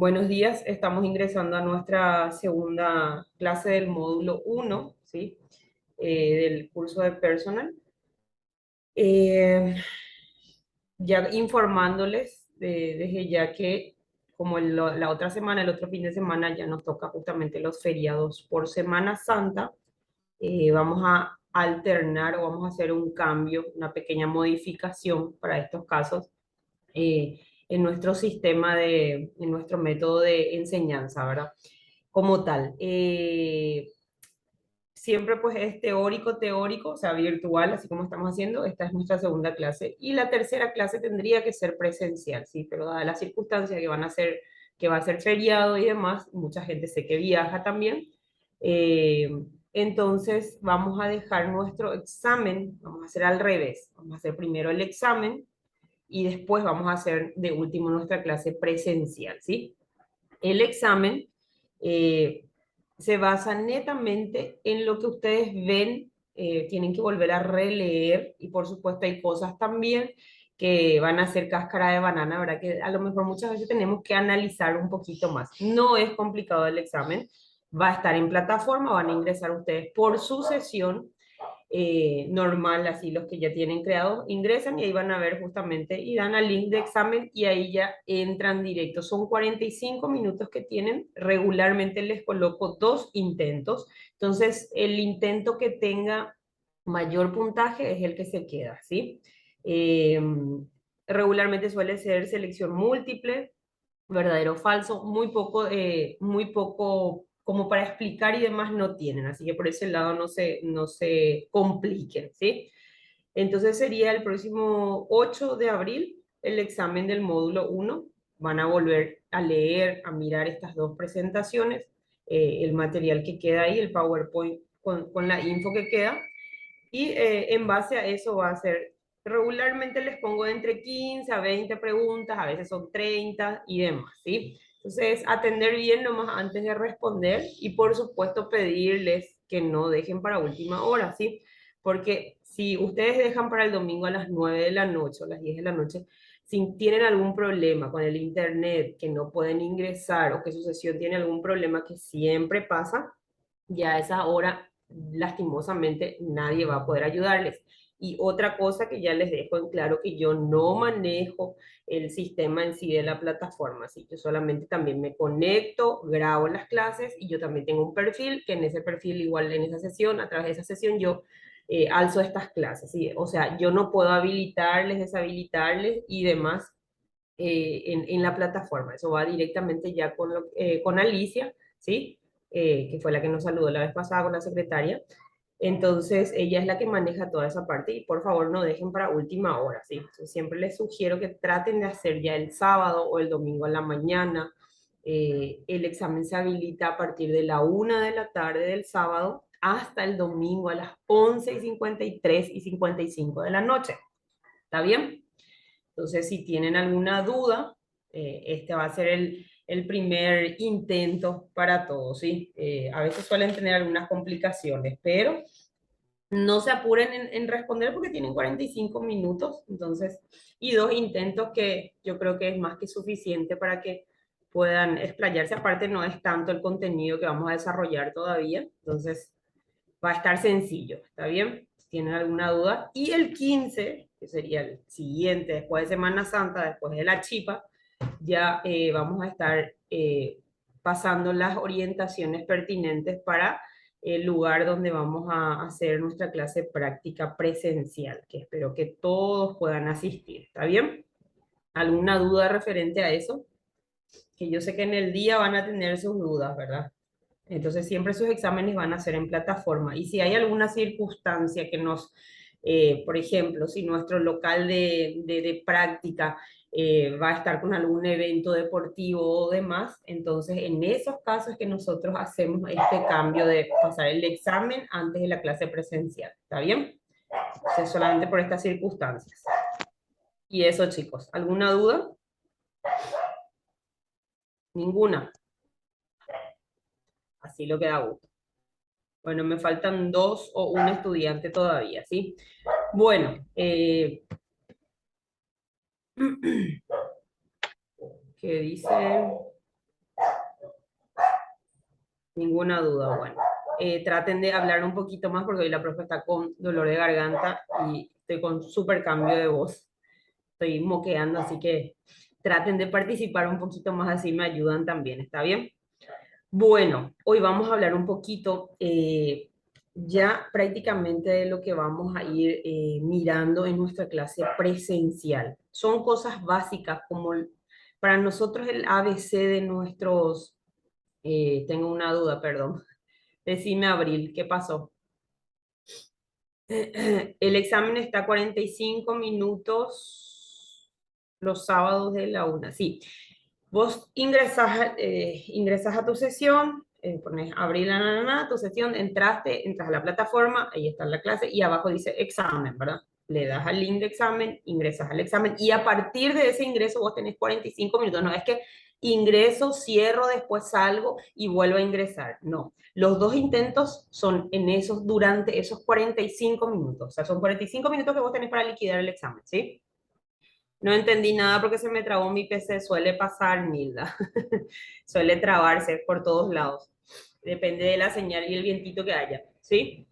Buenos días, estamos ingresando a nuestra segunda clase del módulo uno, ¿sí? Del curso de personal. Eh, ya informándoles desde ya que como la otra semana, el otro fin de semana ya nos toca justamente los feriados por Semana Santa. Vamos a alternar o vamos a hacer un cambio, una pequeña modificación para estos casos en nuestro sistema en nuestro método de enseñanza, ¿verdad? Como tal. Siempre pues es teórico, o sea, virtual, así como estamos haciendo. Esta es nuestra segunda clase. Y la tercera clase tendría que ser presencial, ¿sí? Pero dadas las circunstancias que va a ser feriado y demás, mucha gente sé que viaja también. eh, entonces vamos a dejar nuestro examen, vamos a hacer al revés. Vamos a hacer primero el examen y después vamos a hacer de último nuestra clase presencial, ¿sí? El examen eh, se basa netamente en lo que ustedes ven, tienen que volver a releer y por supuesto hay cosas también que van a ser cáscara de banana, ¿verdad? Que a lo mejor muchas veces tenemos que analizar un poquito más. No es complicado el examen, va a estar en plataforma, van a ingresar ustedes por su sesión normal, así los que ya tienen creado, ingresan y ahí van a ver justamente y dan al link de examen y ahí ya entran directo. Son 45 minutos que tienen, regularmente les coloco dos intentos, entonces el intento que tenga mayor puntaje es el que se queda, ¿sí? Eh, Regularmente suele ser selección múltiple, verdadero o falso, muy poco como para explicar y demás no tienen, así que por ese lado no se compliquen, ¿sí? Entonces sería el próximo 8 de abril el examen del módulo uno. Van a volver a leer, a mirar estas dos presentaciones, el material que queda ahí, el PowerPoint con la info que queda, y en base a eso va a ser, regularmente les pongo entre 15 a 20 preguntas, a veces son 30 y demás, ¿sí? Entonces, atender bien nomás antes de responder y por supuesto pedirles que no dejen para última hora, ¿sí? Porque si ustedes dejan para el domingo a las 9 de la noche o las 10 de la noche, si tienen algún problema con el internet, que no pueden ingresar o que su sesión tiene algún problema que siempre pasa, ya a esa hora lastimosamente nadie va a poder ayudarles. Y otra cosa que ya les dejo en claro, que yo no manejo el sistema en sí de la plataforma, ¿sí? Yo solamente también me conecto, grabo las clases y yo también tengo un perfil, que en ese perfil igual en esa sesión, a través de esa sesión yo alzo estas clases, ¿sí? O sea, yo no puedo habilitarles, deshabilitarles y demás en la plataforma. Eso va directamente ya con Alicia, ¿sí? Que fue la que nos saludó la vez pasada con la secretaria. Entonces, ella es la que maneja toda esa parte y por favor no dejen para última hora, ¿sí? Entonces, siempre les sugiero que traten de hacer ya el sábado o el domingo a la mañana. El examen se habilita a partir de la 1 de la tarde del sábado hasta el domingo a las 11:53 y 55 de la noche. ¿Está bien? Entonces, si tienen alguna duda, este va a ser el primer intento para todos, ¿sí? A veces suelen tener algunas complicaciones, pero no se apuren en responder porque tienen 45 minutos, entonces, y dos intentos que yo creo que es más que suficiente para que puedan explayarse. Aparte, no es tanto el contenido que vamos a desarrollar todavía, entonces va a estar sencillo, ¿está bien? Si tienen alguna duda. Y el 15, que sería el siguiente, después de Semana Santa, después de la chipa, ya vamos a estar pasando las orientaciones pertinentes para el lugar donde vamos a hacer nuestra clase práctica presencial, que espero que todos puedan asistir, ¿está bien? ¿Alguna duda referente a eso? Que yo sé que en el día van a tener sus dudas, ¿verdad? Entonces siempre sus exámenes van a ser en plataforma. Y si hay alguna circunstancia que por ejemplo, si nuestro local de práctica va a estar con algún evento deportivo o demás, entonces en esos casos es que nosotros hacemos este cambio de pasar el examen antes de la clase presencial. ¿Está bien? Entonces solamente por estas circunstancias. Y eso, chicos. ¿Alguna duda? Ninguna. Así lo queda gusto. Bueno, me faltan dos o un estudiante todavía, ¿sí? Bueno, ¿qué dice? Ninguna duda, bueno. Traten de hablar un poquito más porque hoy la profe está con dolor de garganta y estoy con súper cambio de voz. Estoy moqueando, así que traten de participar un poquito más, así me ayudan también, ¿está bien? Bueno, hoy vamos a hablar un poquito ya prácticamente de lo que vamos a ir mirando en nuestra clase presencial. Son cosas básicas como para nosotros el ABC de nuestros... tengo una duda, perdón. Decime, Abril, ¿qué pasó? El examen está a 45 minutos los sábados de la una. Sí, vos ingresas a tu sesión, pones abrir tu sesión, entras a la plataforma, ahí está la clase y abajo dice examen, ¿verdad? Le das al link de examen, ingresas al examen y a partir de ese ingreso vos tenés 45 minutos. No es que ingreso, cierro, después salgo y vuelvo a ingresar. No, los dos intentos son durante esos 45 minutos. O sea, son 45 minutos que vos tenés para liquidar el examen, ¿sí? No entendí nada porque se me trabó mi PC. Suele pasar, Nilda. Suele trabarse por todos lados. Depende de la señal y el vientito que haya, ¿sí?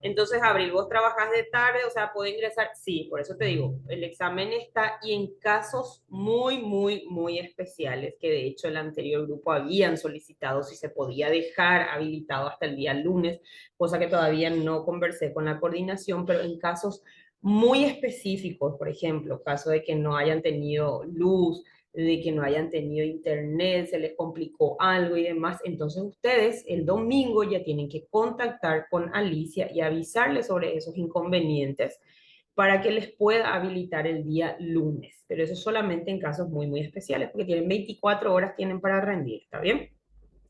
Entonces, Abril, vos trabajás de tarde, o sea, puede ingresar, sí, por eso te digo, el examen está y en casos muy, muy, muy especiales, que de hecho el anterior grupo habían solicitado si se podía dejar habilitado hasta el día lunes, cosa que todavía no conversé con la coordinación, pero en casos muy específicos, por ejemplo, caso de que no hayan tenido luz, de que no hayan tenido internet, se les complicó algo y demás, entonces ustedes el domingo ya tienen que contactar con Alicia y avisarle sobre esos inconvenientes para que les pueda habilitar el día lunes. Pero eso solamente en casos muy, muy especiales, porque tienen 24 horas tienen para rendir, ¿está bien?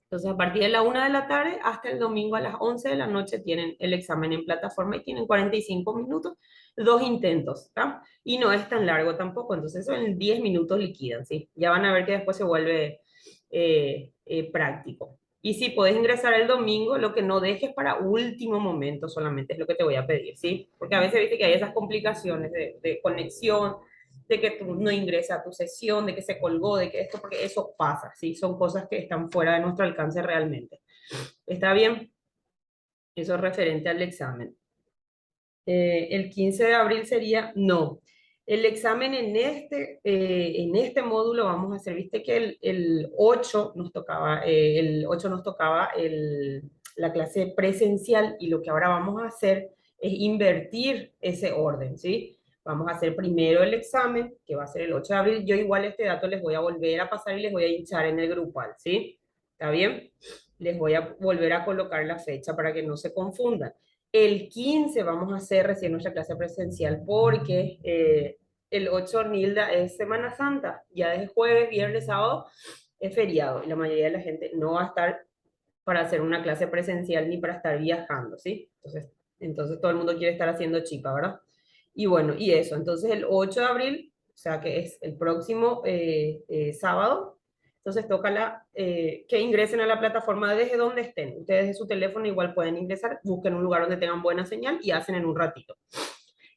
Entonces, a partir de la 1 de la tarde hasta el domingo a las 11 de la noche tienen el examen en plataforma y tienen 45 minutos, dos intentos, ¿está? Y no es tan largo tampoco, entonces eso en 10 minutos liquidan, ¿sí? Ya van a ver que después se vuelve práctico. Y si podés ingresar el domingo, lo que no dejes para último momento solamente es lo que te voy a pedir, ¿sí? Porque a veces viste que hay esas complicaciones de conexión, de que tú no ingresas a tu sesión, de que se colgó, de que esto, porque eso pasa, ¿sí? Son cosas que están fuera de nuestro alcance realmente. ¿Está bien? Eso es referente al examen. El 15 de abril sería, no. El examen en este módulo vamos a hacer, viste que el 8 nos tocaba, la clase presencial y lo que ahora vamos a hacer es invertir ese orden, ¿sí? Vamos a hacer primero el examen, que va a ser el 8 de abril. Yo igual este dato les voy a volver a pasar y les voy a hinchar en el grupal, ¿sí? ¿Está bien? Les voy a volver a colocar la fecha para que no se confundan. El 15 vamos a hacer recién nuestra clase presencial porque el 8 Nilda, es Semana Santa. Ya desde jueves, viernes, sábado es feriado y la mayoría de la gente no va a estar para hacer una clase presencial ni para estar viajando, ¿sí? Entonces todo el mundo quiere estar haciendo chipa, ¿verdad? Y bueno, y eso. Entonces el 8 de abril, o sea que es el próximo sábado, entonces toca que ingresen a la plataforma desde donde estén. Ustedes de su teléfono igual pueden ingresar, busquen un lugar donde tengan buena señal y hacen en un ratito.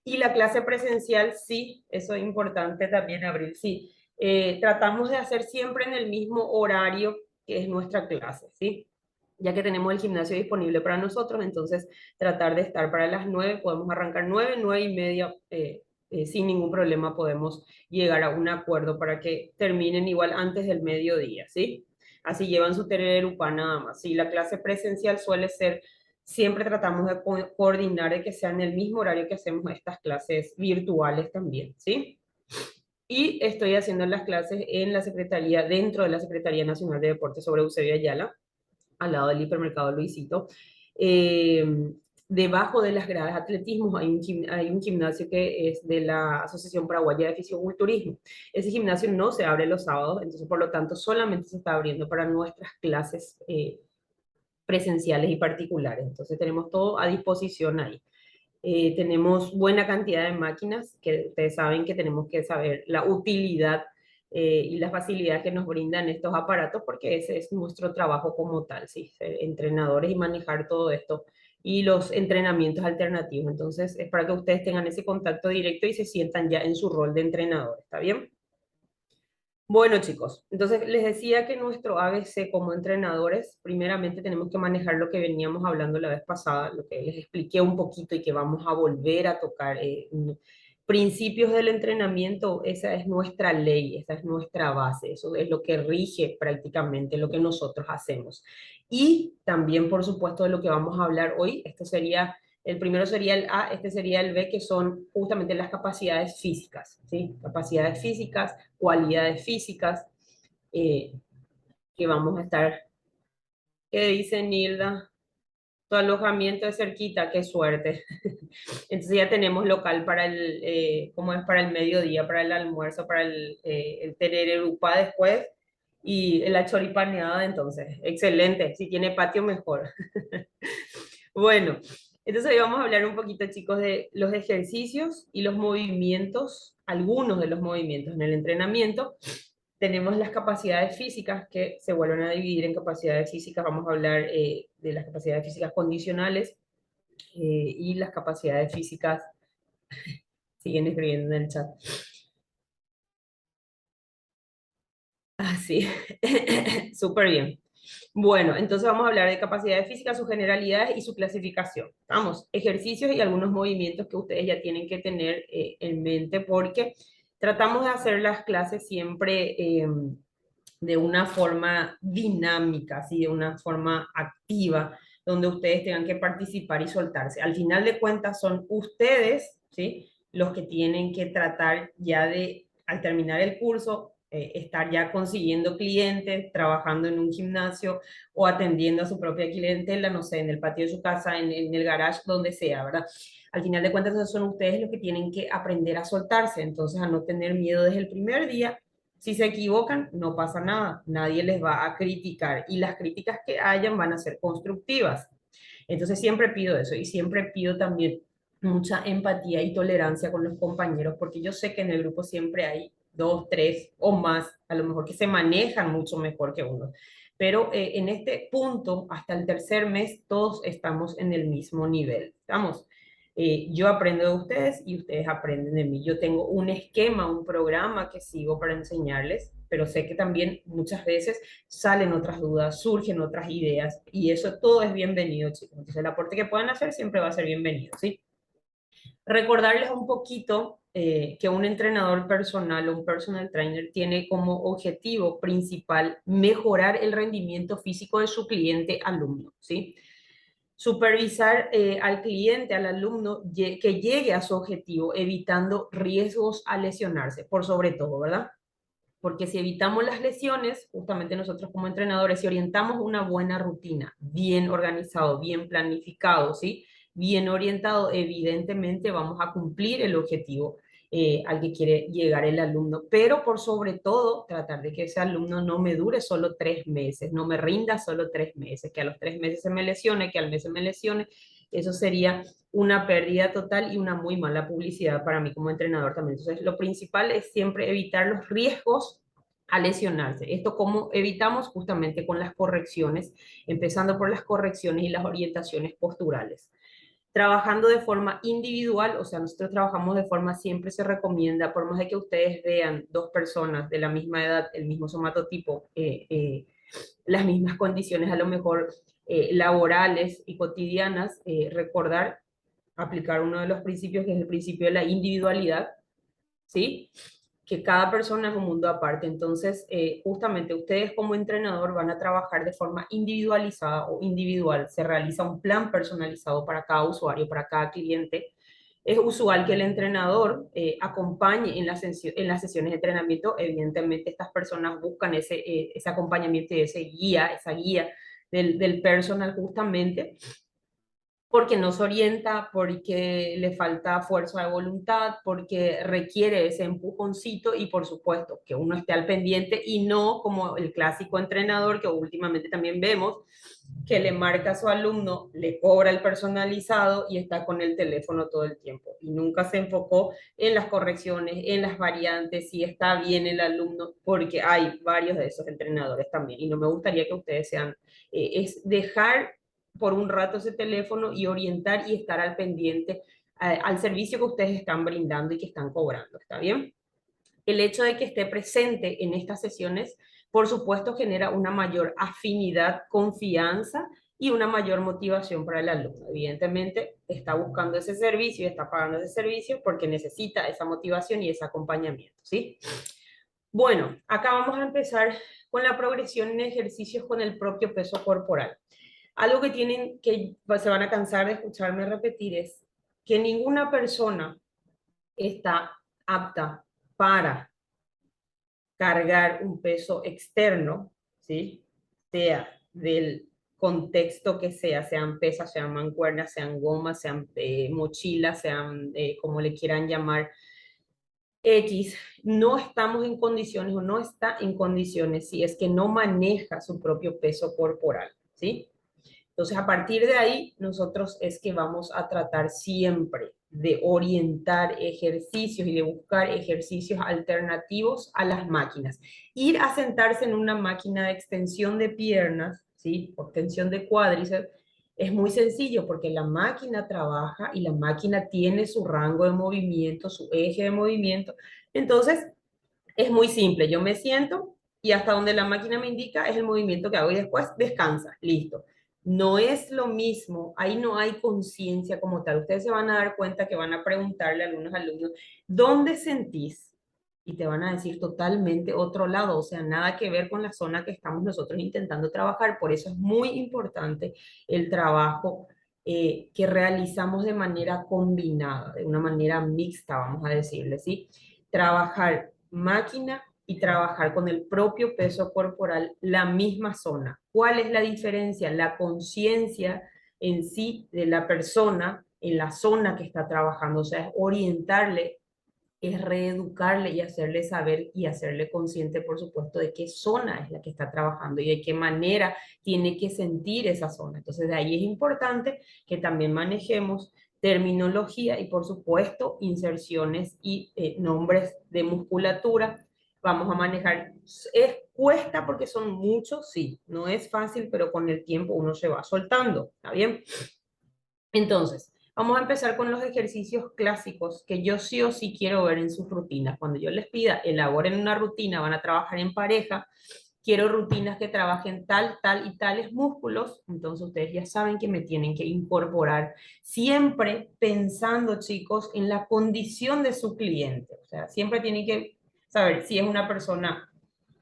Y la clase presencial, sí, eso es importante también, Abril, sí. Tratamos de hacer siempre en el mismo horario que es nuestra clase, ¿sí? Ya que tenemos el gimnasio disponible para nosotros, entonces tratar de estar para las 9, podemos arrancar 9, 9:30, sin ningún problema podemos llegar a un acuerdo para que terminen igual antes del mediodía, ¿sí? Así llevan su tererupa nada más. Sí, la clase presencial suele ser, siempre tratamos de coordinar de que sea en el mismo horario que hacemos estas clases virtuales también, ¿sí? Y estoy haciendo las clases en la Secretaría, dentro de la Secretaría Nacional de Deportes sobre Eusebio Ayala, al lado del hipermercado Luisito. Eh, Debajo de las gradas de atletismo hay un gimnasio que es de la Asociación Paraguaya de Fisiculturismo. Ese gimnasio no se abre los sábados, entonces por lo tanto solamente se está abriendo para nuestras clases presenciales y particulares. Entonces tenemos todo a disposición ahí. Tenemos buena cantidad de máquinas que ustedes saben que tenemos que saber la utilidad y la facilidad que nos brindan estos aparatos porque ese es nuestro trabajo como tal, ¿sí? Ser entrenadores y manejar todo esto y los entrenamientos alternativos. Entonces es para que ustedes tengan ese contacto directo y se sientan ya en su rol de entrenador, ¿está bien? Bueno, chicos, entonces les decía que nuestro ABC como entrenadores, primeramente tenemos que manejar lo que veníamos hablando la vez pasada, lo que les expliqué un poquito y que vamos a volver a tocar. Principios del entrenamiento, esa es nuestra ley, esa es nuestra base, eso es lo que rige prácticamente lo que nosotros hacemos. Y también, por supuesto, de lo que vamos a hablar hoy, esto sería el primero sería el A, este sería el B, que son justamente las capacidades físicas, ¿sí? Capacidades físicas, cualidades físicas, eh, que vamos a estar. ¿Qué dice Nilda? Tu alojamiento es cerquita, qué suerte. Entonces ya tenemos local para ¿cómo es? Para el mediodía, para el almuerzo, para el tererupá después y la choripaneada, entonces. Excelente, si tiene patio mejor. Bueno, entonces hoy vamos a hablar un poquito, chicos, de los ejercicios y los movimientos, algunos de los movimientos en el entrenamiento. Tenemos las capacidades físicas que se vuelven a dividir en capacidades físicas. Vamos a hablar de las capacidades físicas condicionales y las capacidades físicas, siguen escribiendo en el chat. Ah, sí, súper bien. Bueno, entonces vamos a hablar de capacidades físicas, sus generalidades y su clasificación. Vamos, ejercicios y algunos movimientos que ustedes ya tienen que tener en mente porque tratamos de hacer las clases siempre de una forma dinámica, ¿sí? De una forma activa, donde ustedes tengan que participar y soltarse. Al final de cuentas son ustedes, ¿sí? Los que tienen que tratar ya de, al terminar el curso, estar ya consiguiendo clientes, trabajando en un gimnasio o atendiendo a su propia clientela, no sé, en el patio de su casa, en el garage, donde sea, ¿verdad? Al final de cuentas, son ustedes los que tienen que aprender a soltarse, entonces a no tener miedo desde el primer día. Si se equivocan, no pasa nada, nadie les va a criticar y las críticas que hayan van a ser constructivas. Entonces siempre pido eso y siempre pido también mucha empatía y tolerancia con los compañeros, porque yo sé que en el grupo siempre hay dos, tres o más, a lo mejor que se manejan mucho mejor que uno. Pero en este punto, hasta el tercer mes, todos estamos en el mismo nivel. ¿Estamos? Yo aprendo de ustedes y ustedes aprenden de mí. Yo tengo un esquema, un programa que sigo para enseñarles, pero sé que también muchas veces salen otras dudas, surgen otras ideas y eso todo es bienvenido, chicos. Entonces el aporte que puedan hacer siempre va a ser bienvenido, ¿sí? Recordarles un poquito que un entrenador personal o un personal trainer tiene como objetivo principal mejorar el rendimiento físico de su cliente alumno, ¿sí? Supervisar al cliente, al alumno, que llegue a su objetivo, evitando riesgos a lesionarse, por sobre todo, ¿verdad? Porque si evitamos las lesiones, justamente nosotros como entrenadores, si orientamos una buena rutina, bien organizado, bien planificado, ¿sí? Bien orientado, evidentemente vamos a cumplir el objetivo al que quiere llegar el alumno, pero por sobre todo tratar de que ese alumno no me dure solo 3 meses, no me rinda solo 3 meses, que a los 3 meses se me lesione, que al mes se me lesione, eso sería una pérdida total y una muy mala publicidad para mí como entrenador también. Entonces, lo principal es siempre evitar los riesgos a lesionarse. Esto como evitamos justamente con las correcciones, empezando por las correcciones y las orientaciones posturales. Trabajando de forma individual, o sea, nosotros trabajamos de forma, siempre se recomienda, por más de que ustedes vean dos personas de la misma edad, el mismo somatotipo, las mismas condiciones a lo mejor laborales y cotidianas, recordar aplicar uno de los principios que es el principio de la individualidad, ¿sí? Que cada persona es un mundo aparte. Entonces, justamente ustedes como entrenador van a trabajar de forma individualizada o individual. Se realiza un plan personalizado para cada usuario, para cada cliente. Es usual que el entrenador acompañe en las sesiones de entrenamiento. Evidentemente, estas personas buscan ese acompañamiento y esa guía del personal justamente porque no se orienta, porque le falta fuerza de voluntad, porque requiere ese empujoncito y por supuesto que uno esté al pendiente y no como el clásico entrenador que últimamente también vemos, que le marca a su alumno, le cobra el personalizado y está con el teléfono todo el tiempo. Y nunca se enfocó en las correcciones, en las variantes, si está bien el alumno, porque hay varios de esos entrenadores también. Y no me gustaría que ustedes sean, es dejar por un rato ese teléfono y orientar y estar al pendiente al servicio que ustedes están brindando y que están cobrando. ¿Está bien? El hecho de que esté presente en estas sesiones, por supuesto, genera una mayor afinidad, confianza y una mayor motivación para el alumno. Evidentemente, está buscando ese servicio y está pagando ese servicio porque necesita esa motivación y ese acompañamiento, ¿sí? Bueno, acá vamos a empezar con la progresión en ejercicios con el propio peso corporal. Algo que tienen que se van a cansar de escucharme repetir es que ninguna persona está apta para cargar un peso externo, ¿sí? Sea del contexto que sea, sean pesas, sean mancuernas, sean gomas, sean mochilas, sean como le quieran llamar, X, no estamos en condiciones o no está en condiciones si es que no maneja su propio peso corporal, ¿sí? Entonces, a partir de ahí, nosotros es que vamos a tratar siempre de orientar ejercicios y de buscar ejercicios alternativos a las máquinas. Ir a sentarse en una máquina de extensión de piernas, ¿sí? O extensión de cuádriceps, es muy sencillo porque la máquina trabaja y la máquina tiene su rango de movimiento, su eje de movimiento. Entonces, es muy simple. Yo me siento y hasta donde la máquina me indica es el movimiento que hago y después descansa. Listo. No es lo mismo, ahí no hay conciencia como tal. Ustedes se van a dar cuenta que van a preguntarle a algunos alumnos, ¿dónde sentís? Y te van a decir totalmente otro lado, o sea, nada que ver con la zona que estamos nosotros intentando trabajar. Por eso es muy importante el trabajo que realizamos de manera combinada, de una manera mixta, vamos a decirle, ¿sí? Trabajar máquina y trabajar con el propio peso corporal la misma zona. ¿Cuál es la diferencia? La conciencia en sí de la persona en la zona que está trabajando, o sea, es orientarle, es reeducarle y hacerle saber y hacerle consciente, por supuesto, de qué zona es la que está trabajando y de qué manera tiene que sentir esa zona. Entonces, de ahí es importante que también manejemos terminología y, por supuesto, inserciones y nombres de musculatura. Vamos a manejar, cuesta porque son muchos, sí, no es fácil, pero con el tiempo uno se va soltando, ¿está bien? Entonces, vamos a empezar con los ejercicios clásicos que yo sí o sí quiero ver en sus rutinas. Cuando yo les pida, elaboren una rutina, van a trabajar en pareja, quiero rutinas que trabajen tal, tal y tales músculos, entonces ustedes ya saben que me tienen que incorporar siempre pensando, chicos, en la condición de su cliente. O sea, siempre tienen que saber si es una persona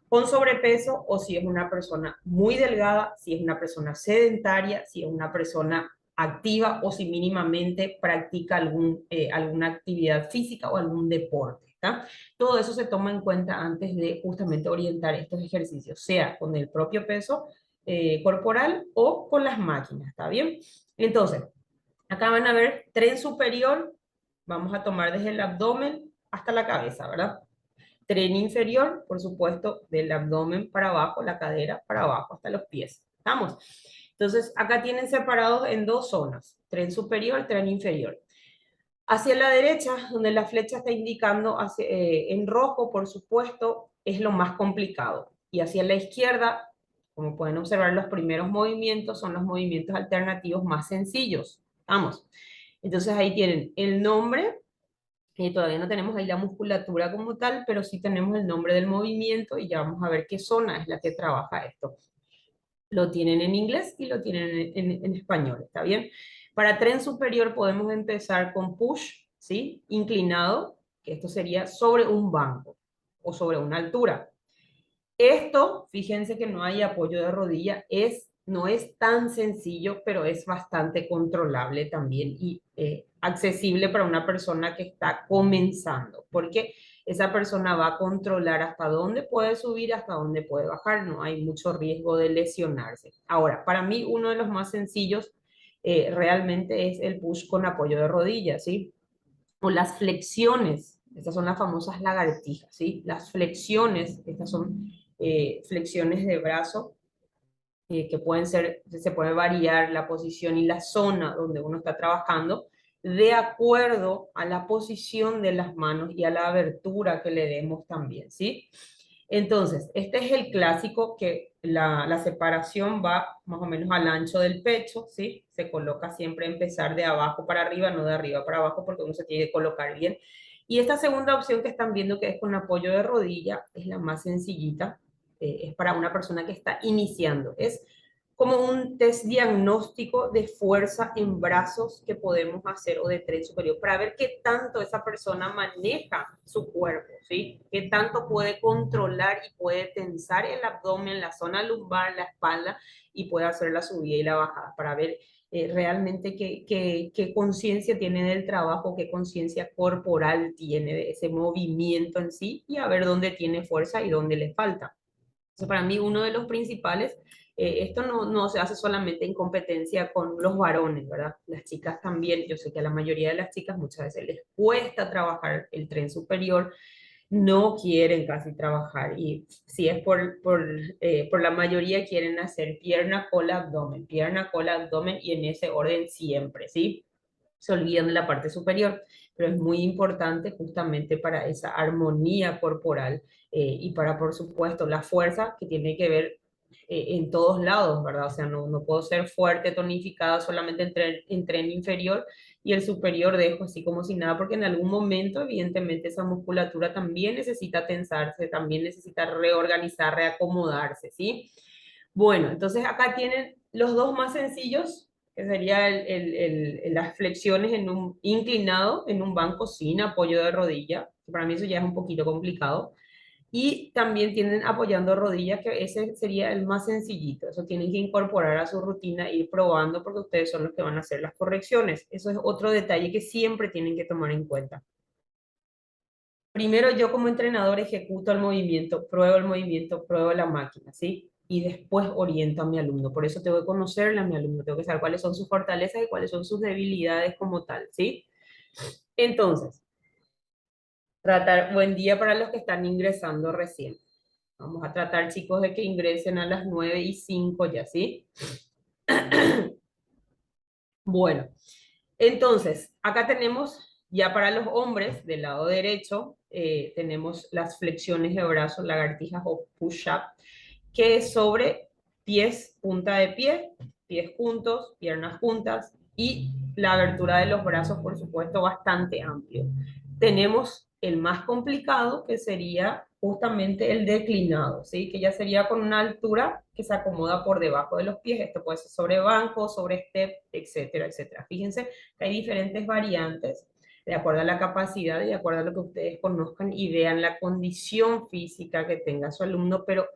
con sobrepeso o si es una persona muy delgada, si es una persona sedentaria, si es una persona activa o si mínimamente practica alguna actividad física o algún deporte. ¿Está? Todo eso se toma en cuenta antes de justamente orientar estos ejercicios, sea con el propio peso corporal o con las máquinas, ¿está bien? Entonces, acá van a ver tren superior, vamos a tomar desde el abdomen hasta la cabeza, ¿verdad? Tren inferior, por supuesto, del abdomen para abajo, la cadera para abajo, hasta los pies. ¿Estamos? Entonces, acá tienen separados en dos zonas, tren superior, tren inferior. Hacia la derecha, donde la flecha está indicando en rojo, por supuesto, es lo más complicado. Y hacia la izquierda, como pueden observar, los primeros movimientos son los movimientos alternativos más sencillos. Vamos. Entonces ahí tienen el nombre, todavía no tenemos ahí la musculatura como tal, pero sí tenemos el nombre del movimiento y ya vamos a ver qué zona es la que trabaja esto. Lo tienen en inglés y lo tienen en español, ¿está bien? Para tren superior podemos empezar con push, ¿sí? Inclinado, que esto sería sobre un banco o sobre una altura. Esto, fíjense que no hay apoyo de rodilla, no es tan sencillo, pero es bastante controlable también y accesible para una persona que está comenzando, porque esa persona va a controlar hasta dónde puede subir, hasta dónde puede bajar, no hay mucho riesgo de lesionarse. Ahora, para mí uno de los más sencillos realmente es el push con apoyo de rodilla, ¿sí? O las flexiones, estas son las famosas lagartijas, ¿sí? Las flexiones, estas son flexiones de brazo que pueden ser, se puede variar la posición y la zona donde uno está trabajando de acuerdo a la posición de las manos y a la abertura que le demos también, ¿sí? Entonces, este es el clásico que la separación va más o menos al ancho del pecho, ¿sí? Se coloca siempre empezar de abajo para arriba, no de arriba para abajo, porque uno se tiene que colocar bien. Y esta segunda opción que están viendo, que es con apoyo de rodilla, es la más sencillita. Es para una persona que está iniciando. Es como un test diagnóstico de fuerza en brazos que podemos hacer o de tren superior para ver qué tanto esa persona maneja su cuerpo, ¿sí? Qué tanto puede controlar y puede tensar el abdomen, la zona lumbar, la espalda y puede hacer la subida y la bajada para ver realmente qué conciencia tiene del trabajo, qué conciencia corporal tiene de ese movimiento en sí y a ver dónde tiene fuerza y dónde le falta. Entonces, para mí, uno de los principales, esto no se hace solamente en competencia con los varones, ¿verdad? Las chicas también, yo sé que a la mayoría de las chicas muchas veces les cuesta trabajar el tren superior, no quieren casi trabajar y si es por la mayoría quieren hacer pierna, cola, abdomen y en ese orden siempre, ¿sí? Se olvidan de la parte superior, pero es muy importante justamente para esa armonía corporal y para, por supuesto, la fuerza que tiene que ver en todos lados, ¿verdad? O sea, no puedo ser fuerte, tonificada solamente en tren inferior y el superior dejo así como si nada, porque en algún momento, evidentemente, esa musculatura también necesita tensarse, también necesita reorganizar, reacomodarse, ¿sí? Bueno, entonces acá tienen los dos más sencillos, que sería las flexiones en un inclinado, en un banco sin apoyo de rodilla, que para mí eso ya es un poquito complicado. Y también tienen apoyando rodillas, que ese sería el más sencillito. Eso tienen que incorporar a su rutina, ir probando, porque ustedes son los que van a hacer las correcciones. Eso es otro detalle que siempre tienen que tomar en cuenta. Primero yo como entrenador ejecuto el movimiento, pruebo la máquina, ¿sí? Y después oriento a mi alumno. Por eso tengo que conocerle a mi alumno, tengo que saber cuáles son sus fortalezas y cuáles son sus debilidades como tal, ¿sí? Entonces, buen día para los que están ingresando recién. Vamos a tratar, chicos, de que ingresen a las 9:05 ya, ¿sí? Bueno, entonces, acá tenemos ya para los hombres, del lado derecho, tenemos las flexiones de brazos, lagartijas o push-up, que es sobre pies, punta de pie, pies juntos, piernas juntas y la abertura de los brazos, por supuesto, bastante amplio. Tenemos el más complicado, que sería justamente el declinado, ¿sí? Que ya sería con una altura que se acomoda por debajo de los pies. Esto puede ser sobre banco, sobre step, etcétera, etcétera. Fíjense que hay diferentes variantes de acuerdo a la capacidad y de acuerdo a lo que ustedes conozcan y vean la condición física que tenga su alumno, pero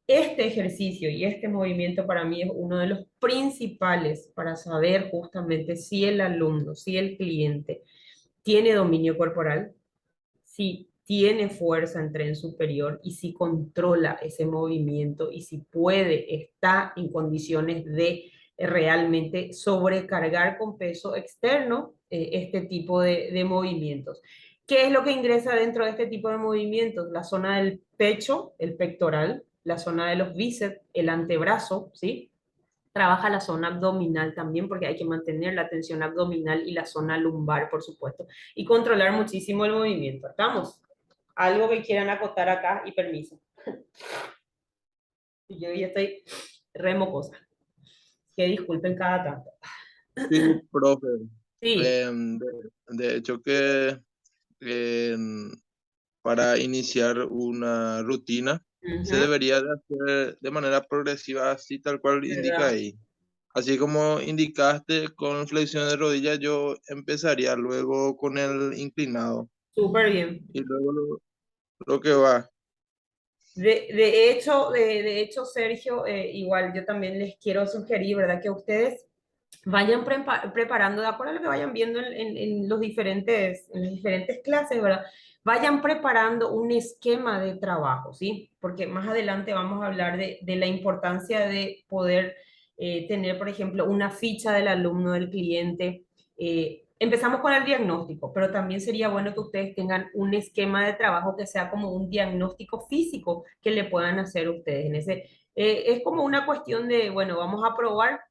este ejercicio y este movimiento para mí es uno de los principales para saber justamente si el alumno, si el cliente tiene dominio corporal, si tiene fuerza en tren superior y si controla ese movimiento y si puede, está en condiciones de realmente sobrecargar con peso externo este tipo de movimientos. ¿Qué es lo que ingresa dentro de este tipo de movimientos? La zona del pecho, el pectoral, la zona de los bíceps, el antebrazo, ¿sí? Trabaja la zona abdominal también porque hay que mantener la tensión abdominal y la zona lumbar, por supuesto, y controlar muchísimo el movimiento. ¿Estamos? Algo que quieran acotar acá y permiso. Yo ya estoy remocosa. Que disculpen cada tanto. Sí, profe. Sí. De hecho que em, para iniciar una rutina se Ujú, debería de hacer de manera progresiva, así tal cual indica ¿verdad? ahí. Así como indicaste con flexión de rodilla, yo empezaría luego con el inclinado Súper bien. y luego lo que va. De hecho, Sergio, igual yo también les quiero sugerir, ¿verdad? Que ustedes vayan preparando, de acuerdo a lo que vayan viendo en las diferentes clases, ¿verdad? Vayan preparando un esquema de trabajo, ¿sí? Porque más adelante vamos a hablar de la importancia de poder tener, por ejemplo, una ficha del alumno, del cliente. Empezamos con el diagnóstico, pero también sería bueno que ustedes tengan un esquema de trabajo que sea como un diagnóstico físico que le puedan hacer ustedes. Es como una cuestión de, bueno, vamos a probar.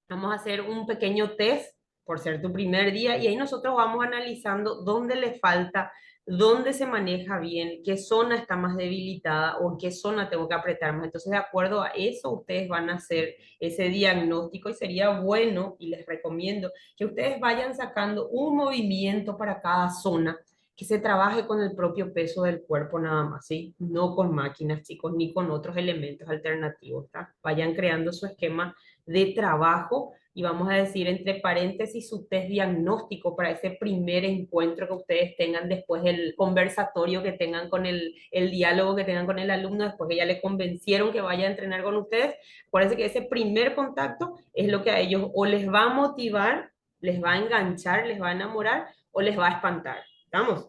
Vamos a hacer un pequeño test por ser tu primer día y ahí nosotros vamos analizando dónde le falta, dónde se maneja bien, qué zona está más debilitada o en qué zona tengo que apretar más. Entonces, de acuerdo a eso, ustedes van a hacer ese diagnóstico y sería bueno y les recomiendo que ustedes vayan sacando un movimiento para cada zona que se trabaje con el propio peso del cuerpo nada más, ¿sí? No con máquinas, chicos, ni con otros elementos alternativos, ¿tá? Vayan creando su esquema de trabajo y vamos a decir entre paréntesis su test diagnóstico para ese primer encuentro que ustedes tengan después del conversatorio que tengan con el diálogo que tengan con el alumno, después que ya le convencieron que vaya a entrenar con ustedes. Acuérdense que ese primer contacto es lo que a ellos o les va a motivar, les va a enganchar, les va a enamorar o les va a espantar. ¿Estamos?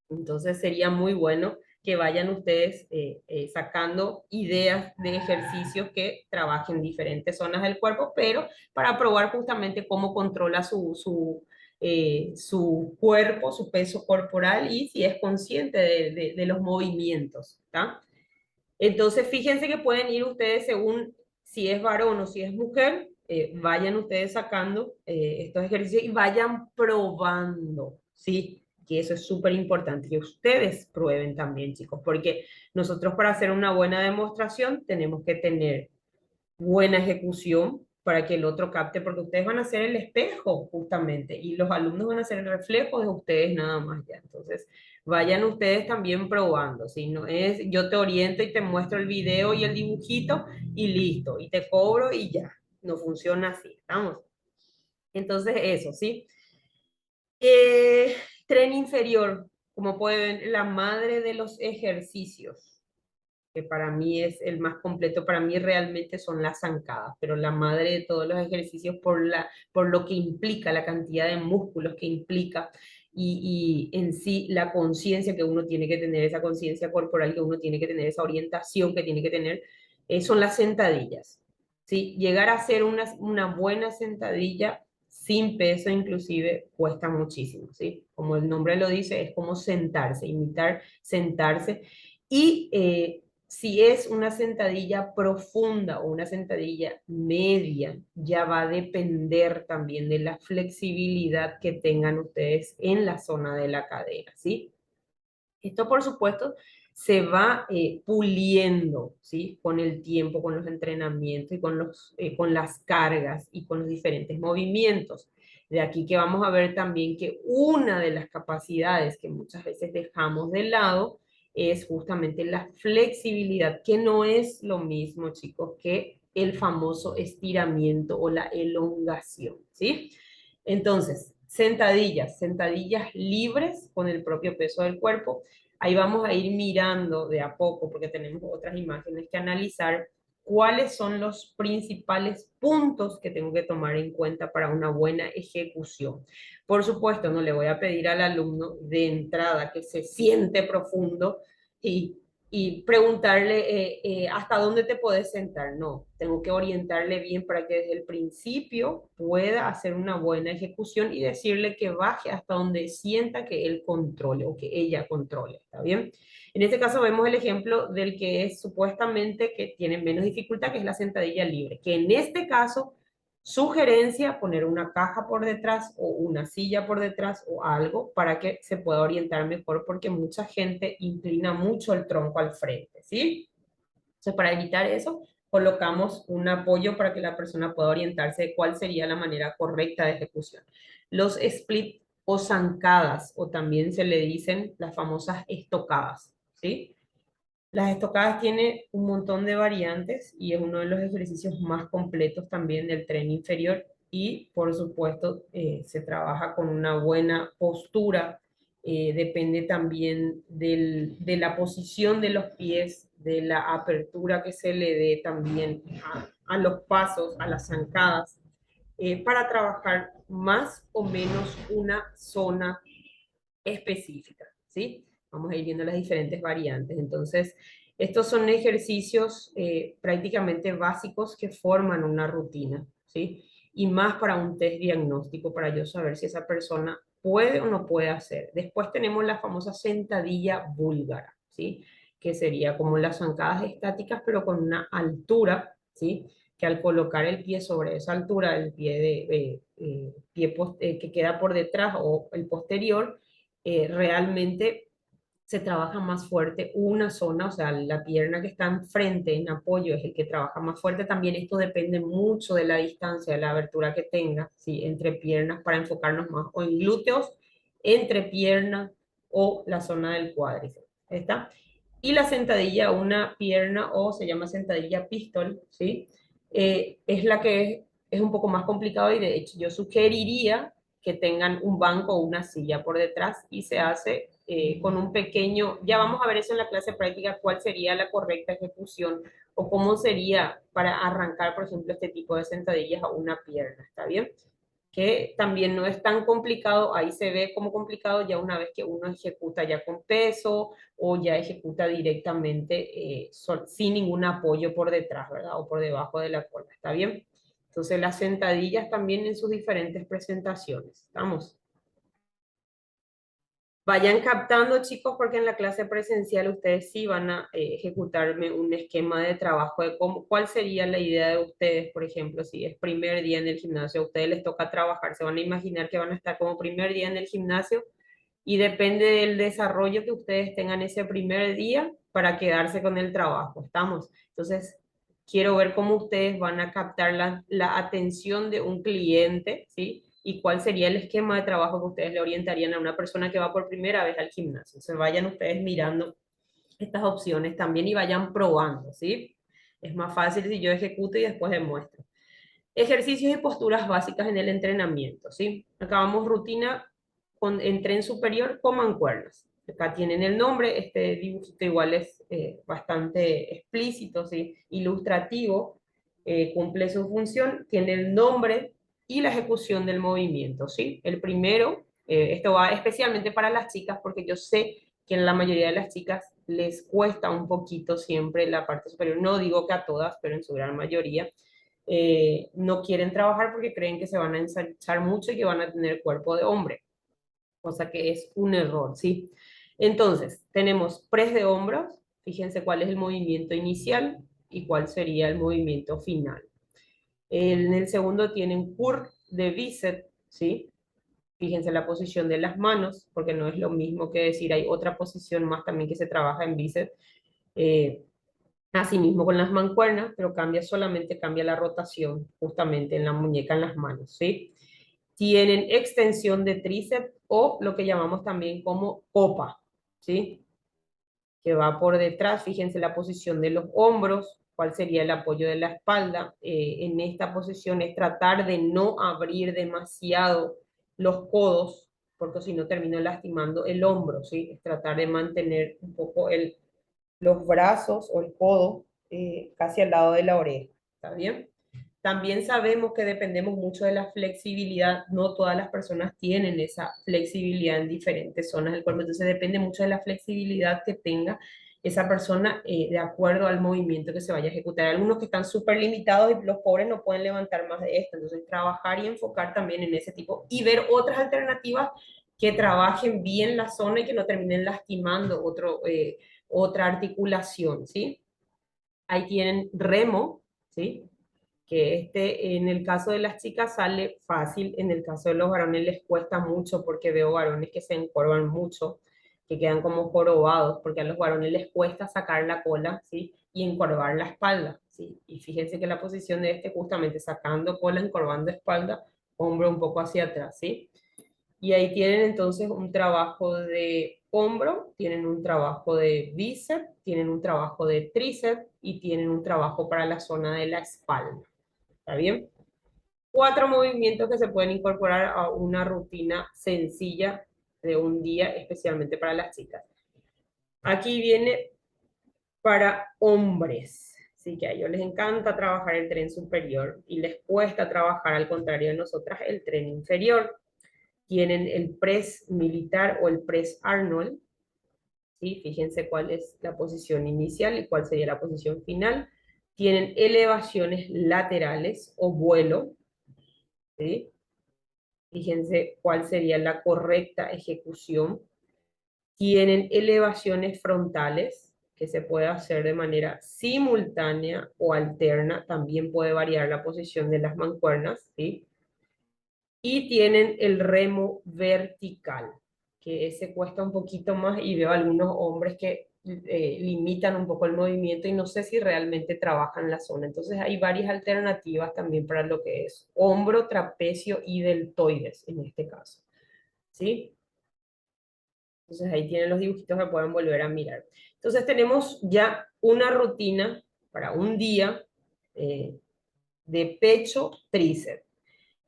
Entonces sería muy bueno que vayan ustedes sacando ideas de ejercicios que trabajen diferentes zonas del cuerpo, pero para probar justamente cómo controla su cuerpo, su peso corporal y si es consciente de los movimientos, ¿está? Entonces, fíjense que pueden ir ustedes según si es varón o si es mujer, vayan ustedes sacando estos ejercicios y vayan probando, ¿sí? Que eso es súper importante, que ustedes prueben también, chicos, porque nosotros para hacer una buena demostración tenemos que tener buena ejecución para que el otro capte, porque ustedes van a ser el espejo justamente y los alumnos van a ser el reflejo de ustedes nada más ya. Entonces, vayan ustedes también probando, si no es yo te oriento y te muestro el video y el dibujito y listo, y te cobro y ya. No funciona así, ¿estamos? Entonces, eso, ¿sí? Tren inferior, como pueden ver, la madre de los ejercicios que para mí es el más completo, para mí realmente son las zancadas, pero la madre de todos los ejercicios por lo que implica, la cantidad de músculos que implica y en sí la conciencia que uno tiene que tener, esa conciencia corporal que uno tiene que tener, esa orientación que tiene que tener, son las sentadillas. ¿Sí? Llegar a hacer una buena sentadilla sin peso inclusive cuesta muchísimo, ¿sí? Como el nombre lo dice, es como sentarse, imitar sentarse. Y si es una sentadilla profunda o una sentadilla media, ya va a depender también de la flexibilidad que tengan ustedes en la zona de la cadera, ¿sí? Esto, por supuesto, se va puliendo, ¿sí? Con el tiempo, con los entrenamientos y con las cargas y con los diferentes movimientos. De aquí que vamos a ver también que una de las capacidades que muchas veces dejamos de lado es justamente la flexibilidad, que no es lo mismo, chicos, que el famoso estiramiento o la elongación, ¿sí? Entonces, sentadillas libres con el propio peso del cuerpo. Ahí vamos a ir mirando de a poco, porque tenemos otras imágenes que analizar, cuáles son los principales puntos que tengo que tomar en cuenta para una buena ejecución. Por supuesto, no le voy a pedir al alumno de entrada que se siente profundo y preguntarle hasta dónde te puedes sentar. No, tengo que orientarle bien para que desde el principio pueda hacer una buena ejecución y decirle que baje hasta donde sienta que él controle o que ella controle. ¿Está bien? En este caso vemos el ejemplo del que es supuestamente que tiene menos dificultad, que es la sentadilla libre, que en este caso sugerencia poner una caja por detrás o una silla por detrás o algo para que se pueda orientar mejor porque mucha gente inclina mucho el tronco al frente, ¿sí? Entonces, para evitar eso, colocamos un apoyo para que la persona pueda orientarse de cuál sería la manera correcta de ejecución. Los split o zancadas, o también se le dicen las famosas estocadas, ¿sí? Las estocadas tiene un montón de variantes y es uno de los ejercicios más completos también del tren inferior y por supuesto se trabaja con una buena postura, depende también de la posición de los pies, de la apertura que se le dé también a los pasos, a las zancadas, para trabajar más o menos una zona específica, ¿sí? Vamos a ir viendo las diferentes variantes. Entonces, estos son ejercicios prácticamente básicos que forman una rutina, ¿sí? Y más para un test diagnóstico, para yo saber si esa persona puede o no puede hacer. Después tenemos la famosa sentadilla búlgara, ¿sí? Que sería como las zancadas estáticas, pero con una altura, ¿sí? Que al colocar el pie sobre esa altura, el pie, que queda por detrás o el posterior, realmente se trabaja más fuerte una zona, o sea, la pierna que está enfrente en apoyo es el que trabaja más fuerte. También esto depende mucho de la distancia, de la abertura que tenga, ¿sí? Entre piernas para enfocarnos más, o en glúteos, entre piernas, o la zona del cuádriceps. ¿Está? Y la sentadilla a una pierna, o se llama sentadilla pistol, ¿sí? Es la que es un poco más complicado, y de hecho yo sugeriría que tengan un banco o una silla por detrás, y se hace con un pequeño, ya vamos a ver eso en la clase práctica, cuál sería la correcta ejecución o cómo sería para arrancar, por ejemplo, este tipo de sentadillas a una pierna, ¿está bien? Que también no es tan complicado, ahí se ve como complicado ya una vez que uno ejecuta ya con peso o ya ejecuta directamente sin ningún apoyo por detrás, ¿verdad? O por debajo de la cola, ¿está bien? Entonces las sentadillas también en sus diferentes presentaciones, ¿estamos? Vayan captando, chicos, porque en la clase presencial ustedes sí van a ejecutarme un esquema de trabajo de cómo, cuál sería la idea de ustedes, por ejemplo, si es primer día en el gimnasio, a ustedes les toca trabajar, se van a imaginar que van a estar como primer día en el gimnasio, y depende del desarrollo que ustedes tengan ese primer día para quedarse con el trabajo, ¿estamos? Entonces, quiero ver cómo ustedes van a captar la atención de un cliente, ¿sí? Y cuál sería el esquema de trabajo que ustedes le orientarían a una persona que va por primera vez al gimnasio. Entonces, vayan ustedes mirando estas opciones también y vayan probando, ¿sí? Es más fácil si yo ejecuto y después demuestro. Ejercicios y posturas básicas en el entrenamiento, ¿sí? Acabamos rutina en tren superior con mancuernas. Acá tienen el nombre, este dibujito igual es bastante explícito, ¿sí? Ilustrativo, cumple su función, tiene el nombre y la ejecución del movimiento, ¿sí? El primero, esto va especialmente para las chicas, porque yo sé que en la mayoría de las chicas les cuesta un poquito siempre la parte superior, no digo que a todas, pero en su gran mayoría no quieren trabajar porque creen que se van a ensanchar mucho y que van a tener cuerpo de hombre, cosa que es un error, ¿sí? Entonces, tenemos press de hombros, fíjense cuál es el movimiento inicial y cuál sería el movimiento final. En el segundo tienen curl de bíceps, ¿sí? Fíjense la posición de las manos, porque no es lo mismo que decir, hay otra posición más también que se trabaja en bíceps. Eh, Asimismo con las mancuernas, pero cambia la rotación justamente en la muñeca, en las manos, ¿sí? Tienen extensión de tríceps o lo que llamamos también como copa, ¿sí? Que va por detrás, fíjense la posición de los hombros, cuál sería el apoyo de la espalda. En esta posición es tratar de no abrir demasiado los codos, porque si no termino lastimando el hombro, ¿sí? Es tratar de mantener un poco los brazos o el codo casi al lado de la oreja, ¿está bien? También sabemos que dependemos mucho de la flexibilidad, no todas las personas tienen esa flexibilidad en diferentes zonas del cuerpo, entonces depende mucho de la flexibilidad que tenga esa persona de acuerdo al movimiento que se vaya a ejecutar. Hay algunos que están súper limitados y los pobres no pueden levantar más de esto, entonces trabajar y enfocar también en ese tipo y ver otras alternativas que trabajen bien la zona y que no terminen lastimando otra articulación, ¿sí? Ahí tienen remo, ¿sí? Que este en el caso de las chicas sale fácil, en el caso de los varones les cuesta mucho porque veo varones que se encorvan mucho, que quedan como jorobados, porque a los varones les cuesta sacar la cola, ¿sí? Y encorvar la espalda, ¿sí? Y fíjense que la posición de este justamente sacando cola, encorvando espalda, hombro un poco hacia atrás, ¿sí? Y ahí tienen entonces un trabajo de hombro, tienen un trabajo de bíceps, tienen un trabajo de tríceps y tienen un trabajo para la zona de la espalda. ¿Está bien? 4 movimientos que se pueden incorporar a una rutina sencilla de un día, especialmente para las chicas. Aquí viene para hombres. Así que a ellos les encanta trabajar el tren superior y les cuesta trabajar, al contrario de nosotras, el tren inferior. Tienen el press militar o el press Arnold, ¿sí? Fíjense cuál es la posición inicial y cuál sería la posición final. Tienen elevaciones laterales o vuelo, ¿sí? Fíjense cuál sería la correcta ejecución. Tienen elevaciones frontales, que se puede hacer de manera simultánea o alterna, también puede variar la posición de las mancuernas, ¿sí? Y tienen el remo vertical, que ese cuesta un poquito más y veo algunos hombres que limitan un poco el movimiento y no sé si realmente trabajan la zona. Entonces hay varias alternativas también para lo que es hombro, trapecio y deltoides en este caso. ¿Sí? Entonces ahí tienen los dibujitos que pueden volver a mirar. Entonces tenemos ya una rutina para un día eh, de pecho, tríceps.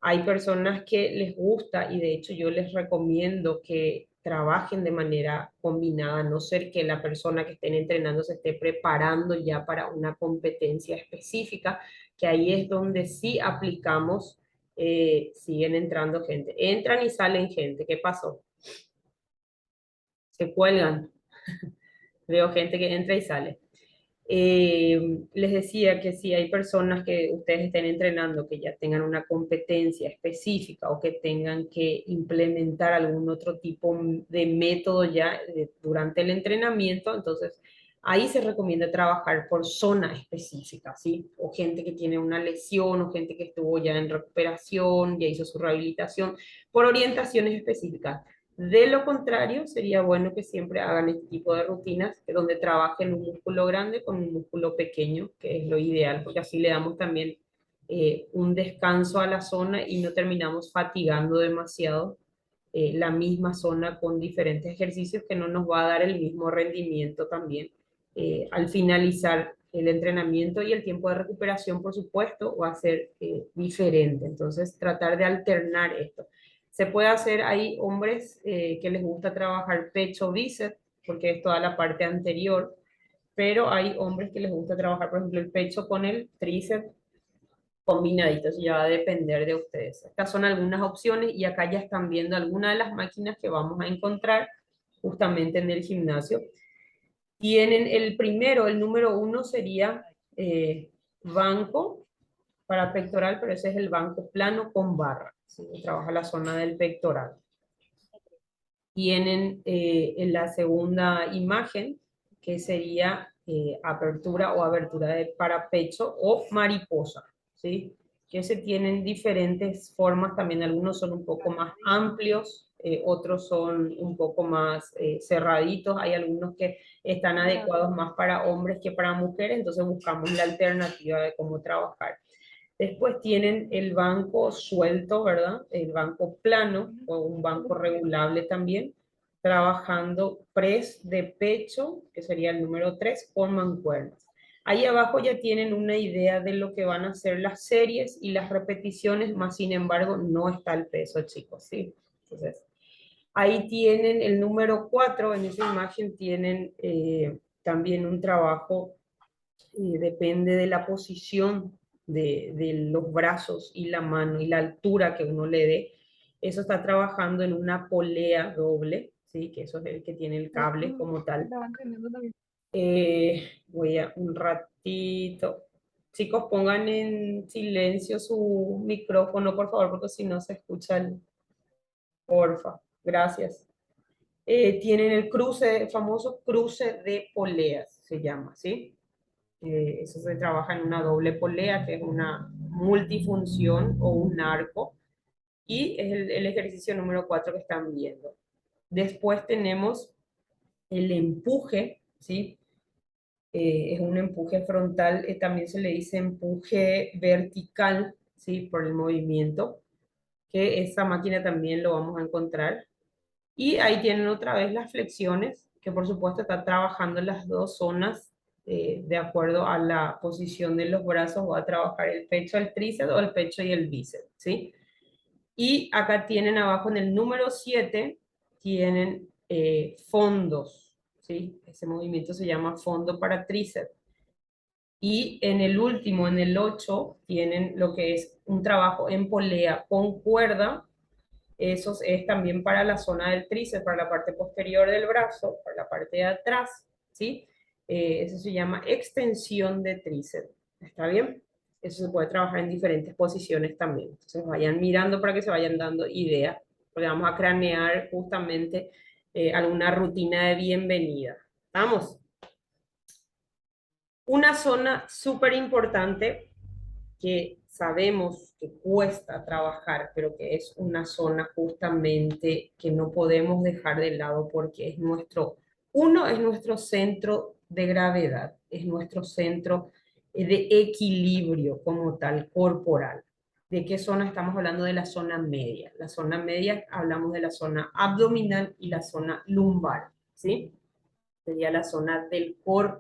Hay personas que les gusta y de hecho yo les recomiendo que trabajen de manera combinada, a no ser que la persona que estén entrenando se esté preparando ya para una competencia específica, que ahí es donde sí aplicamos, siguen entrando gente. Entran y salen gente. ¿Qué pasó? Se cuelgan. Veo gente que entra y sale. Les decía que si hay personas que ustedes estén entrenando que ya tengan una competencia específica o que tengan que implementar algún otro tipo de método ya durante el entrenamiento, entonces ahí se recomienda trabajar por zona específica, ¿sí? O gente que tiene una lesión o gente que estuvo ya en recuperación, ya hizo su rehabilitación, por orientaciones específicas. De lo contrario, sería bueno que siempre hagan este tipo de rutinas donde trabajen un músculo grande con un músculo pequeño, que es lo ideal, porque así le damos también un descanso a la zona y no terminamos fatigando demasiado la misma zona con diferentes ejercicios que no nos va a dar el mismo rendimiento también. Al finalizar el entrenamiento y el tiempo de recuperación, por supuesto, va a ser diferente. Entonces, tratar de alternar esto. Se puede hacer, hay hombres que les gusta trabajar pecho, bíceps, porque es toda la parte anterior, pero hay hombres que les gusta trabajar, por ejemplo, el pecho con el tríceps combinaditos, ya va a depender de ustedes. Estas son algunas opciones y acá ya están viendo algunas de las máquinas que vamos a encontrar justamente en el gimnasio. Tienen el primero, el número uno sería banco para pectoral, pero ese es el banco plano con barra. ¿Sí? Trabaja la zona del pectoral. Tienen en la segunda imagen, que sería apertura o abertura de parapecho o mariposa, ¿sí? Que se tienen diferentes formas, también algunos son un poco más amplios, otros son un poco más cerraditos, hay algunos que están adecuados más para hombres que para mujeres, entonces buscamos la alternativa de cómo trabajar. Después tienen el banco suelto, ¿verdad? El banco plano o un banco regulable también, trabajando press de pecho, que sería el número 3, con mancuernas. Ahí abajo ya tienen una idea de lo que van a ser las series y las repeticiones, más sin embargo no está el peso, chicos, ¿sí? Entonces, ahí tienen el número 4, en esa imagen tienen también un trabajo depende de la posición de los brazos y la mano y la altura que uno le dé. Eso está trabajando en una polea doble, ¿sí? Que eso es el que tiene el cable como tal. Voy a un ratito. Chicos, pongan en silencio su micrófono, por favor, porque si no se escucha el... Porfa, gracias. Tienen el cruce, el famoso cruce de poleas, se llama, ¿sí? Eso se trabaja en una doble polea, que es una multifunción o un arco, y es el ejercicio número 4 que están viendo. Después tenemos el empuje, ¿sí? Es un empuje frontal, también se le dice empuje vertical, ¿sí? Por el movimiento, que esa máquina también lo vamos a encontrar. Y ahí tienen otra vez las flexiones, que por supuesto está trabajando en las dos zonas de acuerdo a la posición de los brazos. Va a trabajar el pecho, el tríceps o el pecho y el bíceps, ¿sí? Y acá tienen abajo en el número 7, tienen fondos, ¿sí? Ese movimiento se llama fondo para tríceps. Y en el último, en el 8, tienen lo que es un trabajo en polea con cuerda. Eso es también para la zona del tríceps, para la parte posterior del brazo, para la parte de atrás, ¿sí? Eso se llama extensión de tríceps, ¿está bien? Eso se puede trabajar en diferentes posiciones también. Entonces vayan mirando para que se vayan dando ideas, porque vamos a cranear justamente alguna rutina de bienvenida. ¿Vamos? Una zona súper importante que sabemos que cuesta trabajar, pero que es una zona justamente que no podemos dejar de lado porque es nuestro, uno es nuestro centro de gravedad, es nuestro centro de equilibrio como tal corporal. ¿De qué zona estamos hablando? De la zona media. La zona media hablamos de la zona abdominal y la zona lumbar, ¿sí? Sería la zona del core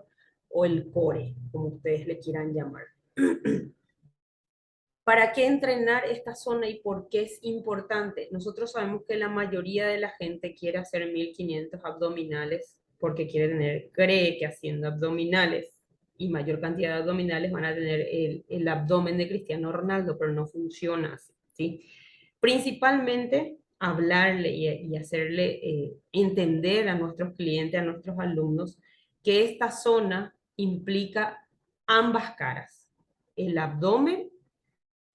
o el core, como ustedes le quieran llamar. ¿Para qué entrenar esta zona y por qué es importante? Nosotros sabemos que la mayoría de la gente quiere hacer 1500 abdominales porque cree que haciendo abdominales y mayor cantidad de abdominales van a tener el abdomen de Cristiano Ronaldo, pero no funciona así, ¿sí? Principalmente hablarle y hacerle entender a nuestros clientes, a nuestros alumnos, que esta zona implica ambas caras, el abdomen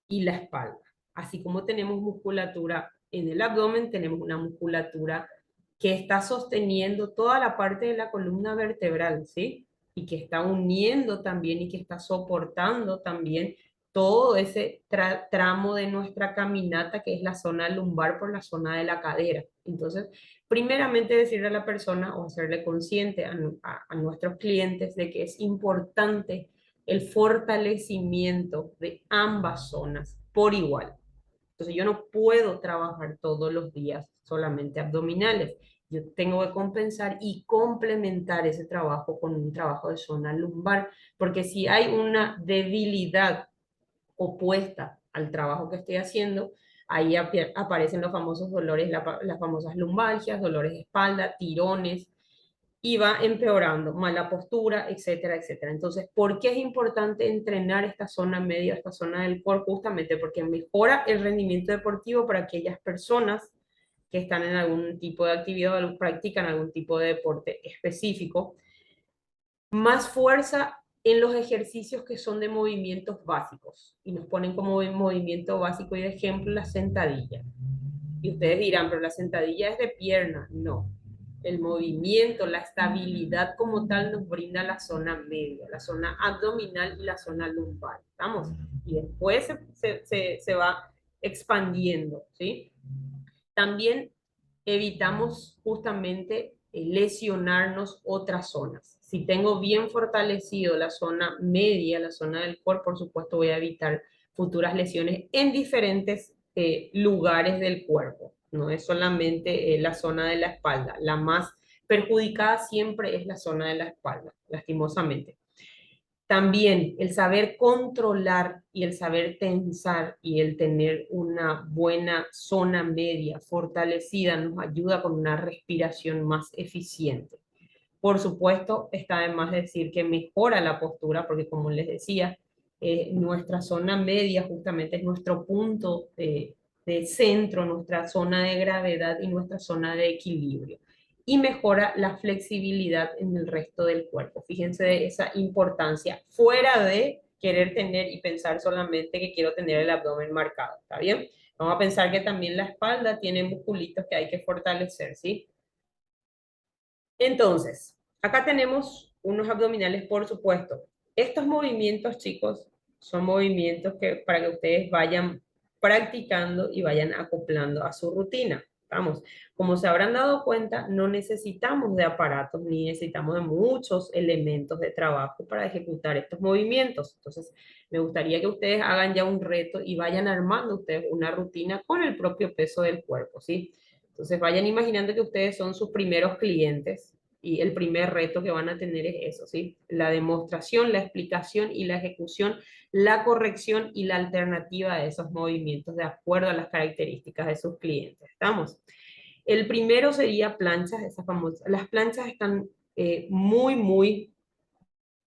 y la espalda. Así como tenemos musculatura en el abdomen, tenemos una musculatura que está sosteniendo toda la parte de la columna vertebral, ¿sí? Y que está uniendo también y que está soportando también todo ese tramo de nuestra caminata, que es la zona lumbar por la zona de la cadera. Entonces, primeramente decirle a la persona o hacerle consciente a nuestros clientes de que es importante el fortalecimiento de ambas zonas por igual. Entonces yo no puedo trabajar todos los días solamente abdominales. Yo tengo que compensar y complementar ese trabajo con un trabajo de zona lumbar, porque si hay una debilidad opuesta al trabajo que estoy haciendo, ahí aparecen los famosos dolores, las famosas lumbalgias, dolores de espalda, tirones, y va empeorando, mala postura, etcétera, etcétera. Entonces, ¿por qué es importante entrenar esta zona media, esta zona del cuerpo? Justamente porque mejora el rendimiento deportivo para aquellas personas que están en algún tipo de actividad o practican algún tipo de deporte específico. Más fuerza en los ejercicios que son de movimientos básicos. Y nos ponen como movimiento básico y de ejemplo la sentadilla. Y ustedes dirán, pero la sentadilla es de pierna. No. El movimiento, la estabilidad como tal nos brinda la zona media, la zona abdominal y la zona lumbar. ¿Estamos? Y después se va expandiendo, ¿sí? También evitamos justamente lesionarnos otras zonas. Si tengo bien fortalecido la zona media, la zona del core, por supuesto voy a evitar futuras lesiones en diferentes lugares del cuerpo. No es solamente la zona de la espalda. La más perjudicada siempre es la zona de la espalda, lastimosamente. También el saber controlar y el saber tensar y el tener una buena zona media fortalecida nos ayuda con una respiración más eficiente. Por supuesto, está de más decir que mejora la postura, porque como les decía, nuestra zona media justamente es nuestro punto de centro, nuestra zona de gravedad y nuestra zona de equilibrio. Y mejora la flexibilidad en el resto del cuerpo. Fíjense de esa importancia, fuera de querer tener y pensar solamente que quiero tener el abdomen marcado, ¿está bien? Vamos a pensar que también la espalda tiene musculitos que hay que fortalecer, ¿sí? Entonces, acá tenemos unos abdominales, por supuesto. Estos movimientos, chicos, son movimientos que para que ustedes vayan practicando y vayan acoplando a su rutina. Vamos, como se habrán dado cuenta, no necesitamos de aparatos ni necesitamos de muchos elementos de trabajo para ejecutar estos movimientos. Entonces, me gustaría que ustedes hagan ya un reto y vayan armando ustedes una rutina con el propio peso del cuerpo, ¿sí? Entonces vayan imaginando que ustedes son sus primeros clientes y el primer reto que van a tener es eso, ¿sí? La demostración, la explicación y la ejecución, la corrección y la alternativa de esos movimientos de acuerdo a las características de sus clientes. ¿Estamos? El primero sería planchas, esas famosas. Las planchas están muy.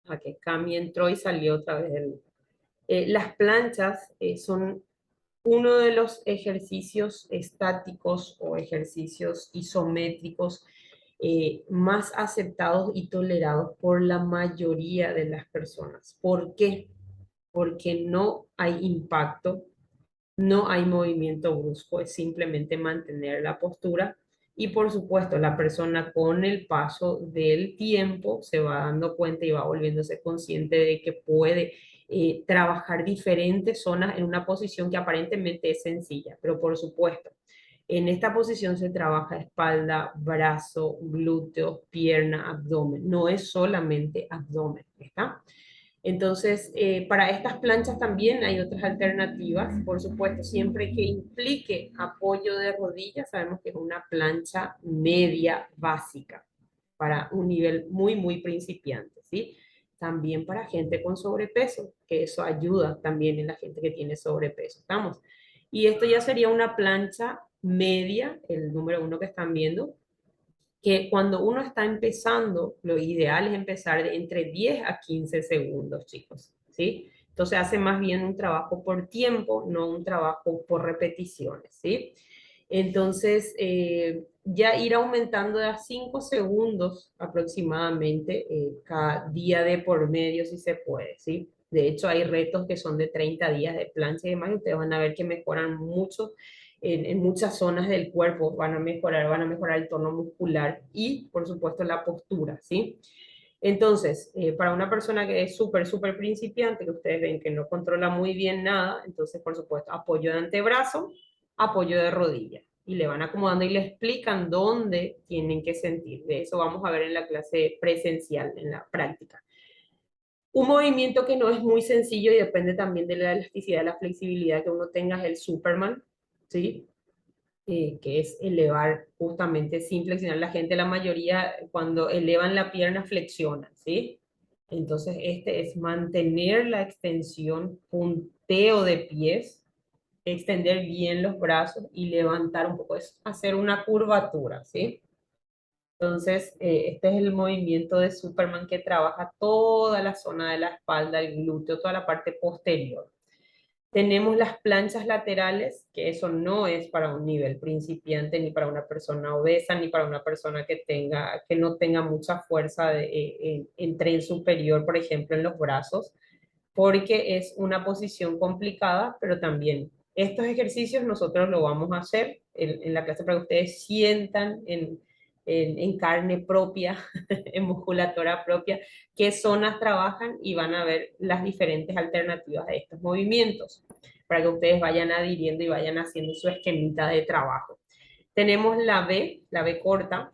A que Cami entró y salió otra vez. Las planchas son uno de los ejercicios estáticos o ejercicios isométricos más aceptados y tolerados por la mayoría de las personas. ¿Por qué? Porque no hay impacto, no hay movimiento brusco, es simplemente mantener la postura. Y por supuesto, la persona con el paso del tiempo se va dando cuenta y va volviéndose consciente de que puede trabajar diferentes zonas en una posición que aparentemente es sencilla, pero por supuesto, en esta posición se trabaja espalda, brazo, glúteos, pierna, abdomen. No es solamente abdomen, ¿está? Entonces, para estas planchas también hay otras alternativas, por supuesto, siempre que implique apoyo de rodillas, sabemos que es una plancha media básica para un nivel muy, muy principiante, ¿sí? También para gente con sobrepeso, que eso ayuda también en la gente que tiene sobrepeso, ¿estamos? Y esto ya sería una plancha media, el número uno que están viendo, que cuando uno está empezando, lo ideal es empezar de entre 10 a 15 segundos, chicos, ¿sí? Entonces hace más bien un trabajo por tiempo, no un trabajo por repeticiones, ¿sí? Entonces, ya ir aumentando de a 5 segundos aproximadamente cada día de por medio, si se puede, ¿sí? De hecho, hay retos que son de 30 días de plancha y demás, y ustedes van a ver que mejoran mucho en muchas zonas del cuerpo, van a mejorar el tono muscular y, por supuesto, la postura, ¿sí? Entonces, para una persona que es súper, súper principiante, que ustedes ven que no controla muy bien nada, entonces, por supuesto, apoyo de antebrazo, apoyo de rodilla. Y le van acomodando y le explican dónde tienen que sentir. De eso vamos a ver en la clase presencial, en la práctica. Un movimiento que no es muy sencillo y depende también de la elasticidad, la flexibilidad que uno tenga es el Superman, ¿sí? Que es elevar justamente sin flexionar. La gente, la mayoría, cuando elevan la pierna, flexionan, ¿sí? Entonces, este es mantener la extensión, punteo de pies, extender bien los brazos y levantar un poco, es hacer una curvatura, ¿sí? Entonces, este es el movimiento de Superman que trabaja toda la zona de la espalda, el glúteo, toda la parte posterior. Tenemos las planchas laterales, que eso no es para un nivel principiante, ni para una persona obesa, ni para una persona que no tenga mucha fuerza en tren superior, por ejemplo, en los brazos, porque es una posición complicada, pero también estos ejercicios nosotros lo vamos a hacer en la clase para que ustedes sientan en carne propia, en musculatura propia, qué zonas trabajan y van a ver las diferentes alternativas de estos movimientos, para que ustedes vayan adhiriendo y vayan haciendo su esquemita de trabajo. Tenemos la B corta,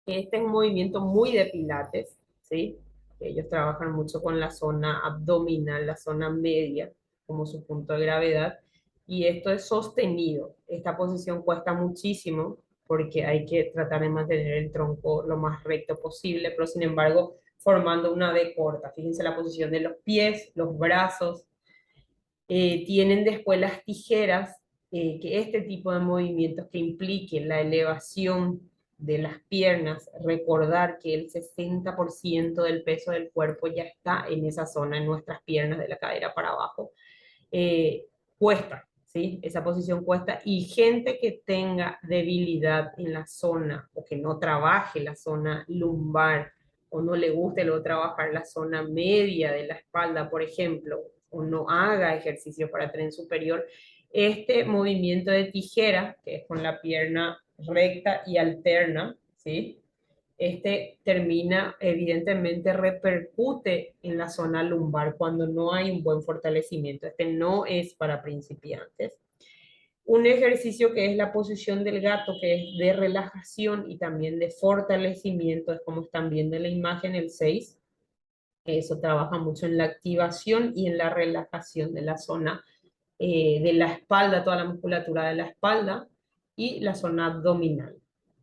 que este es un movimiento muy de pilates, ¿sí? Ellos trabajan mucho con la zona abdominal, la zona media, como su punto de gravedad, y esto es sostenido. Esta posición cuesta muchísimo porque hay que tratar de mantener el tronco lo más recto posible, pero sin embargo, formando una V corta. Fíjense la posición de los pies, los brazos, tienen después las tijeras, que este tipo de movimientos que impliquen la elevación de las piernas, recordar que el 60% del peso del cuerpo ya está en esa zona, en nuestras piernas, de la cadera para abajo, cuesta, ¿sí? Esa posición cuesta, y gente que tenga debilidad en la zona o que no trabaje la zona lumbar o no le guste luego trabajar la zona media de la espalda, por ejemplo, o no haga ejercicio para tren superior, este movimiento de tijera, que es con la pierna recta y alterna, ¿sí? Este termina, evidentemente repercute en la zona lumbar cuando no hay un buen fortalecimiento. Este no es para principiantes. Un ejercicio que es la posición del gato, que es de relajación y también de fortalecimiento, es como están viendo en la imagen el 6. Eso trabaja mucho en la activación y en la relajación de la zona de la espalda, toda la musculatura de la espalda y la zona abdominal.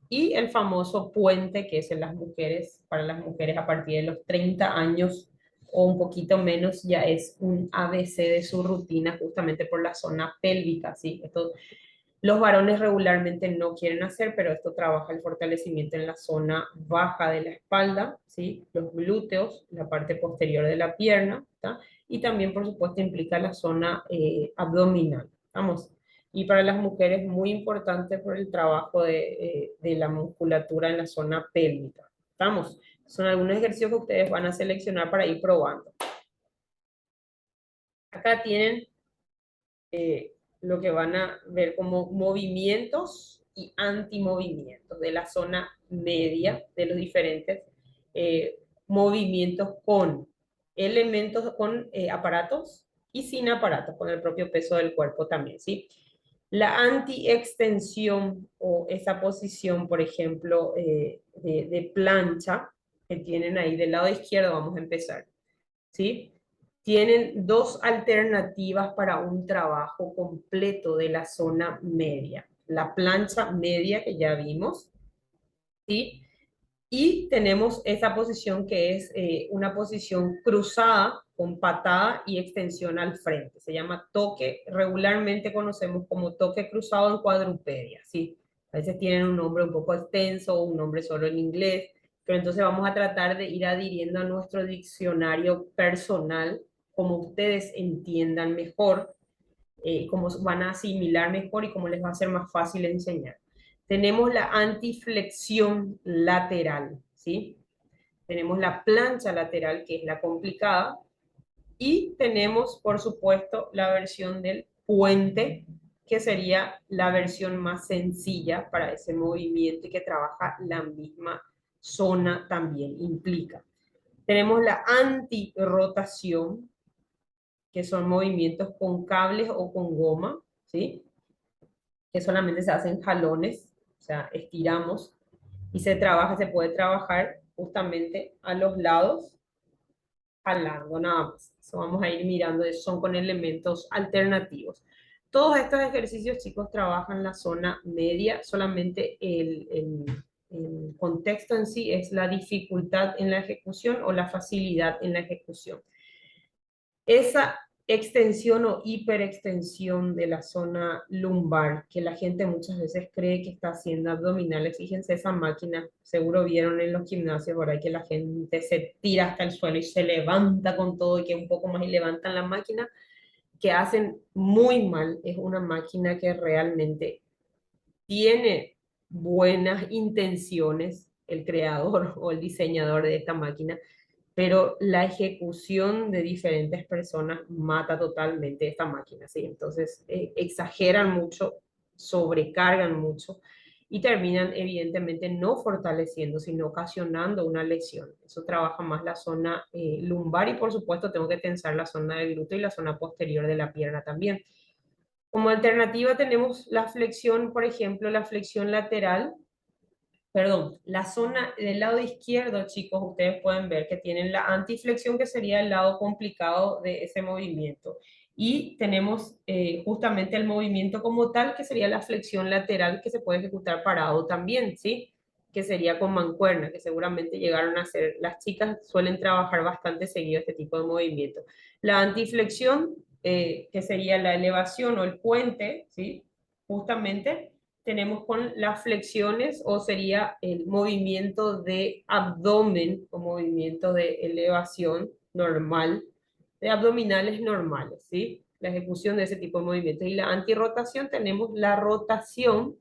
Y el famoso puente, que es en las mujeres, para las mujeres a partir de los 30 años o un poquito menos, ya es un ABC de su rutina justamente por la zona pélvica, ¿sí? Esto los varones regularmente no quieren hacer, pero esto trabaja el fortalecimiento en la zona baja de la espalda, ¿sí? Los glúteos, la parte posterior de la pierna, ¿tá? Y también, por supuesto, implica la zona abdominal. Vamos. Y para las mujeres, muy importante por el trabajo de la musculatura en la zona pélvica. Vamos. Son algunos ejercicios que ustedes van a seleccionar para ir probando. Acá tienen lo que van a ver como movimientos y antimovimientos de la zona media de los diferentes movimientos con elementos, con aparatos y sin aparatos, con el propio peso del cuerpo también, ¿sí? La anti-extensión o esa posición, por ejemplo, de plancha que tienen ahí del lado izquierdo, vamos a empezar. ¿sí? Tienen dos alternativas para un trabajo completo de la zona media. La plancha media que ya vimos, ¿sí? Y tenemos esa posición que es una posición cruzada con patada y extensión al frente. Se llama toque, regularmente conocemos como toque cruzado en cuadrupedia, ¿sí? A veces tienen un nombre un poco extenso o un nombre solo en inglés, pero entonces vamos a tratar de ir adhiriendo a nuestro diccionario personal como ustedes entiendan mejor, cómo van a asimilar mejor y cómo les va a ser más fácil enseñar. Tenemos la antiflexión lateral, ¿sí? Tenemos la plancha lateral, que es la complicada, y tenemos, por supuesto, la versión del puente, que sería la versión más sencilla para ese movimiento y que trabaja la misma zona también implica. Tenemos la antirrotación, que son movimientos con cables o con goma, ¿sí? Que solamente se hacen jalones, o sea, estiramos y se trabaja, se puede trabajar justamente a los lados, jalando nada más. Eso vamos a ir mirando, son con elementos alternativos. Todos estos ejercicios, chicos, trabajan la zona media, solamente el contexto en sí es la dificultad en la ejecución o la facilidad en la ejecución. Esa extensión o hiperextensión de la zona lumbar, que la gente muchas veces cree que está haciendo abdominales, fíjense esa máquina, seguro vieron en los gimnasios por ahí que la gente se tira hasta el suelo y se levanta con todo y que un poco más y levantan la máquina, que hacen muy mal, es una máquina que realmente tiene buenas intenciones, el creador o el diseñador de esta máquina, pero la ejecución de diferentes personas mata totalmente esta máquina, ¿sí? Entonces, exageran mucho, sobrecargan mucho y terminan evidentemente no fortaleciendo, sino ocasionando una lesión. Eso trabaja más la zona lumbar y por supuesto tengo que tensar la zona del glúteo y la zona posterior de la pierna también. Como alternativa tenemos la flexión, por ejemplo, la flexión lateral, perdón, la zona del lado izquierdo, chicos, ustedes pueden ver que tienen la antiflexión, que sería el lado complicado de ese movimiento. Y tenemos justamente el movimiento como tal, que sería la flexión lateral, que se puede ejecutar parado también, ¿sí? Que sería con mancuerna, que seguramente llegaron a hacer. Las chicas suelen trabajar bastante seguido este tipo de movimiento. La antiflexión, que sería la elevación o el puente, ¿sí? Justamente tenemos con las flexiones o sería el movimiento de abdomen o movimiento de elevación normal, de abdominales normales, ¿sí? La ejecución de ese tipo de movimientos. Y la antirrotación tenemos la rotación,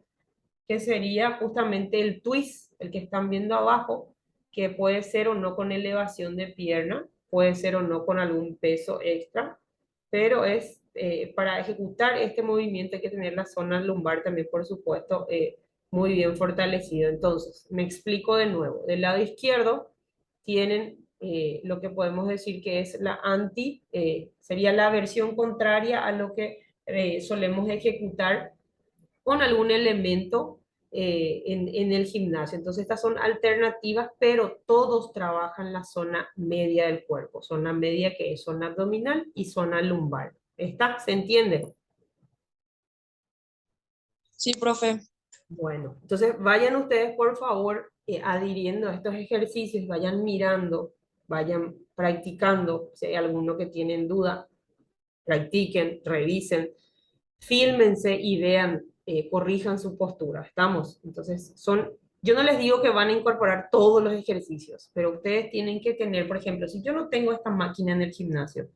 que sería justamente el twist, el que están viendo abajo, que puede ser o no con elevación de pierna, puede ser o no con algún peso extra, pero es para ejecutar este movimiento hay que tener la zona lumbar también, por supuesto, muy bien fortalecido. Entonces, me explico de nuevo. Del lado izquierdo tienen lo que podemos decir que es la anti, sería la versión contraria a lo que solemos ejecutar con algún elemento en el gimnasio. Entonces, estas son alternativas, pero todos trabajan la zona media del cuerpo, zona media que es zona abdominal y zona lumbar. ¿Está? ¿Se entiende? Sí, profe. Bueno, entonces vayan ustedes, por favor, adhiriendo a estos ejercicios, vayan mirando, vayan practicando. Si hay alguno que tienen duda, practiquen, revisen, fílmense y vean, corrijan su postura, ¿estamos? Entonces, yo no les digo que van a incorporar todos los ejercicios, pero ustedes tienen que tener, por ejemplo, si yo no tengo esta máquina en el gimnasio,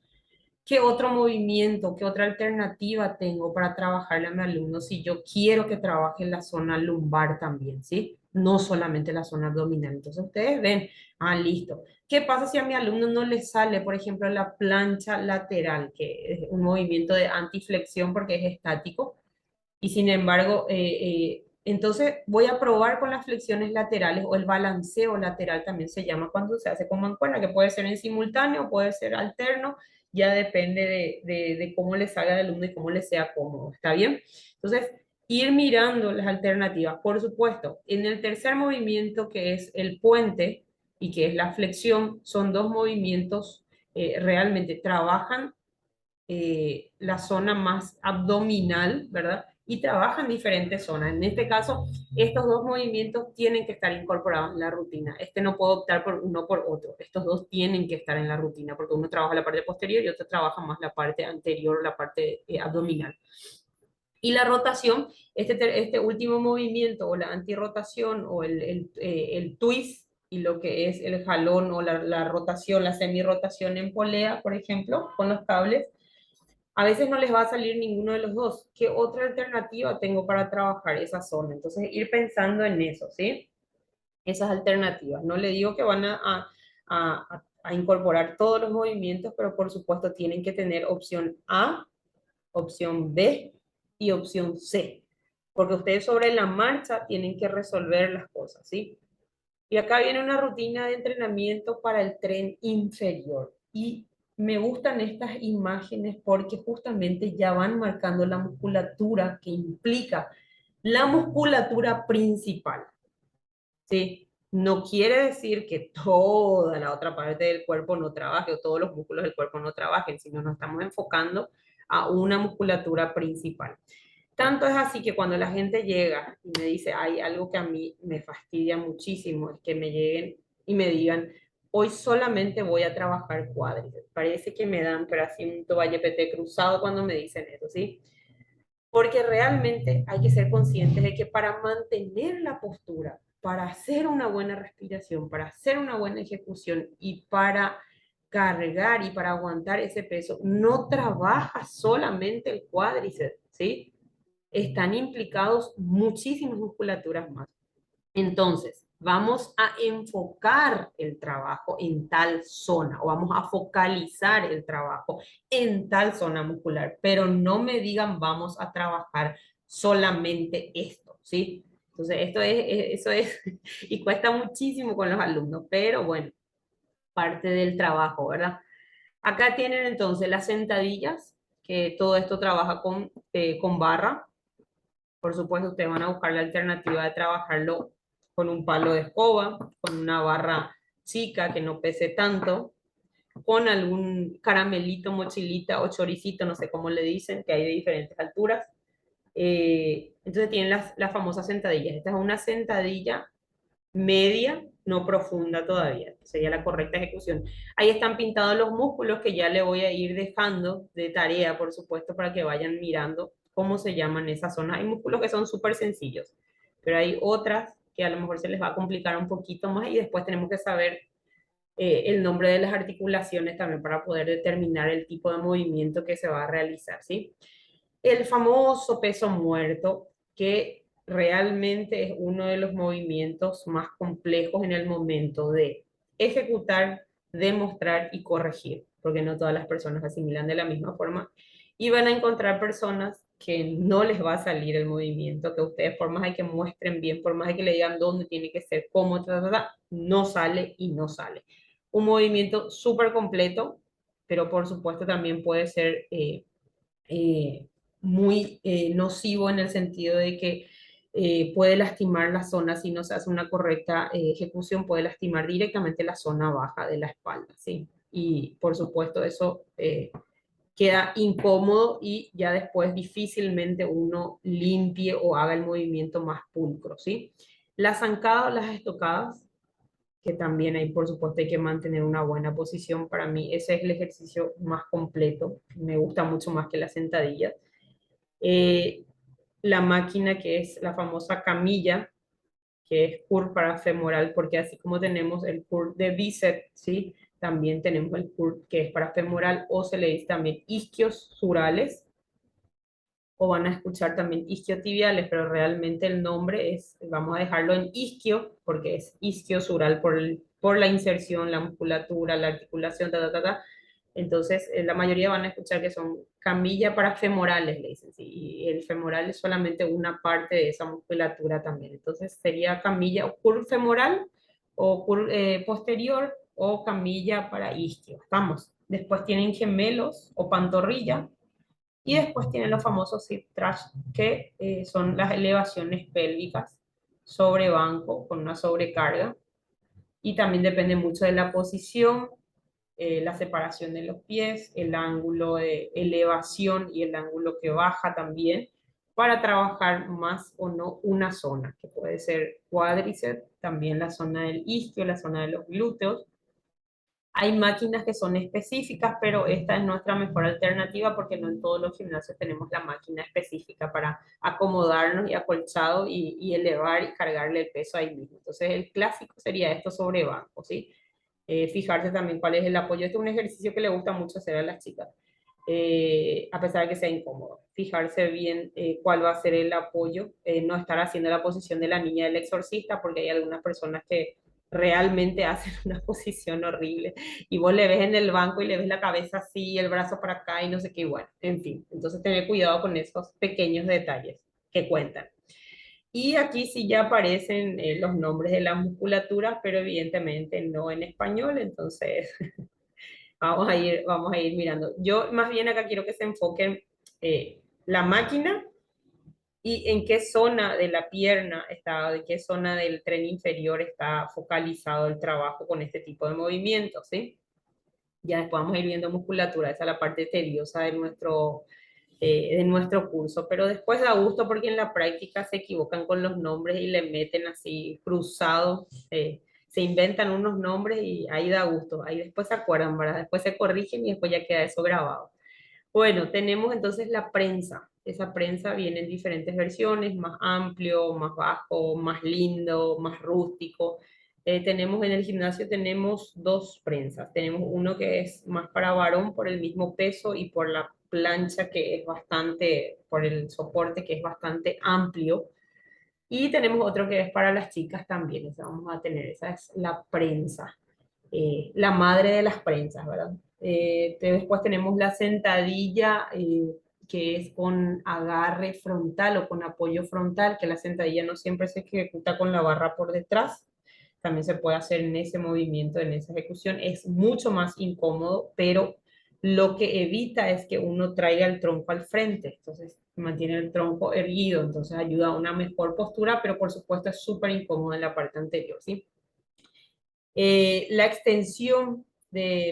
¿qué otro movimiento, qué otra alternativa tengo para trabajarle a mi alumno si yo quiero que trabaje en la zona lumbar también, ¿sí? No solamente la zona abdominal. Entonces ustedes ven, listo. ¿Qué pasa si a mi alumno no le sale, por ejemplo, la plancha lateral, que es un movimiento de antiflexión porque es estático? Y sin embargo, entonces voy a probar con las flexiones laterales o el balanceo lateral también se llama cuando se hace con mancuerna, que puede ser en simultáneo, puede ser alterno, ya depende de cómo le salga al alumno y cómo le sea cómodo, ¿está bien? Entonces, ir mirando las alternativas. Por supuesto, en el tercer movimiento, que es el puente y que es la flexión, son dos movimientos realmente trabajan la zona más abdominal, ¿verdad? Y trabajan diferentes zonas. En este caso, estos dos movimientos tienen que estar incorporados en la rutina. Este no puedo optar por uno por otro. Estos dos tienen que estar en la rutina porque uno trabaja la parte posterior y otro trabaja más la parte anterior, la parte abdominal. Y la rotación, este último movimiento o la antirrotación o el twist y lo que es el jalón o la rotación, la semi-rotación en polea, por ejemplo, con los cables, a veces no les va a salir ninguno de los dos. ¿Qué otra alternativa tengo para trabajar esa zona? Entonces, ir pensando en eso, ¿sí? Esas alternativas. No le digo que van a incorporar todos los movimientos, pero por supuesto tienen que tener opción A, opción B y opción C. Porque ustedes sobre la marcha tienen que resolver las cosas, ¿sí? Y acá viene una rutina de entrenamiento para el tren inferior. Y me gustan estas imágenes porque justamente ya van marcando la musculatura que implica la musculatura principal. ¿Sí? No quiere decir que toda la otra parte del cuerpo no trabaje o todos los músculos del cuerpo no trabajen, sino nos estamos enfocando a una musculatura principal. Tanto es así que cuando la gente llega y me dice, hay algo que a mí me fastidia muchísimo, es que me lleguen y me digan, hoy solamente voy a trabajar cuádriceps. Parece que me dan, pero así un toallete cruzado cuando me dicen eso, ¿sí? Porque realmente hay que ser conscientes de que para mantener la postura, para hacer una buena respiración, para hacer una buena ejecución y para cargar y para aguantar ese peso, no trabaja solamente el cuádriceps, ¿sí? Están implicados muchísimas musculaturas más. Entonces, vamos a enfocar el trabajo en tal zona o vamos a focalizar el trabajo en tal zona muscular, pero no me digan vamos a trabajar solamente esto, ¿sí? Entonces, eso es, y cuesta muchísimo con los alumnos, pero bueno, parte del trabajo, ¿verdad? Acá tienen entonces las sentadillas, que todo esto trabaja con barra. Por supuesto, ustedes van a buscar la alternativa de trabajarlo con un palo de escoba, con una barra chica que no pese tanto, con algún caramelito, mochilita o choricito, no sé cómo le dicen, que hay de diferentes alturas. Entonces tienen las famosas sentadillas. Esta es una sentadilla media, no profunda todavía. Sería la correcta ejecución. Ahí están pintados los músculos que ya le voy a ir dejando de tarea, por supuesto, para que vayan mirando cómo se llaman esas zonas. Hay músculos que son súper sencillos, pero hay otras que a lo mejor se les va a complicar un poquito más y después tenemos que saber el nombre de las articulaciones también para poder determinar el tipo de movimiento que se va a realizar, ¿sí? El famoso peso muerto, que realmente es uno de los movimientos más complejos en el momento de ejecutar, demostrar y corregir, porque no todas las personas asimilan de la misma forma. Y van a encontrar personas que no les va a salir el movimiento, que ustedes por más de que muestren bien, por más de que le digan dónde tiene que ser, cómo, no sale y no sale. Un movimiento súper completo, pero por supuesto también puede ser eh, muy nocivo en el sentido de que puede lastimar la zona, si no se hace una correcta ejecución, puede lastimar directamente la zona baja de la espalda, ¿sí? Y por supuesto eso queda incómodo y ya después difícilmente uno limpie o haga el movimiento más pulcro, ¿sí? Las zancadas o las estocadas, que también hay, por supuesto, hay que mantener una buena posición. Para mí ese es el ejercicio más completo, me gusta mucho más que las sentadillas. Eh, la máquina que es la famosa camilla, que es curl para femoral, porque así como tenemos el curl de bíceps, ¿sí? También tenemos el curl que es para femoral o se le dice también isquios surales o van a escuchar también isquiotibiales, pero realmente el nombre es, vamos a dejarlo en isquio, porque es isquiosural por la inserción, la musculatura, la articulación, ta, ta, ta, ta. Entonces, la mayoría van a escuchar que son camilla para femorales, le dicen, ¿sí? Y el femoral es solamente una parte de esa musculatura también. Entonces, sería camilla o curl femoral o curl posterior o camilla para isquio. Estamos. Después tienen gemelos o pantorrilla, y después tienen los famosos hip thrust, que son las elevaciones pélvicas sobre banco con una sobrecarga. Y también depende mucho de la posición la separación de los pies, el ángulo de elevación y el ángulo que baja también, para trabajar más o no una zona, que puede ser cuádriceps, también la zona del isquio, la zona de los glúteos. Hay máquinas que son específicas, pero esta es nuestra mejor alternativa porque no en todos los gimnasios tenemos la máquina específica para acomodarnos y acolchado y elevar y cargarle el peso ahí mismo. Entonces el clásico sería esto sobre banco, ¿sí? Fijarse también cuál es el apoyo. Este es un ejercicio que le gusta mucho hacer a las chicas, a pesar de que sea incómodo. Fijarse bien cuál va a ser el apoyo, no estar haciendo la posición de la niña del exorcista, porque hay algunas personas que realmente hacen una posición horrible y vos le ves en el banco y le ves la cabeza así, el brazo para acá y no sé qué, bueno, en fin. Entonces tener cuidado con esos pequeños detalles que cuentan. Y aquí sí ya aparecen los nombres de las musculaturas, pero evidentemente no en español, entonces vamos a ir mirando. Yo más bien acá quiero que se enfoquen la máquina y en qué zona de la pierna está, de qué zona del tren inferior está focalizado el trabajo con este tipo de movimientos, ¿sí? Ya después vamos a ir viendo musculatura, esa es la parte tediosa de nuestro curso, pero después da gusto porque en la práctica se equivocan con los nombres y le meten así cruzados, se inventan unos nombres y ahí da gusto, ahí después se acuerdan, ¿verdad? Después se corrigen y después ya queda eso grabado. Bueno, tenemos entonces la prensa. Esa prensa viene en diferentes versiones, más amplio, más bajo, más lindo, más rústico. Tenemos en el gimnasio tenemos dos prensas. Tenemos uno que es más para varón por el mismo peso y por la plancha que es bastante, por el soporte que es bastante amplio. Y tenemos otro que es para las chicas también. Esa vamos a tener, esa es la prensa, la madre de las prensas, ¿verdad? Después tenemos la sentadilla, que es con agarre frontal o con apoyo frontal, que la sentadilla no siempre se ejecuta con la barra por detrás. También se puede hacer en ese movimiento, en esa ejecución. Es mucho más incómodo, pero lo que evita es que uno traiga el tronco al frente. Entonces, mantiene el tronco erguido, entonces ayuda a una mejor postura, pero por supuesto es súper incómodo en la parte anterior, ¿sí? La extensión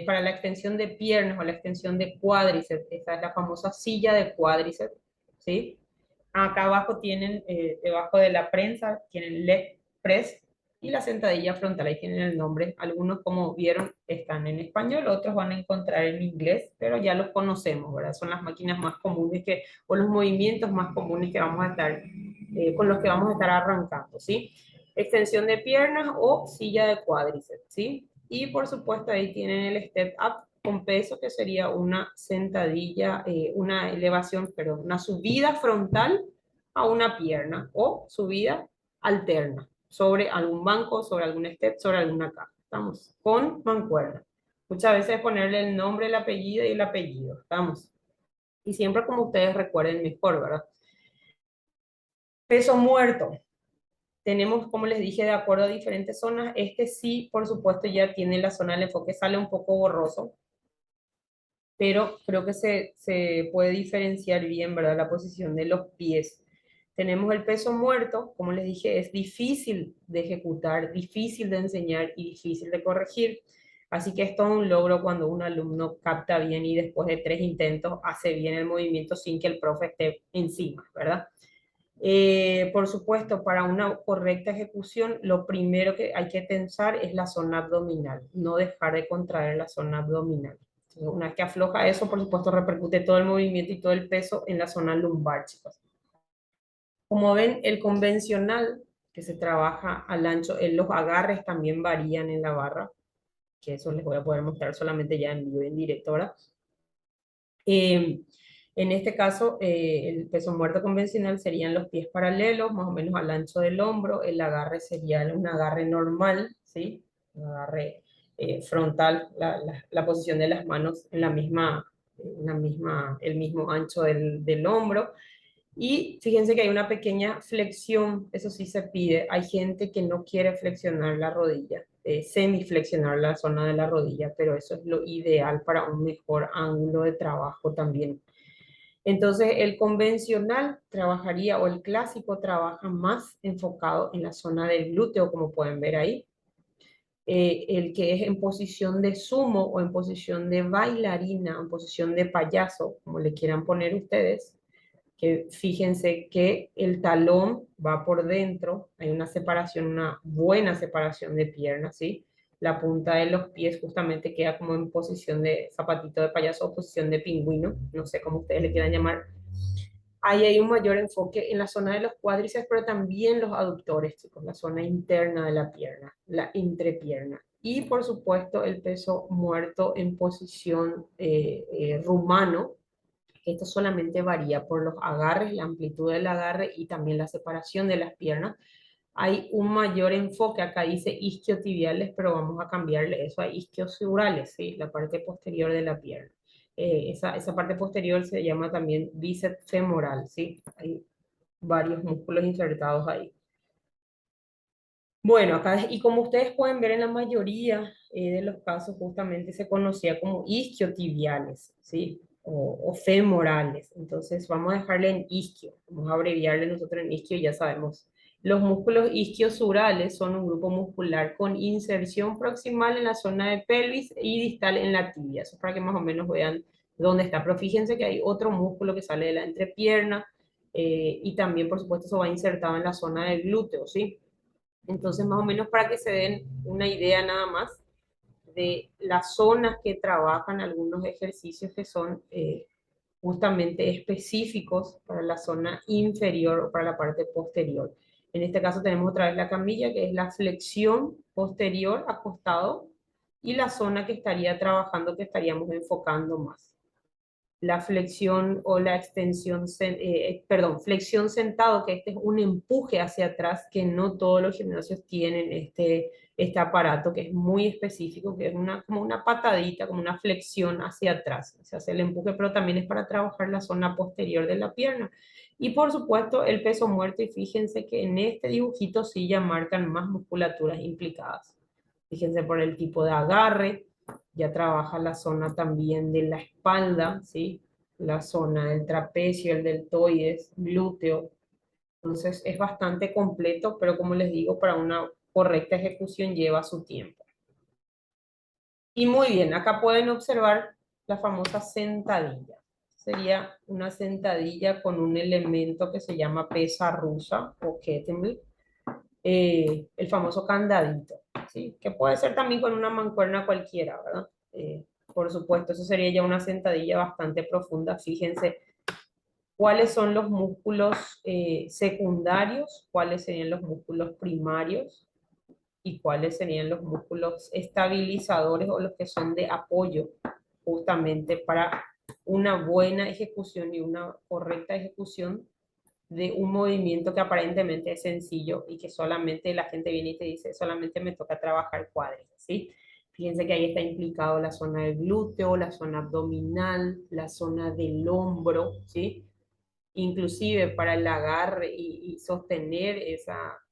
para la extensión de piernas o la extensión de cuádriceps, esta es la famosa silla de cuádriceps, ¿sí? Acá abajo tienen, debajo de la prensa, tienen leg press y la sentadilla frontal, ahí tienen el nombre. Algunos, como vieron, están en español, otros van a encontrar en inglés, pero ya los conocemos, ¿verdad? Son las máquinas más comunes o los movimientos más comunes que vamos a estar, con los que vamos a estar arrancando, ¿sí? Extensión de piernas o silla de cuádriceps, ¿sí? Y por supuesto ahí tienen el step up con peso, que sería una sentadilla, una elevación, perdón, una subida frontal a una pierna o subida alterna sobre algún banco, sobre algún step, sobre alguna caja. Estamos con mancuerna. Muchas veces ponerle el nombre, el apellido y el apellido. Estamos. Y siempre como ustedes recuerden mejor, ¿verdad? Peso muerto. Tenemos, como les dije, de acuerdo a diferentes zonas. Este sí, por supuesto, ya tiene la zona del enfoque, sale un poco borroso, pero creo que se puede diferenciar bien, ¿verdad? La posición de los pies. Tenemos el peso muerto, como les dije, es difícil de ejecutar, difícil de enseñar y difícil de corregir. Así que es todo un logro cuando un alumno capta bien y después de 3 intentos hace bien el movimiento sin que el profe esté encima, ¿verdad? Por supuesto, para una correcta ejecución, lo primero que hay que pensar es la zona abdominal, no dejar de contraer la zona abdominal. Entonces, una vez que afloja eso, por supuesto, repercute todo el movimiento y todo el peso en la zona lumbar, chicos. Como ven, el convencional, que se trabaja al ancho, los agarres también varían en la barra, que eso les voy a poder mostrar solamente ya en vivo y en directo ahora. Eh, en este caso, el peso muerto convencional serían los pies paralelos, más o menos al ancho del hombro. El agarre sería un agarre normal, ¿sí? Un agarre frontal, la posición de las manos el mismo ancho del hombro. Y fíjense que hay una pequeña flexión, eso sí se pide. Hay gente que no quiere flexionar la rodilla, semiflexionar la zona de la rodilla, pero eso es lo ideal para un mejor ángulo de trabajo también. Entonces, el convencional trabajaría, o el clásico trabaja más enfocado en la zona del glúteo, como pueden ver ahí. el que es en posición de sumo o en posición de bailarina, en posición de payaso, como le quieran poner ustedes, que fíjense que el talón va por dentro, hay una separación, una buena separación de piernas, ¿sí? La punta de los pies justamente queda como en posición de zapatito de payaso o posición de pingüino, no sé cómo ustedes le quieran llamar. Ahí hay un mayor enfoque en la zona de los cuádriceps, pero también los aductores, chicos, la zona interna de la pierna, la entrepierna. Y por supuesto el peso muerto en posición rumano. Esto solamente varía por los agarres, la amplitud del agarre y también la separación de las piernas. Hay un mayor enfoque, acá dice isquiotibiales, pero vamos a cambiarle eso a isquiosurales, ¿sí? La parte posterior de la pierna. Esa parte posterior se llama también bíceps femoral, ¿sí? Hay varios músculos insertados ahí. Bueno, acá, y como ustedes pueden ver en la mayoría de los casos, justamente se conocía como isquiotibiales, ¿sí? O femorales. Entonces, vamos a dejarle en isquio, vamos a abreviarle nosotros en isquio, ya sabemos. Los músculos isquiosurales son un grupo muscular con inserción proximal en la zona de pelvis y distal en la tibia. Eso es para que más o menos vean dónde está. Pero fíjense que hay otro músculo que sale de la entrepierna y también, por supuesto, eso va insertado en la zona del glúteo, ¿sí? Entonces, más o menos para que se den una idea nada más de las zonas que trabajan algunos ejercicios que son justamente específicos para la zona inferior o para la parte posterior. En este caso tenemos otra vez la camilla, que es la flexión posterior acostado, y la zona que estaría trabajando, que estaríamos enfocando más la flexión o la extensión, perdón, flexión sentado, que este es un empuje hacia atrás, que no todos los gimnasios tienen este aparato, que es muy específico, que es como una patadita, como una flexión hacia atrás. Se hace el empuje, pero también es para trabajar la zona posterior de la pierna. Y por supuesto, el peso muerto, y fíjense que en este dibujito sí ya marcan más musculaturas implicadas. Fíjense por el tipo de agarre, ya trabaja la zona también de la espalda, ¿sí? La zona del trapecio, el deltoides, glúteo. Entonces es bastante completo, pero como les digo, para una correcta ejecución lleva su tiempo. Y muy bien, acá pueden observar la famosa sentadilla. Sería una sentadilla con un elemento que se llama pesa rusa o kettlebell, el famoso candadito, ¿sí? Que puede ser también con una mancuerna cualquiera, ¿verdad? Por supuesto, eso sería ya una sentadilla bastante profunda. Fíjense cuáles son los músculos secundarios, cuáles serían los músculos primarios y cuáles serían los músculos estabilizadores o los que son de apoyo justamente para una buena ejecución y una correcta ejecución de un movimiento que aparentemente es sencillo y que solamente la gente viene y te dice, solamente me toca trabajar cuádriceps, ¿sí? Fíjense que ahí está implicado la zona del glúteo, la zona abdominal, la zona del hombro, ¿sí? Inclusive para el agarre y sostener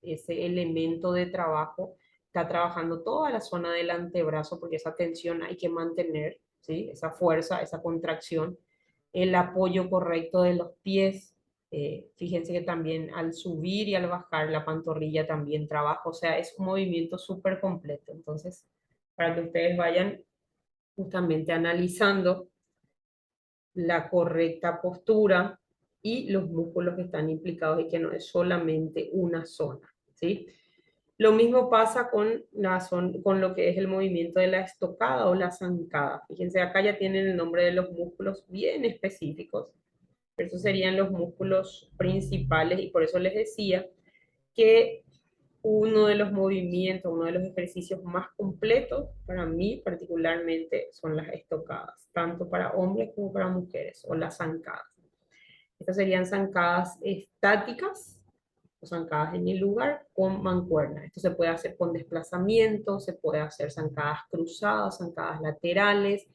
ese elemento de trabajo, está trabajando toda la zona del antebrazo, porque esa tensión hay que mantener, ¿sí? Esa fuerza, esa contracción, el apoyo correcto de los pies. Fíjense que también al subir y al bajar la pantorrilla también trabaja, o sea, es un movimiento súper completo. Entonces, para que ustedes vayan justamente analizando la correcta postura y los músculos que están implicados y que no es solamente una zona, ¿sí? Lo mismo pasa con lo que es el movimiento de la estocada o la zancada. Fíjense, acá ya tienen el nombre de los músculos bien específicos. Esos serían los músculos principales y por eso les decía que uno de los movimientos, uno de los ejercicios más completos para mí particularmente son las estocadas, tanto para hombres como para mujeres, o las zancadas. Estas serían zancadas estáticas o zancadas en el lugar con mancuerna. Esto se puede hacer con desplazamiento, se puede hacer zancadas cruzadas, zancadas laterales,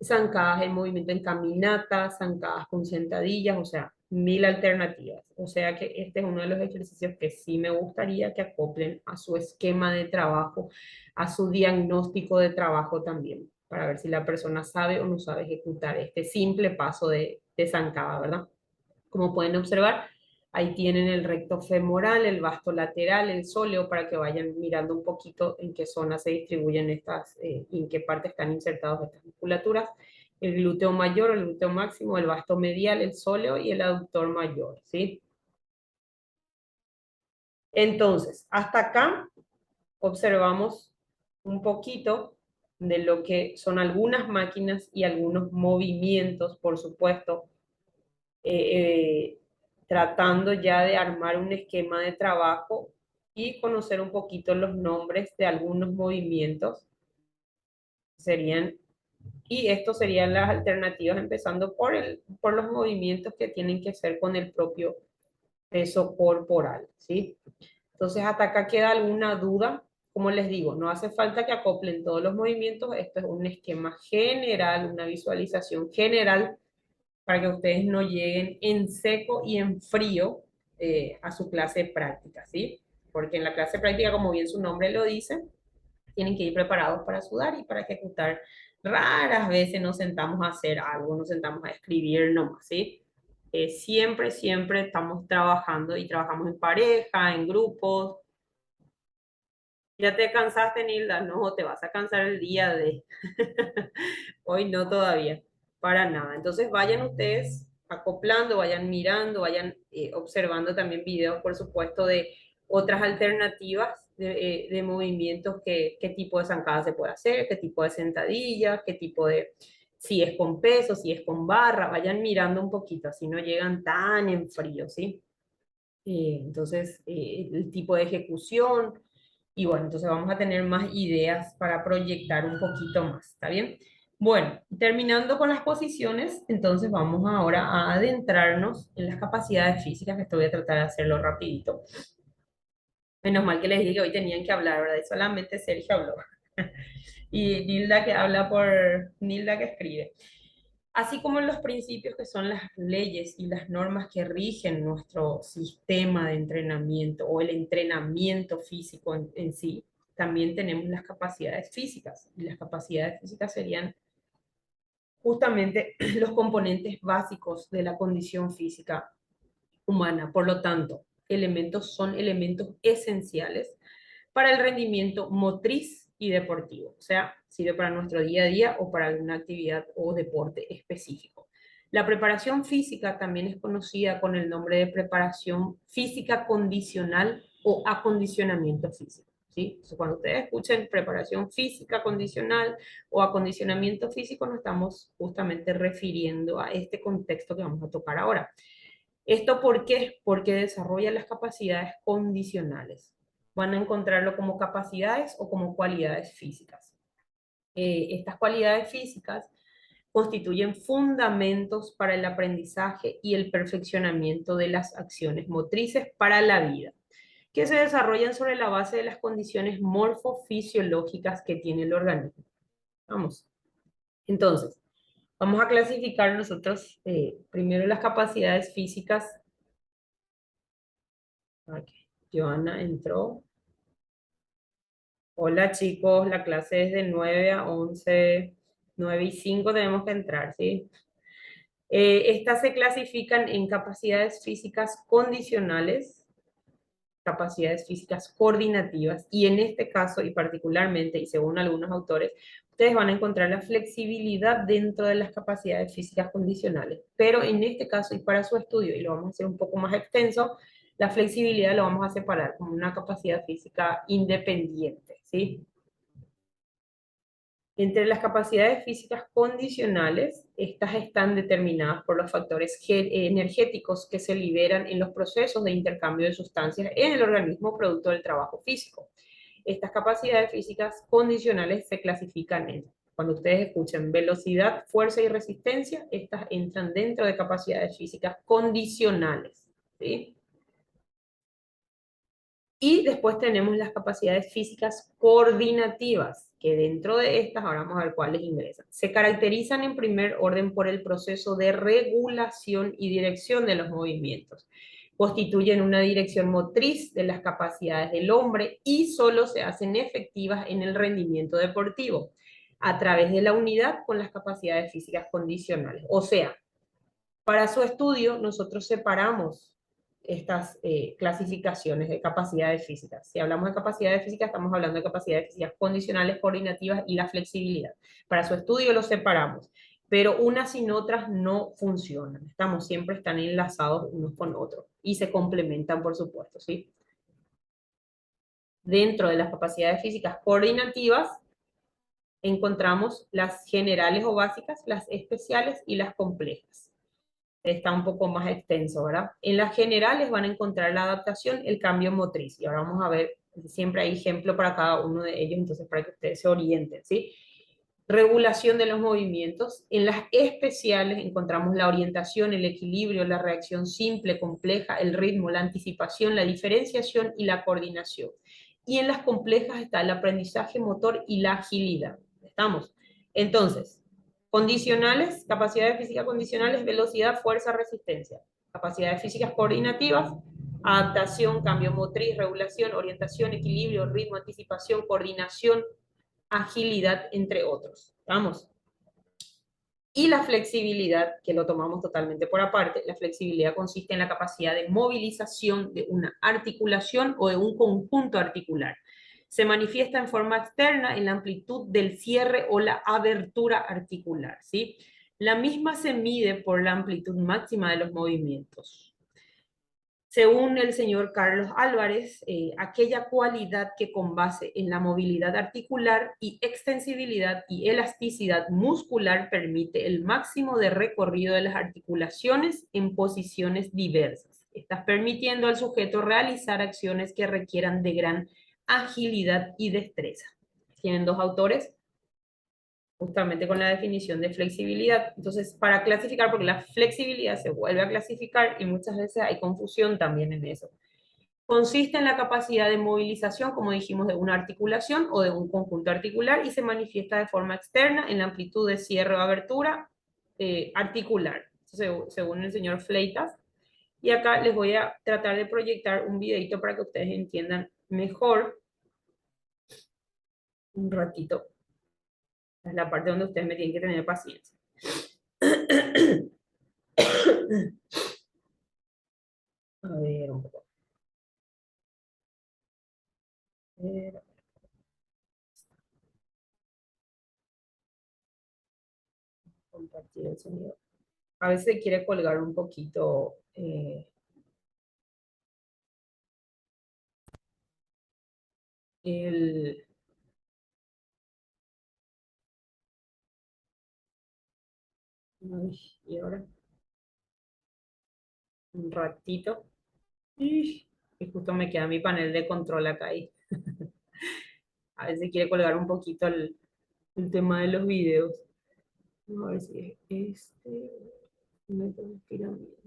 zancadas en movimiento en caminata, zancadas con sentadillas, o sea, mil alternativas. O sea que este es uno de los ejercicios que sí me gustaría que acoplen a su esquema de trabajo, a su diagnóstico de trabajo también, para ver si la persona sabe o no sabe ejecutar este simple paso de zancada, ¿verdad? Como pueden observar, Ahí tienen el recto femoral, el vasto lateral, el sóleo, para que vayan mirando un poquito en qué zona se distribuyen estas, y en qué parte están insertadas estas musculaturas. El glúteo mayor, el glúteo máximo, el vasto medial, el sóleo y el aductor mayor, ¿sí? Entonces, hasta acá observamos un poquito de lo que son algunas máquinas y algunos movimientos, por supuesto, eh, tratando ya de armar un esquema de trabajo y conocer un poquito los nombres de algunos movimientos. Serían, y estos serían las alternativas, empezando por los movimientos que tienen que ser con el propio peso corporal, ¿sí? Entonces, hasta acá queda alguna duda. Como les digo, no hace falta que acoplen todos los movimientos. Esto es un esquema general, una visualización general para que ustedes no lleguen en seco y en frío a su clase de práctica, ¿sí? Porque en la clase de práctica, como bien su nombre lo dice, tienen que ir preparados para sudar y para ejecutar. Raras veces nos sentamos a hacer algo, nos sentamos a escribir nomás, ¿sí? Siempre, siempre estamos trabajando y trabajamos en pareja, en grupos. ¿Ya te cansaste, Nilda? No, te vas a cansar el día de... Hoy no todavía, para nada. Entonces vayan ustedes acoplando, vayan mirando, vayan observando también videos, por supuesto, de otras alternativas de movimientos, qué tipo de zancada se puede hacer, qué tipo de sentadilla, qué tipo de, si es con peso, si es con barra, vayan mirando un poquito, así no llegan tan en frío, ¿sí? Entonces, el tipo de ejecución, y bueno, entonces vamos a tener más ideas para proyectar un poquito más, ¿está bien? Bueno, terminando con las posiciones, entonces vamos ahora a adentrarnos en las capacidades físicas, que esto voy a tratar de hacerlo rapidito. Menos mal que les dije que hoy tenían que hablar, ¿verdad? Y solamente Sergio habló. Y Nilda que habla por Nilda que escribe. Así como los principios que son las leyes y las normas que rigen nuestro sistema de entrenamiento o el entrenamiento físico en sí, también tenemos las capacidades físicas. Y las capacidades físicas serían justamente los componentes básicos de la condición física humana. Por lo tanto, son elementos esenciales para el rendimiento motriz y deportivo, o sea, sirve para nuestro día a día o para alguna actividad o deporte específico. La preparación física también es conocida con el nombre de preparación física condicional o acondicionamiento físico, ¿sí? Entonces, cuando ustedes escuchen preparación física condicional o acondicionamiento físico, nos estamos justamente refiriendo a este contexto que vamos a tocar ahora. ¿Esto por qué? Porque desarrolla las capacidades condicionales. Van a encontrarlo como capacidades o como cualidades físicas. Estas cualidades físicas constituyen fundamentos para el aprendizaje y el perfeccionamiento de las acciones motrices para la vida, que se desarrollan sobre la base de las condiciones morfofisiológicas que tiene el organismo. Vamos. Entonces, vamos a clasificar nosotros primero las capacidades físicas. Ok, Joana entró. Hola chicos, la clase es de 9 a 11, 9 y 5 tenemos que entrar, ¿sí? Estas se clasifican en capacidades físicas condicionales, capacidades físicas coordinativas, y en este caso y particularmente, y según algunos autores, ustedes van a encontrar la flexibilidad dentro de las capacidades físicas condicionales, pero en este caso y para su estudio, y lo vamos a hacer un poco más extenso, la flexibilidad lo vamos a separar como una capacidad física independiente, ¿sí? Entre las capacidades físicas condicionales, estas están determinadas por los factores energéticos que se liberan en los procesos de intercambio de sustancias en el organismo producto del trabajo físico. Estas capacidades físicas condicionales se clasifican en, cuando ustedes escuchen velocidad, fuerza y resistencia, estas entran dentro de capacidades físicas condicionales, ¿sí? Y después tenemos las capacidades físicas coordinativas, que dentro de estas, ahora vamos a ver cuáles ingresan. Se caracterizan en primer orden por el proceso de regulación y dirección de los movimientos. Constituyen una dirección motriz de las capacidades del hombre y solo se hacen efectivas en el rendimiento deportivo, a través de la unidad con las capacidades físicas condicionales. O sea, para su estudio nosotros separamos clasificaciones de capacidades físicas. Si hablamos de capacidades físicas, estamos hablando de capacidades físicas condicionales, coordinativas y la flexibilidad. Para su estudio los separamos, pero unas sin otras no funcionan. Siempre están enlazados unos con otros y se complementan, por supuesto, ¿sí? Dentro de las capacidades físicas coordinativas, encontramos las generales o básicas, las especiales y las complejas. Está un poco más extenso, ¿verdad? En las generales van a encontrar la adaptación, el cambio motriz. Y ahora vamos a ver, siempre hay ejemplo para cada uno de ellos, entonces para que ustedes se orienten, ¿sí? Regulación de los movimientos. En las especiales encontramos la orientación, el equilibrio, la reacción simple, compleja, el ritmo, la anticipación, la diferenciación y la coordinación. Y en las complejas está el aprendizaje motor y la agilidad. ¿Estamos? Entonces, condicionales, capacidades físicas condicionales, velocidad, fuerza, resistencia. Capacidades físicas coordinativas, adaptación, cambio motriz, regulación, orientación, equilibrio, ritmo, anticipación, coordinación, agilidad, entre otros. ¿Vamos? Y la flexibilidad, que lo tomamos totalmente por aparte, la flexibilidad consiste en la capacidad de movilización de una articulación o de un conjunto articular. Se manifiesta en forma externa en la amplitud del cierre o la abertura articular, ¿sí? La misma se mide por la amplitud máxima de los movimientos. Según el señor Carlos Álvarez, aquella cualidad que con base en la movilidad articular y extensibilidad y elasticidad muscular permite el máximo de recorrido de las articulaciones en posiciones diversas. Estás permitiendo al sujeto realizar acciones que requieran de gran agilidad y destreza. Tienen dos autores, justamente con la definición de flexibilidad. Entonces, para clasificar, porque la flexibilidad se vuelve a clasificar y muchas veces hay confusión también en eso. Consiste en la capacidad de movilización, como dijimos, de una articulación o de un conjunto articular y se manifiesta de forma externa en la amplitud de cierre o abertura articular, según el señor Fleitas. Y acá les voy a tratar de proyectar un videito para que ustedes entiendan mejor. Un ratito. Es la parte donde ustedes me tienen que tener paciencia. A ver, un poco. Compartir el sonido. A veces quiere colgar un poquito el... Ay, y ahora un ratito. Y justo me queda mi panel de control acá ahí. A veces quiere colgar un poquito el tema de los videos. A ver si es método de estiramiento.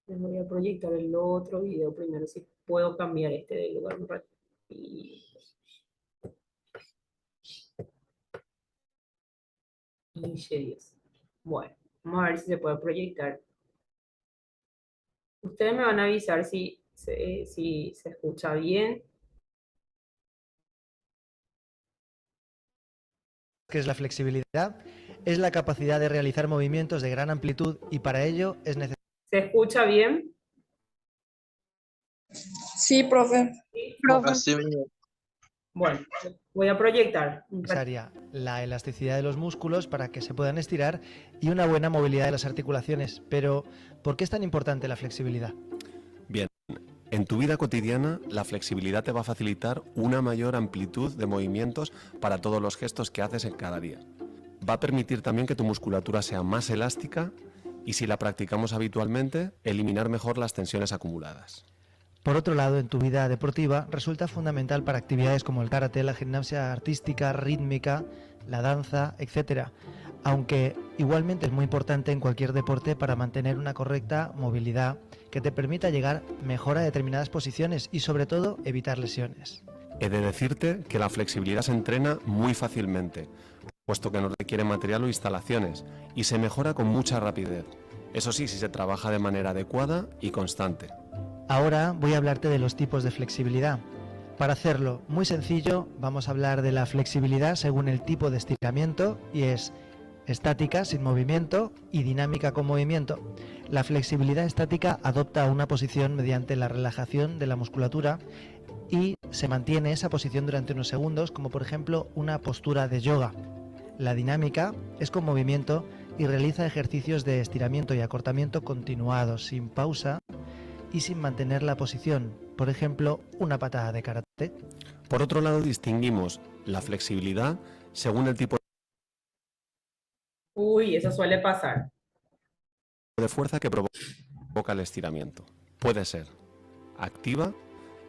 Les voy a proyectar el otro video primero, si puedo cambiar este de lugar un ratito. Y series. Bueno, vamos a ver si se puede proyectar. Ustedes me van a avisar si se escucha bien. ¿Qué es la flexibilidad? Es la capacidad de realizar movimientos de gran amplitud y para ello es necesario. ¿Se escucha bien? Sí, profe. ¿Sí? Así mismo. Bueno, voy a proyectar. Necesaria la elasticidad de los músculos para que se puedan estirar y una buena movilidad de las articulaciones. Pero, ¿por qué es tan importante la flexibilidad? Bien, en tu vida cotidiana la flexibilidad te va a facilitar una mayor amplitud de movimientos para todos los gestos que haces en cada día. Va a permitir también que tu musculatura sea más elástica y, si la practicamos habitualmente, eliminar mejor las tensiones acumuladas. Por otro lado, en tu vida deportiva resulta fundamental para actividades como el karate, la gimnasia artística, rítmica, la danza, etc. Aunque igualmente es muy importante en cualquier deporte para mantener una correcta movilidad que te permita llegar mejor a determinadas posiciones y, sobre todo, evitar lesiones. He de decirte que la flexibilidad se entrena muy fácilmente, puesto que no requiere material o instalaciones y se mejora con mucha rapidez. Eso sí, si se trabaja de manera adecuada y constante. Ahora voy a hablarte de los tipos de flexibilidad. Para hacerlo muy sencillo, vamos a hablar de la flexibilidad según el tipo de estiramiento y es estática sin movimiento y dinámica con movimiento. La flexibilidad estática adopta una posición mediante la relajación de la musculatura y se mantiene esa posición durante unos segundos, como por ejemplo una postura de yoga. La dinámica es con movimiento y realiza ejercicios de estiramiento y acortamiento continuados, sin pausa y sin mantener la posición, por ejemplo, una patada de karate. Por otro lado, distinguimos la flexibilidad según el tipo Uy, eso suele pasar. de fuerza que provoca el estiramiento. Puede ser activa,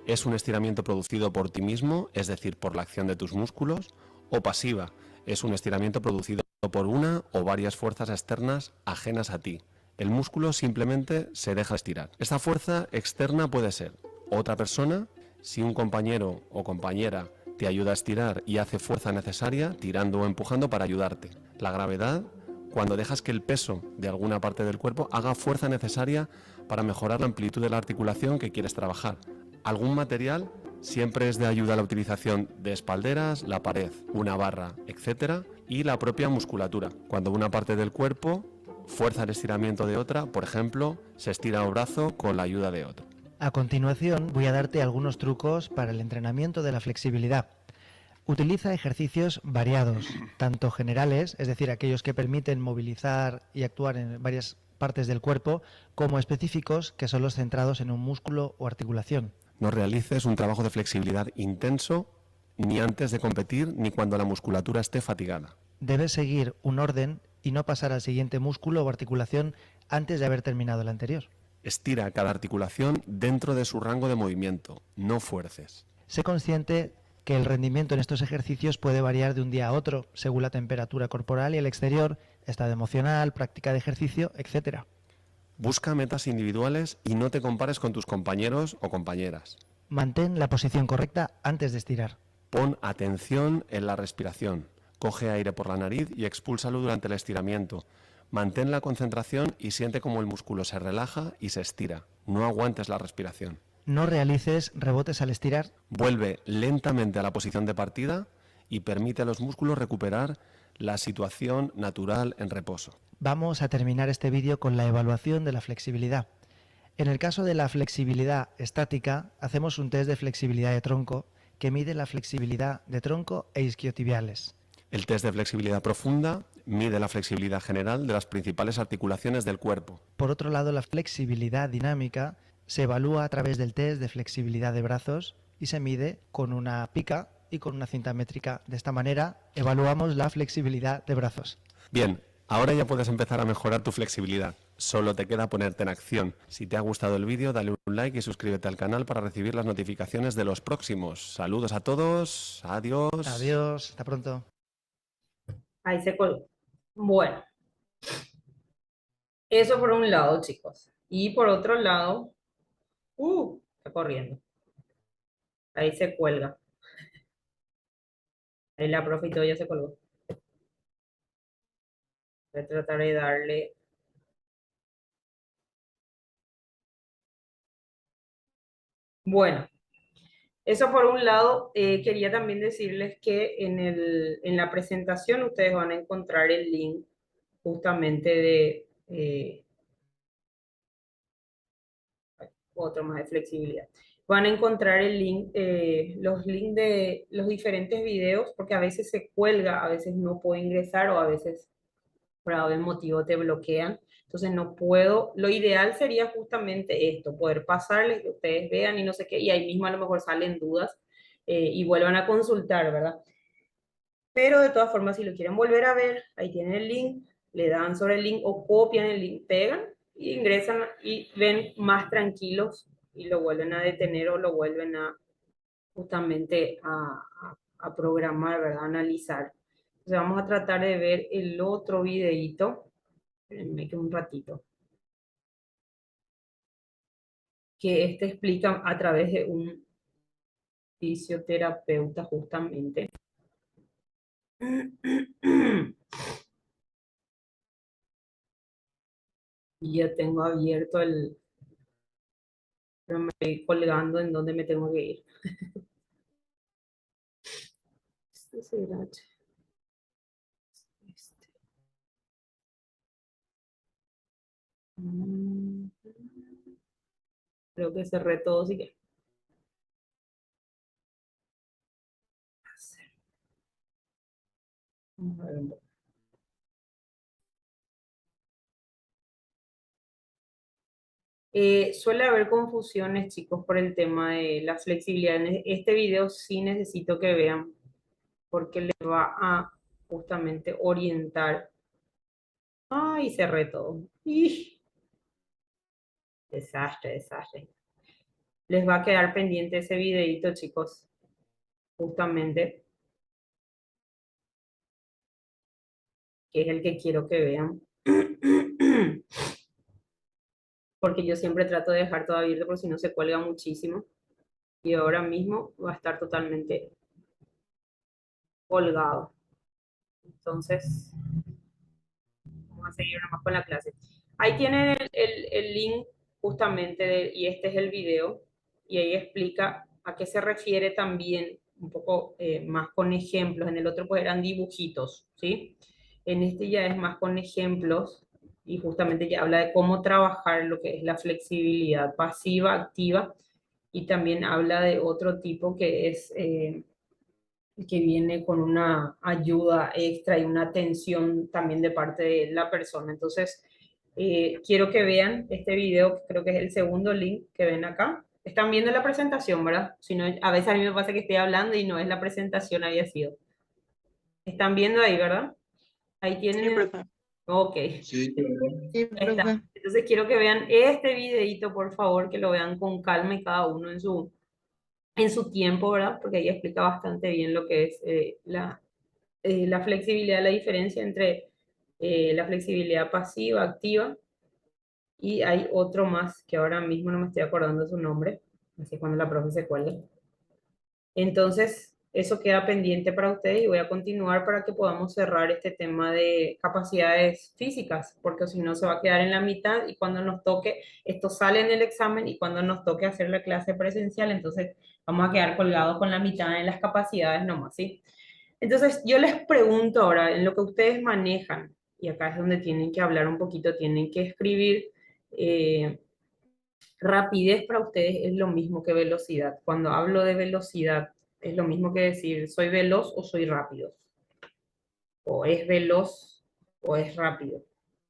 es un estiramiento producido por ti mismo, es decir, por la acción de tus músculos, o pasiva, es un estiramiento producido por una o varias fuerzas externas ajenas a ti. El músculo simplemente se deja estirar. Esta fuerza externa puede ser otra persona, si un compañero o compañera te ayuda a estirar y hace fuerza necesaria, tirando o empujando para ayudarte. La gravedad, cuando dejas que el peso de alguna parte del cuerpo haga fuerza necesaria para mejorar la amplitud de la articulación que quieres trabajar. Algún material siempre es de ayuda a la utilización de espalderas, la pared, una barra, etc. Y la propia musculatura. Cuando una parte del cuerpo fuerza el estiramiento de otra, por ejemplo, se estira un brazo con la ayuda de otro. A continuación voy a darte algunos trucos para el entrenamiento de la flexibilidad. Utiliza ejercicios variados, tanto generales, es decir, aquellos que permiten movilizar y actuar en varias partes del cuerpo, como específicos, que son los centrados en un músculo o articulación. No realices un trabajo de flexibilidad intenso ni antes de competir ni cuando la musculatura esté fatigada. Debes seguir un orden y no pasar al siguiente músculo o articulación antes de haber terminado el anterior. Estira cada articulación dentro de su rango de movimiento, no fuerces. Sé consciente que el rendimiento en estos ejercicios puede variar de un día a otro, según la temperatura corporal y el exterior, estado emocional, práctica de ejercicio, etc. Busca metas individuales y no te compares con tus compañeros o compañeras. Mantén la posición correcta antes de estirar. Pon atención en la respiración. Coge aire por la nariz y expúlsalo durante el estiramiento. Mantén la concentración y siente cómo el músculo se relaja y se estira. No aguantes la respiración. No realices rebotes al estirar. Vuelve lentamente a la posición de partida y permite a los músculos recuperar la situación natural en reposo. Vamos a terminar este vídeo con la evaluación de la flexibilidad. En el caso de la flexibilidad estática, hacemos un test de flexibilidad de tronco que mide la flexibilidad de tronco e isquiotibiales. El test de flexibilidad profunda mide la flexibilidad general de las principales articulaciones del cuerpo. Por otro lado, la flexibilidad dinámica se evalúa a través del test de flexibilidad de brazos y se mide con una pica y con una cinta métrica. De esta manera, evaluamos la flexibilidad de brazos. Bien, ahora ya puedes empezar a mejorar tu flexibilidad. Solo te queda ponerte en acción. Si te ha gustado el vídeo, dale un like y suscríbete al canal para recibir las notificaciones de los próximos. Saludos a todos. Adiós. Adiós, hasta pronto. Ahí se colgó. Bueno, eso por un lado, chicos. Y por otro lado, está corriendo. Ahí se cuelga. Ahí la profe y todo ya se colgó. Voy a tratar de darle. Bueno, eso por un lado. Quería también decirles que en la presentación ustedes van a encontrar el link justamente de otro más de flexibilidad. Van a encontrar el link, los links de los diferentes videos, porque a veces se cuelga, a veces no puedo ingresar o a veces por algún motivo te bloquean. Entonces no puedo, lo ideal sería justamente esto, poder pasarles, que ustedes vean y no sé qué, y ahí mismo a lo mejor salen dudas y vuelvan a consultar, ¿verdad? Pero de todas formas, si lo quieren volver a ver, ahí tienen el link, le dan sobre el link o copian el link, pegan y ingresan y ven más tranquilos y lo vuelven a detener o lo vuelven a justamente a programar, ¿verdad? A analizar. Entonces vamos a tratar de ver el otro videito. Espérenme que un ratito. Que este explica a través de un fisioterapeuta justamente. Y ya tengo abierto el... Pero me estoy colgando en donde me tengo que ir. Este será... Este. Creo que cerré todo, así que... Vamos a ver un poco. Suele haber confusiones, chicos, por el tema de la flexibilidad. En este video sí necesito que vean, porque les va a justamente orientar. Ay, cerré todo. ¡Ih! Desastre, desastre. Les va a quedar pendiente ese videito, chicos, justamente, que es el que quiero que vean. Porque yo siempre trato de dejar todo abierto por si no se cuelga muchísimo. Y ahora mismo va a estar totalmente colgado. Entonces, vamos a seguir nomás con la clase. Ahí tienen el link justamente, y este es el video, y ahí explica a qué se refiere también, un poco más con ejemplos. En el otro pues eran dibujitos, ¿sí? En este ya es más con ejemplos, y justamente ya habla de cómo trabajar lo que es la flexibilidad pasiva, activa, y también habla de otro tipo que es... que viene con una ayuda extra y una atención también de parte de la persona. Entonces, quiero que vean este video, creo que es el segundo link que ven acá. Están viendo la presentación, ¿verdad? Si no, a veces a mí me pasa que estoy hablando y no es la presentación, había sido. Están viendo ahí, ¿verdad? Ahí Sí, tienen... profe. Ok. Sí, Sí, Ahí está. profe. Entonces quiero que vean este videito, por favor, que lo vean con calma y cada uno en su tiempo, ¿verdad? Porque ahí explica bastante bien lo que es la flexibilidad, la diferencia entre la flexibilidad pasiva, activa, y hay otro más que ahora mismo no me estoy acordando su nombre, así cuando la profe se cuelgue. Entonces, eso queda pendiente para ustedes y voy a continuar para que podamos cerrar este tema de capacidades físicas, porque si no se va a quedar en la mitad y cuando nos toque, esto sale en el examen y cuando nos toque hacer la clase presencial, entonces vamos a quedar colgados con la mitad de las capacidades nomás, ¿sí? Entonces, yo les pregunto ahora, en lo que ustedes manejan, y acá es donde tienen que hablar un poquito, tienen que escribir, eh, rapidez para ustedes es lo mismo que velocidad. Cuando hablo de velocidad, es lo mismo que decir, ¿soy veloz o soy rápido? O es veloz o es rápido.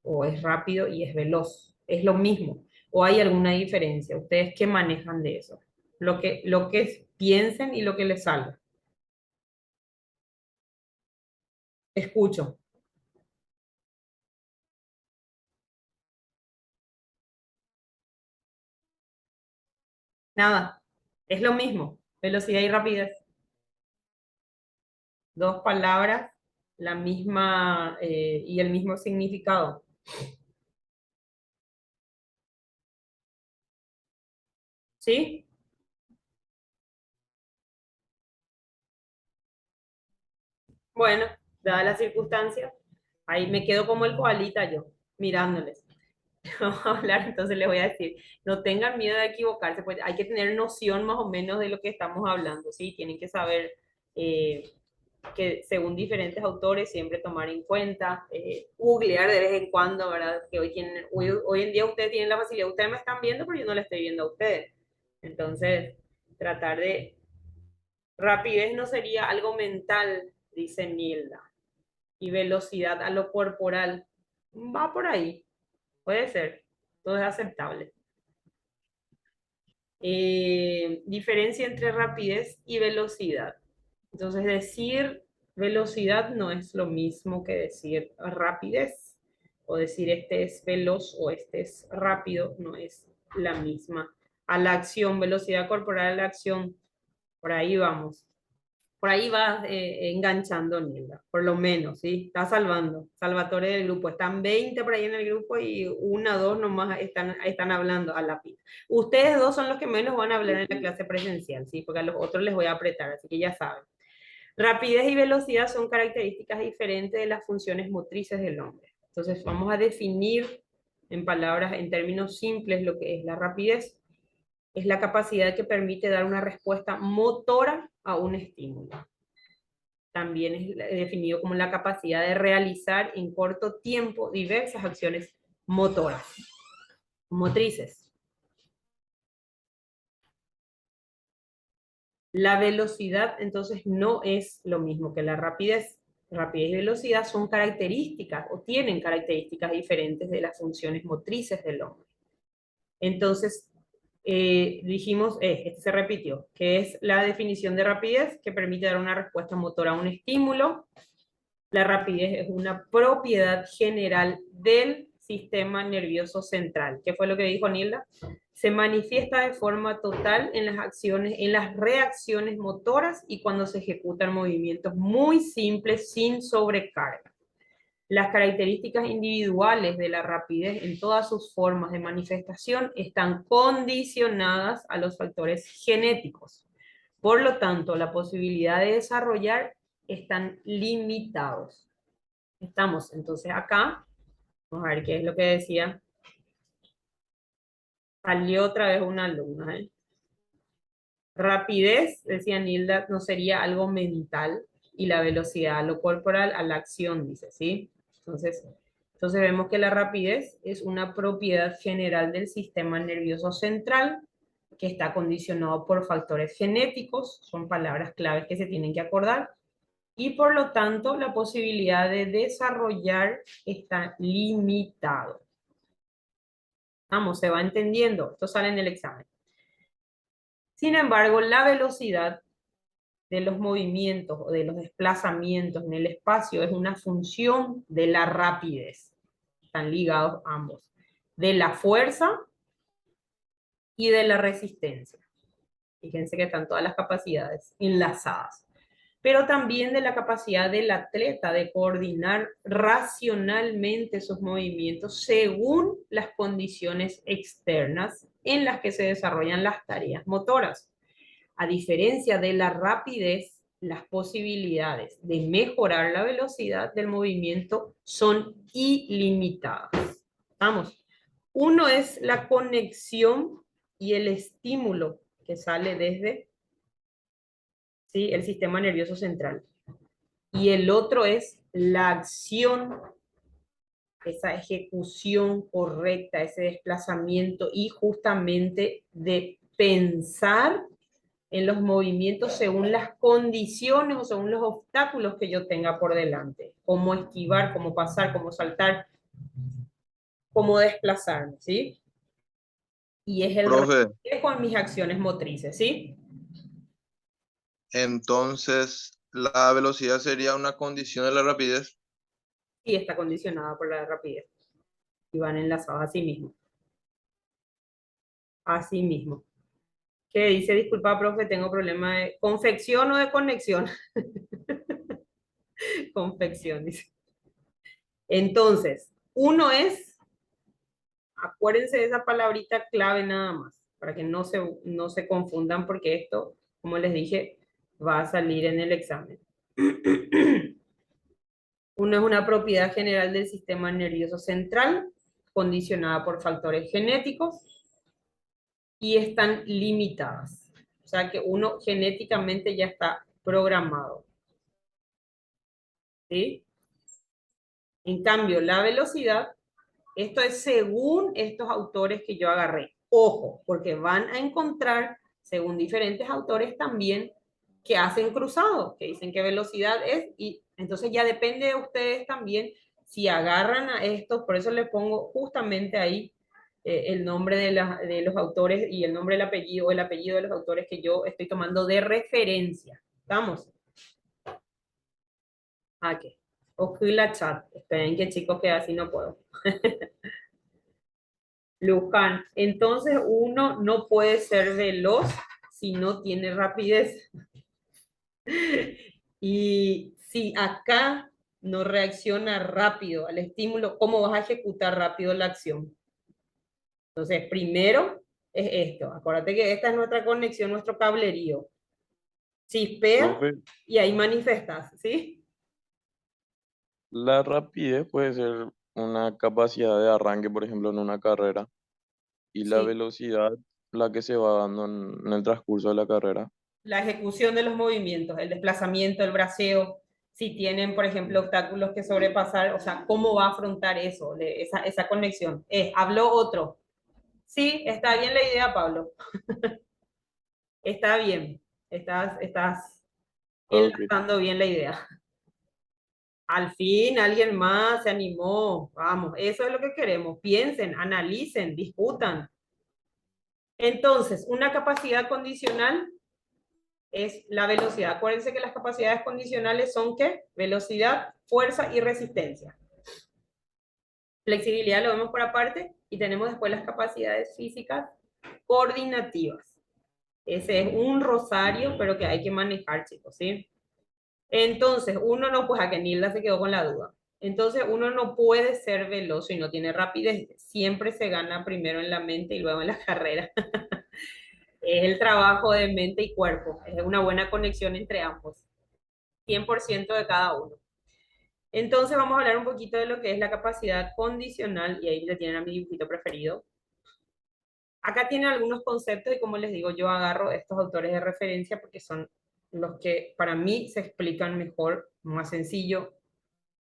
O es rápido y es veloz. Es lo mismo. ¿O hay alguna diferencia? ¿Ustedes qué manejan de eso? Lo que piensen y lo que les salga. Escucho. Nada. Es lo mismo. Velocidad y rapidez. Dos palabras, la misma y el mismo significado. ¿Sí? Bueno, dadas las circunstancias, ahí me quedo como el koalita yo, mirándoles. Vamos a hablar, entonces les voy a decir, no tengan miedo de equivocarse, pues hay que tener noción más o menos de lo que estamos hablando, ¿sí? Tienen que saber eh, que según diferentes autores siempre tomar en cuenta, googlear de vez en cuando, ¿verdad? Que hoy en día ustedes tienen la facilidad, ustedes me están viendo, pero yo no la estoy viendo a ustedes. Entonces, tratar de... Rapidez no sería algo mental, dice Nilda, y velocidad a lo corporal. Va por ahí, puede ser, todo es aceptable. Diferencia entre rapidez y velocidad. Entonces, decir velocidad no es lo mismo que decir rapidez, o decir este es veloz o este es rápido, no es la misma. A la acción, velocidad corporal a la acción, por ahí vamos. Por ahí vas enganchando, Nilda, por lo menos, ¿sí? Está salvando, salvatore del grupo. Están 20 por ahí en el grupo y una, dos nomás están hablando a la pila. Ustedes dos son los que menos van a hablar en la clase presencial, ¿sí? Porque a los otros les voy a apretar, así que ya saben. Rapidez y velocidad son características diferentes de las funciones motrices del hombre. Entonces, vamos a definir en palabras, en términos simples, lo que es la rapidez. Es la capacidad que permite dar una respuesta motora a un estímulo. También es definido como la capacidad de realizar en corto tiempo diversas acciones motoras. motrices. La velocidad, entonces, no es lo mismo que la rapidez. Rapidez y velocidad son características o tienen características diferentes de las funciones motrices del hombre. Entonces, dijimos, este se repitió, que es la definición de rapidez que permite dar una respuesta motora a un estímulo. La rapidez es una propiedad general del sistema nervioso central. ¿Qué fue lo que dijo Nilda? Se manifiesta de forma total en las acciones, en las reacciones motoras y cuando se ejecutan movimientos muy simples sin sobrecarga. Las características individuales de la rapidez en todas sus formas de manifestación están condicionadas a los factores genéticos. Por lo tanto, la posibilidad de desarrollar están limitados. Estamos entonces acá. Vamos a ver qué es lo que decía. Salió otra vez una alumna. Rapidez, decía Nilda, no sería algo mental y la velocidad, lo corporal a la acción, dice, ¿sí? Entonces vemos que la rapidez es una propiedad general del sistema nervioso central que está condicionado por factores genéticos, son palabras claves que se tienen que acordar, y por lo tanto la posibilidad de desarrollar está limitado. Vamos, se va entendiendo, esto sale en el examen. Sin embargo, la velocidad de los movimientos o de los desplazamientos en el espacio es una función de la rapidez. Están ligados ambos. De la fuerza y de la resistencia. Fíjense que están todas las capacidades enlazadas. Pero también de la capacidad del atleta de coordinar racionalmente sus movimientos según las condiciones externas en las que se desarrollan las tareas motoras. A diferencia de la rapidez, las posibilidades de mejorar la velocidad del movimiento son ilimitadas. Vamos, uno es la conexión y el estímulo que sale desde, ¿sí?, el sistema nervioso central. Y el otro es la acción, esa ejecución correcta, ese desplazamiento y justamente de pensar en los movimientos según las condiciones o según los obstáculos que yo tenga por delante. Cómo esquivar, cómo pasar, cómo saltar, cómo desplazarme, ¿sí? Y es el Profe, reflejo en mis acciones motrices, ¿sí? entonces la velocidad sería una condición de la rapidez. Y está condicionada por la rapidez. Y van enlazados a sí mismo. Así mismo. ¿Qué dice? Disculpa, profe, tengo problema de confección o de conexión. Confección, dice. Entonces, uno es, acuérdense de esa palabrita clave nada más, para que no se confundan, porque esto, como les dije, va a salir en el examen. Uno es una propiedad general del sistema nervioso central, condicionada por factores genéticos, y están limitadas. O sea que uno genéticamente ya está programado. ¿Sí? En cambio, la velocidad, esto es según estos autores que yo agarré. Ojo, porque van a encontrar, según diferentes autores también, que hacen cruzados, que dicen que velocidad es, y entonces ya depende de ustedes también si agarran a esto, por eso le pongo justamente ahí el nombre de los autores y el nombre del apellido, o el apellido de los autores que yo estoy tomando de referencia. ¿Estamos? Aquí. Oculta chat. Esperen que chicos, que así no puedo. Luján. Entonces uno no puede ser veloz si no tiene rapidez. Y si acá no reacciona rápido al estímulo, ¿cómo vas a ejecutar rápido la acción? Entonces, primero es esto. Acuérdate que esta es nuestra conexión, nuestro cablerío. Chispea Profe, y ahí manifestas, ¿sí? la rapidez puede ser una capacidad de arranque, por ejemplo, en una carrera, y la Sí. velocidad, la que se va dando en el transcurso de la carrera. La ejecución de los movimientos, el desplazamiento, el braceo, si tienen, por ejemplo, obstáculos que sobrepasar, o sea, ¿cómo va a afrontar eso, esa conexión? Habló otro. Sí, está bien la idea, Pablo. Está bien. Estás Ok. enlazando bien la idea. Al fin alguien más se animó. Vamos, eso es lo que queremos. Piensen, analicen, discutan. Entonces, una capacidad condicional es la velocidad. Acuérdense que las capacidades condicionales son ¿qué? Velocidad, fuerza y resistencia. Flexibilidad lo vemos por aparte y tenemos después las capacidades físicas coordinativas. Ese es un rosario, pero que hay que manejar, chicos, ¿sí? Entonces, uno no, pues a que Nilda se quedó con la duda. Entonces, uno no puede ser veloz y no tiene rapidez. Siempre se gana primero en la mente y luego en la carrera. Es el trabajo de mente y cuerpo. Es una buena conexión entre ambos. 100% de cada uno. Entonces, vamos a hablar un poquito de lo que es la capacidad condicional y ahí le tienen a mi dibujito preferido. Acá tienen algunos conceptos y como les digo, yo agarro estos autores de referencia porque son los que para mí se explican mejor, más sencillo,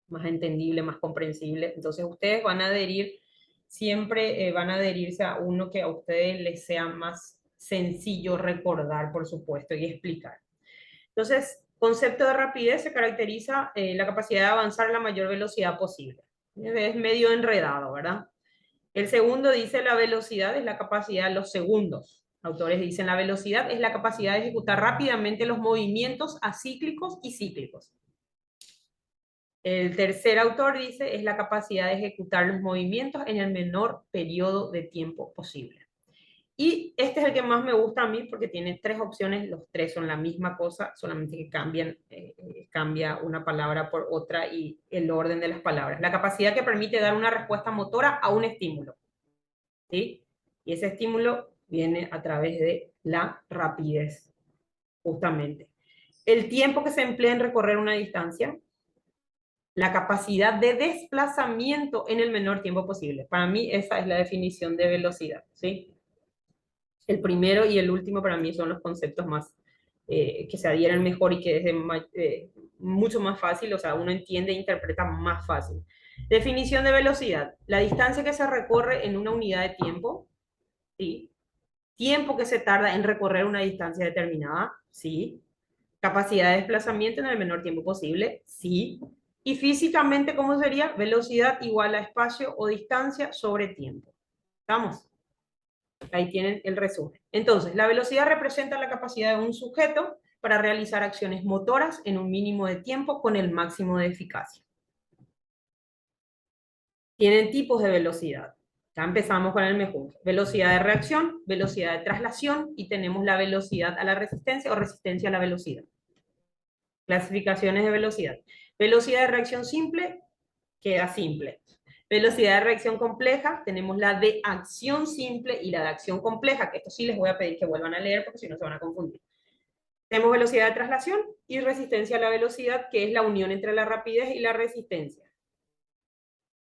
más entendible, más comprensible. Entonces ustedes van a adherir, siempre van a adherirse a uno que a ustedes les sea más sencillo recordar, por supuesto, y explicar. Entonces, concepto de rapidez se caracteriza la capacidad de avanzar a la mayor velocidad posible. Es medio enredado, ¿verdad? El segundo dice la velocidad es la capacidad, los segundos. Autores dicen la velocidad es la capacidad de ejecutar rápidamente los movimientos acíclicos y cíclicos. El tercer autor dice es la capacidad de ejecutar los movimientos en el menor periodo de tiempo posible. Y este es el que más me gusta a mí porque tiene tres opciones, los tres son la misma cosa, solamente que cambia una palabra por otra y el orden de las palabras. La capacidad que permite dar una respuesta motora a un estímulo. ¿Sí? Y ese estímulo viene a través de la rapidez, justamente. El tiempo que se emplea en recorrer una distancia, la capacidad de desplazamiento en el menor tiempo posible. Para mí esa es la definición de velocidad, ¿sí? El primero y el último para mí son los conceptos más que se adhieren mejor y que es mucho más fácil, o sea, uno entiende e interpreta más fácil. Definición de velocidad, la distancia que se recorre en una unidad de tiempo, ¿sí? Tiempo que se tarda en recorrer una distancia determinada, ¿sí? Capacidad de desplazamiento en el menor tiempo posible, sí. Y físicamente, ¿cómo sería? Velocidad igual a espacio o distancia sobre tiempo. ¿Estamos? Ahí tienen el resumen. Entonces, la velocidad representa la capacidad de un sujeto para realizar acciones motoras en un mínimo de tiempo con el máximo de eficacia. Tienen tipos de velocidad. Ya empezamos con el mejor. Velocidad de reacción, velocidad de traslación y tenemos la velocidad a la resistencia o resistencia a la velocidad. Clasificaciones de velocidad. Velocidad de reacción simple, queda simple. Velocidad de reacción compleja, tenemos la de acción simple y la de acción compleja, que esto sí les voy a pedir que vuelvan a leer porque si no se van a confundir. Tenemos velocidad de traslación y resistencia a la velocidad, que es la unión entre la rapidez y la resistencia.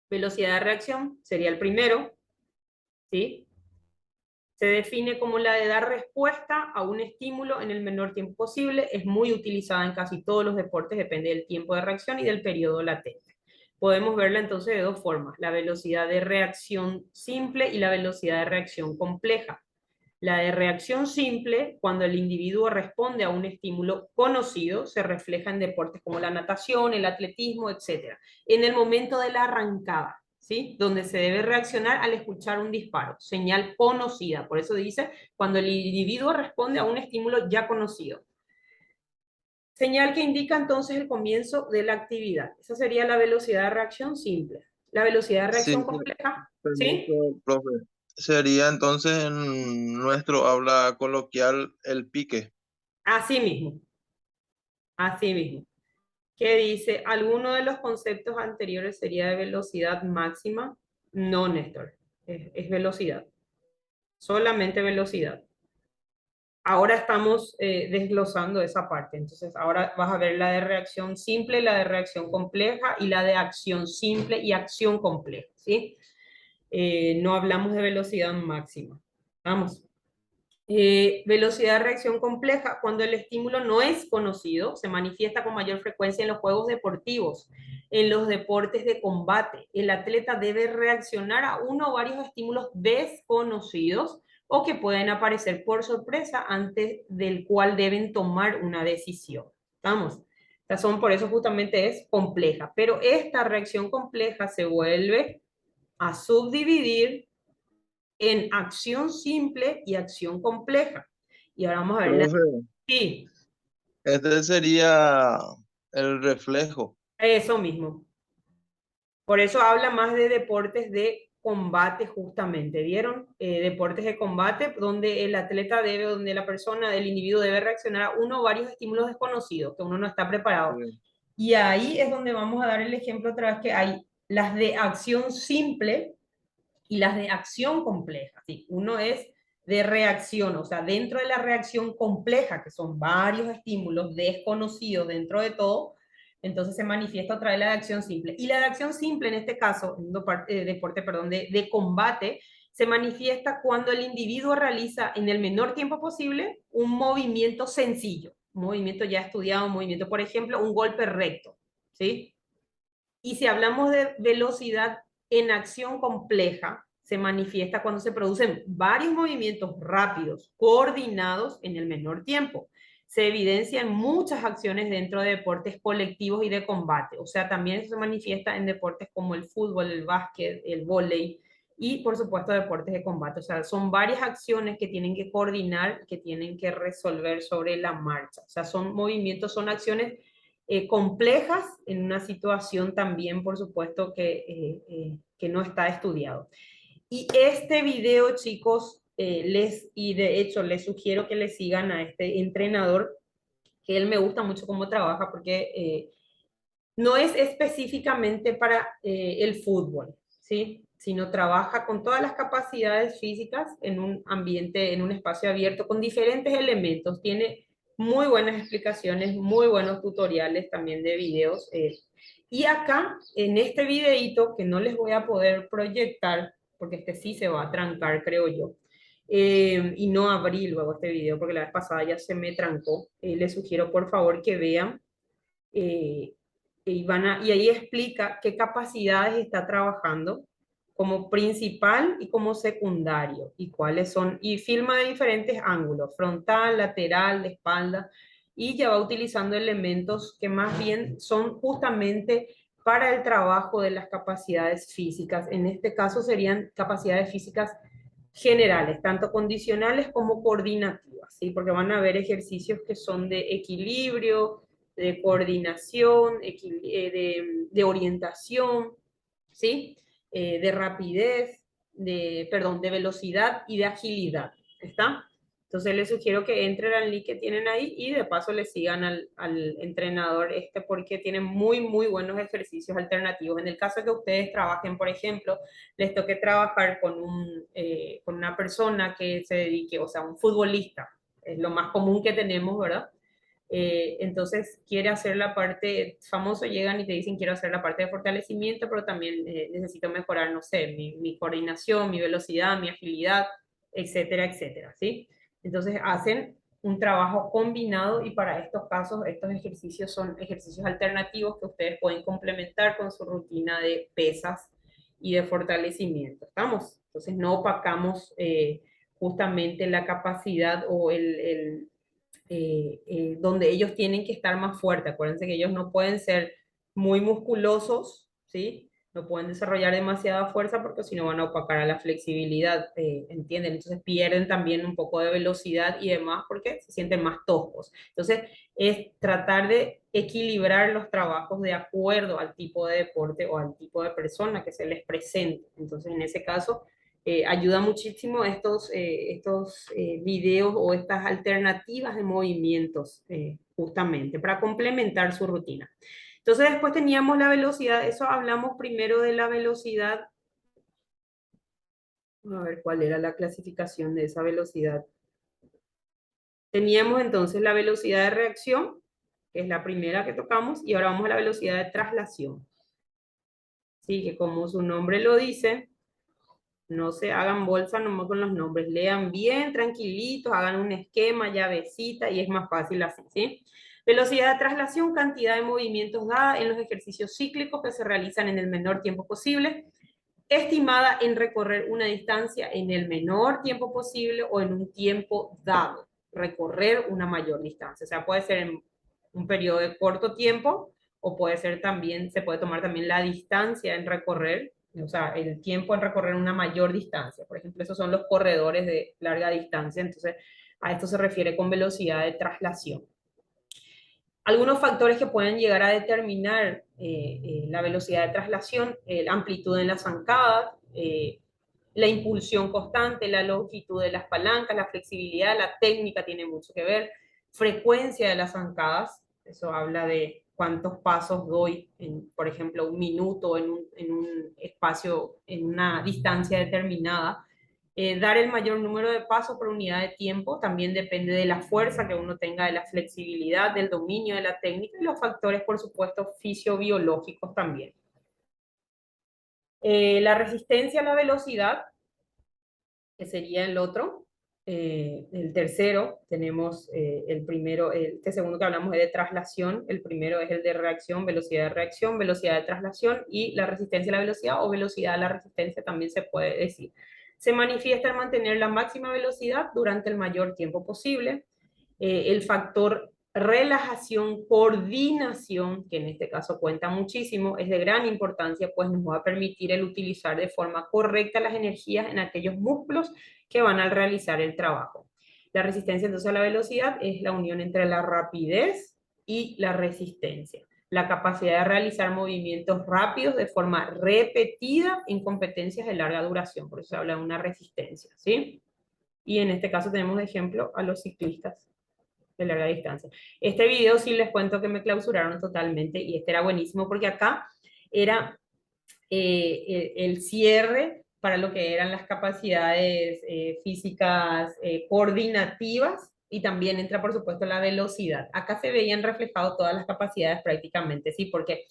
Velocidad de reacción sería el primero, ¿sí? Se define como la de dar respuesta a un estímulo en el menor tiempo posible. Es muy utilizada en casi todos los deportes, depende del tiempo de reacción y del periodo latente. Podemos verla entonces de dos formas, la velocidad de reacción simple y la velocidad de reacción compleja. La de reacción simple, cuando el individuo responde a un estímulo conocido, se refleja en deportes como la natación, el atletismo, etc. En el momento de la arrancada, ¿sí? Donde se debe reaccionar al escuchar un disparo, señal conocida. Por eso dice, cuando el individuo responde a un estímulo ya conocido. Señal que indica entonces el comienzo de la actividad. Esa sería la velocidad de reacción simple. La velocidad de reacción Sí, compleja, permiso, ¿sí? profe. Sería entonces en nuestro habla coloquial el pique. Así mismo, así mismo. ¿Qué dice? ¿Alguno de los conceptos anteriores sería de velocidad máxima? No, Néstor, es velocidad, solamente velocidad. Ahora estamos desglosando esa parte, entonces ahora vas a ver la de reacción simple, la de reacción compleja y la de acción simple y acción compleja, ¿sí? No hablamos de velocidad máxima. Vamos. Velocidad de reacción compleja, cuando el estímulo no es conocido, se manifiesta con mayor frecuencia en los juegos deportivos, en los deportes de combate. El atleta debe reaccionar a uno o varios estímulos desconocidos o que pueden aparecer por sorpresa antes del cual deben tomar una decisión. ¿Vamos? Por eso justamente es compleja, pero esta reacción compleja se vuelve a subdividir en acción simple y acción compleja. Y ahora vamos a ver Profe, sí, este sería el reflejo. eso mismo. Por eso habla más de deportes de combate justamente, ¿vieron? Deportes de combate donde el atleta debe, donde la persona, el individuo debe reaccionar a uno o varios estímulos desconocidos, que uno no está preparado. Sí. Y ahí es donde vamos a dar el ejemplo otra vez que hay las de acción simple y las de acción compleja. ¿Sí? Uno es de reacción, o sea, dentro de la reacción compleja, que son varios estímulos desconocidos dentro de todo, entonces se manifiesta otra vez la de acción simple. Y la de acción simple, en este caso, deporte, perdón, de combate, se manifiesta cuando el individuo realiza en el menor tiempo posible un movimiento sencillo, un movimiento ya estudiado, un movimiento, por ejemplo, un golpe recto, ¿sí? Y si hablamos de velocidad en acción compleja, se manifiesta cuando se producen varios movimientos rápidos, coordinados en el menor tiempo. Se evidencian muchas acciones dentro de deportes colectivos y de combate. O sea, también eso se manifiesta en deportes como el fútbol, el básquet, el vóley y, por supuesto, deportes de combate. O sea, son varias acciones que tienen que coordinar, que tienen que resolver sobre la marcha. O sea, son movimientos, son acciones complejas en una situación también, por supuesto, que no está estudiado. Y este video, chicos, y de hecho les sugiero que le sigan a este entrenador, que él me gusta mucho cómo trabaja, porque no es específicamente para el fútbol, ¿sí? Sino trabaja con todas las capacidades físicas en un ambiente, en un espacio abierto, con diferentes elementos. Tiene muy buenas explicaciones, muy buenos tutoriales también de videos. Y acá, en este videito, que no les voy a poder proyectar, porque este sí se va a trancar, creo yo, y no abrí luego este video, porque la vez pasada ya se me trancó, les sugiero por favor que vean eh, y ahí explica qué capacidades está trabajando como principal y como secundario, y cuáles son, y filma de diferentes ángulos, frontal, lateral, de espalda, y ya va utilizando elementos que más bien son justamente para el trabajo de las capacidades físicas. En este caso serían capacidades físicas generales, tanto condicionales como coordinativas, ¿sí? Porque van a haber ejercicios que son de equilibrio, de coordinación, de orientación, ¿sí? De rapidez, perdón, de velocidad y de agilidad, ¿está? Entonces les sugiero que entren al link que tienen ahí y de paso le sigan al entrenador porque tiene muy, muy buenos ejercicios alternativos. En el caso de que ustedes trabajen, por ejemplo, les toque trabajar con una persona que se dedique, o sea, un futbolista, es lo más común que tenemos, ¿verdad? Entonces quiere hacer la parte, famoso llegan y te dicen quiero hacer la parte de fortalecimiento, pero también necesito mejorar, no sé, mi coordinación, mi velocidad, mi agilidad, etcétera, etcétera, ¿sí? Entonces hacen un trabajo combinado y para estos casos, estos ejercicios son ejercicios alternativos que ustedes pueden complementar con su rutina de pesas y de fortalecimiento, ¿estamos? Entonces no opacamos justamente la capacidad o donde ellos tienen que estar más fuertes. Acuérdense que ellos no pueden ser muy musculosos, ¿sí? No pueden desarrollar demasiada fuerza porque si no van a opacar a la flexibilidad, ¿entienden? Entonces pierden también un poco de velocidad y demás porque se sienten más toscos. Entonces es tratar de equilibrar los trabajos de acuerdo al tipo de deporte o al tipo de persona que se les presente. Entonces en ese caso ayuda muchísimo estos videos o estas alternativas de movimientos justamente para complementar su rutina. Entonces después teníamos la velocidad, eso hablamos primero de la velocidad. A ver cuál era la clasificación de esa velocidad. Teníamos entonces la velocidad de reacción, que es la primera que tocamos, y ahora vamos a la velocidad de traslación. Sí, que como su nombre lo dice, No se hagan bolsa nomás con los nombres, lean bien, tranquilitos, hagan un esquema, llavecita, y es más fácil así, ¿sí? Velocidad de traslación, cantidad de movimientos dada en los ejercicios cíclicos que se realizan en el menor tiempo posible, estimada en recorrer una distancia en el menor tiempo posible o en un tiempo dado, recorrer una mayor distancia. O sea, puede ser en un periodo de corto tiempo o puede ser también, se puede tomar también la distancia en recorrer, o sea, el tiempo en recorrer una mayor distancia. Por ejemplo, esos son los corredores de larga distancia, entonces a esto se refiere con velocidad de traslación. Algunos factores que pueden llegar a determinar la velocidad de traslación, la amplitud en las zancadas, la impulsión constante, la longitud de las palancas, la flexibilidad, la técnica tiene mucho que ver, frecuencia de las zancadas, eso habla de cuántos pasos doy, en, por ejemplo, un minuto en un espacio, en una distancia determinada. Dar el mayor número de pasos por unidad de tiempo también depende de la fuerza que uno tenga, de la flexibilidad, del dominio de la técnica y los factores, por supuesto, fisiobiológicos también. La resistencia a la velocidad, que sería el otro. El tercero, tenemos el primero, este segundo que hablamos es de traslación, el primero es el de reacción, velocidad de traslación, y la resistencia a la velocidad o velocidad a la resistencia también se puede decir. Se manifiesta en mantener la máxima velocidad durante el mayor tiempo posible. El factor relajación, coordinación, que en este caso cuenta muchísimo, es de gran importancia, pues nos va a permitir el utilizar de forma correcta las energías en aquellos músculos que van a realizar el trabajo. La resistencia entonces a la velocidad es la unión entre la rapidez y la resistencia. La capacidad de realizar movimientos rápidos de forma repetida en competencias de larga duración, por eso se habla de una resistencia, ¿sí? Y en este caso tenemos de ejemplo a los ciclistas de larga distancia. Este video sí les cuento que me clausuraron totalmente y este era buenísimo porque acá era el cierre para lo que eran las capacidades físicas coordinativas y también entra por supuesto la velocidad. Acá se veían reflejadas todas las capacidades prácticamente, ¿sí? Porque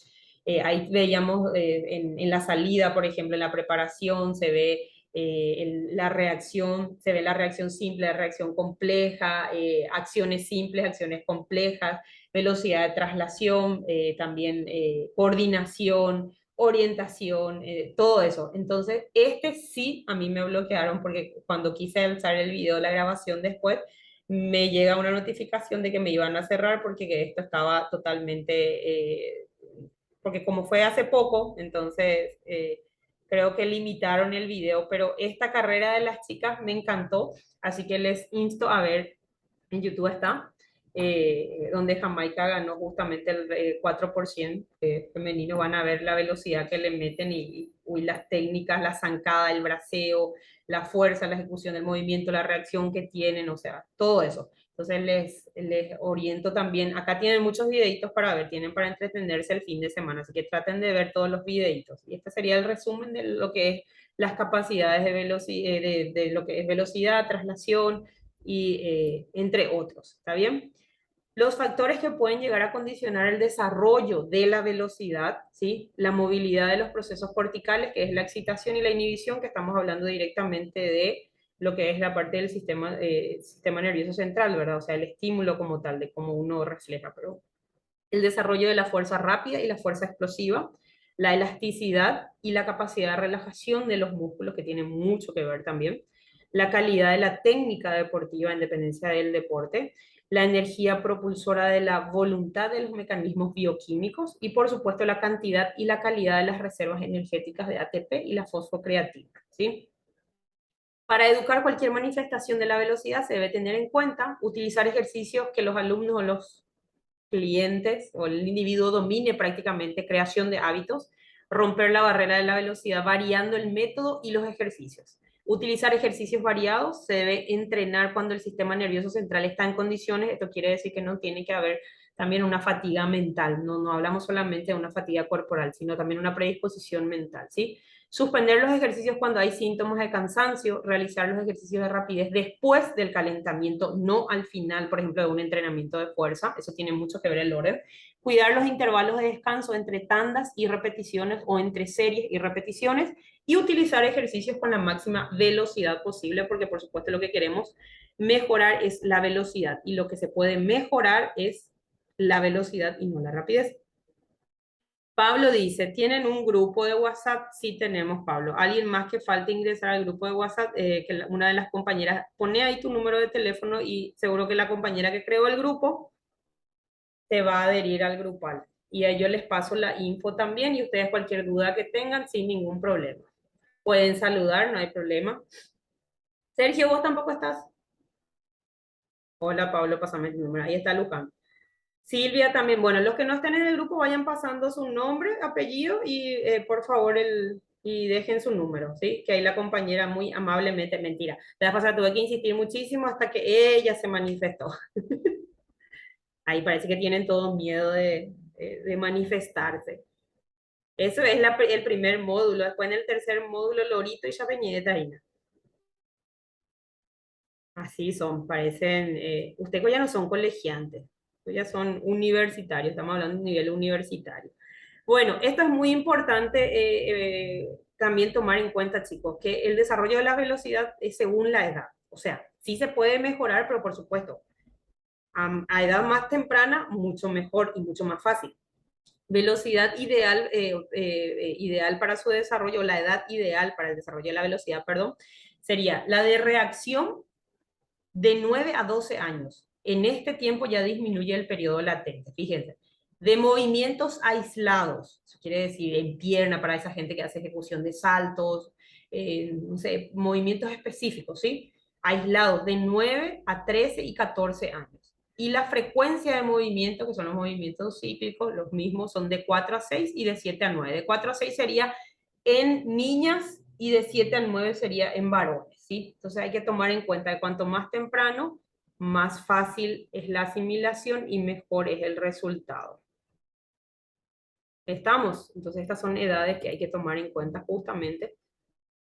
ahí veíamos en la salida, por ejemplo, en la preparación se ve la reacción, se ve la reacción simple, la reacción compleja, acciones simples, acciones complejas, velocidad de traslación, también coordinación, orientación, todo eso. Entonces, este sí a mí me bloquearon porque cuando quise alzar el video, la grabación después, me llega una notificación de que me iban a cerrar porque esto estaba totalmente, porque como fue hace poco, entonces creo que limitaron el video, pero esta carrera de las chicas me encantó, así que les insto a ver, en YouTube está, donde Jamaica ganó justamente el 4% femenino, van a ver la velocidad que le meten y las técnicas, la zancada, el braceo, la fuerza, la ejecución del movimiento, la reacción que tienen, o sea, todo eso. Entonces les oriento también, acá tienen muchos videitos para ver, tienen para entretenerse el fin de semana, así que traten de ver todos los videitos. Y este sería el resumen de lo que es las capacidades de velocidad, de lo que es velocidad, traslación y entre otros, ¿está bien? Los factores que pueden llegar a condicionar el desarrollo de la velocidad, ¿sí? La movilidad de los procesos corticales, que es la excitación y la inhibición, que estamos hablando directamente de lo que es la parte del sistema nervioso central, ¿verdad? O sea, el estímulo como tal, de cómo uno refleja, pero el desarrollo de la fuerza rápida y la fuerza explosiva, la elasticidad y la capacidad de relajación de los músculos, que tiene mucho que ver también, la calidad de la técnica deportiva en dependencia del deporte, la energía propulsora de la voluntad de los mecanismos bioquímicos y por supuesto la cantidad y la calidad de las reservas energéticas de ATP y la fosfocreatina, ¿sí? Para educar cualquier manifestación de la velocidad se debe tener en cuenta utilizar ejercicios que los alumnos o los clientes o el individuo domine prácticamente, creación de hábitos, romper la barrera de la velocidad variando el método y los ejercicios. Utilizar ejercicios variados, se debe entrenar cuando el sistema nervioso central está en condiciones, esto quiere decir que no tiene que haber también una fatiga mental, no hablamos solamente de una fatiga corporal, sino también una predisposición mental, ¿sí? Suspender los ejercicios cuando hay síntomas de cansancio, realizar los ejercicios de rapidez después del calentamiento, no al final, por ejemplo, de un entrenamiento de fuerza, eso tiene mucho que ver el orden. Cuidar los intervalos de descanso entre tandas y repeticiones o entre series y repeticiones y utilizar ejercicios con la máxima velocidad posible, porque por supuesto lo que queremos mejorar es la velocidad y lo que se puede mejorar es la velocidad y no la rapidez. Pablo dice, ¿tienen un grupo de WhatsApp? Sí tenemos, Pablo. ¿Alguien más que falte ingresar al grupo de WhatsApp? Una de las compañeras, pone ahí tu número de teléfono y seguro que la compañera que creó el grupo te va a adherir al grupal. Y a ellos les paso la info también y ustedes cualquier duda que tengan sin ningún problema. Pueden saludar, no hay problema. Sergio, ¿vos tampoco estás? Hola, Pablo, pásame el número. Ahí está Luján. Silvia también. Bueno, los que no estén en el grupo vayan pasando su nombre, apellido y por favor y dejen su número, ¿sí? Que ahí la compañera muy amablemente, mentira. La vez pasada tuve que insistir muchísimo hasta que ella se manifestó. Ahí parece que tienen todo miedo de manifestarse. Eso es el primer módulo. Después en el tercer módulo, Lorito y Chapeñeta. Así son, parecen, ustedes ya no son colegiantes, ustedes ya son universitarios, estamos hablando de un nivel universitario. Bueno, esto es muy importante también tomar en cuenta, chicos, que el desarrollo de la velocidad es según la edad. O sea, sí se puede mejorar, pero por supuesto, a edad más temprana, mucho mejor y mucho más fácil. Velocidad ideal, ideal para su desarrollo, la edad ideal para el desarrollo de la velocidad, perdón, sería la de reacción de 9 a 12 años. En este tiempo ya disminuye el periodo latente, fíjense. De movimientos aislados, eso quiere decir en pierna para esa gente que hace ejecución de saltos, no sé, movimientos específicos, ¿sí? Aislados de 9 a 13 y 14 años. Y la frecuencia de movimiento, que son los movimientos cíclicos, los mismos son de 4 a 6 y de 7 a 9. De 4 a 6 sería en niñas y de 7 a 9 sería en varones, ¿sí? Entonces hay que tomar en cuenta que cuanto más temprano, más fácil es la asimilación y mejor es el resultado. ¿Estamos? Entonces estas son edades que hay que tomar en cuenta justamente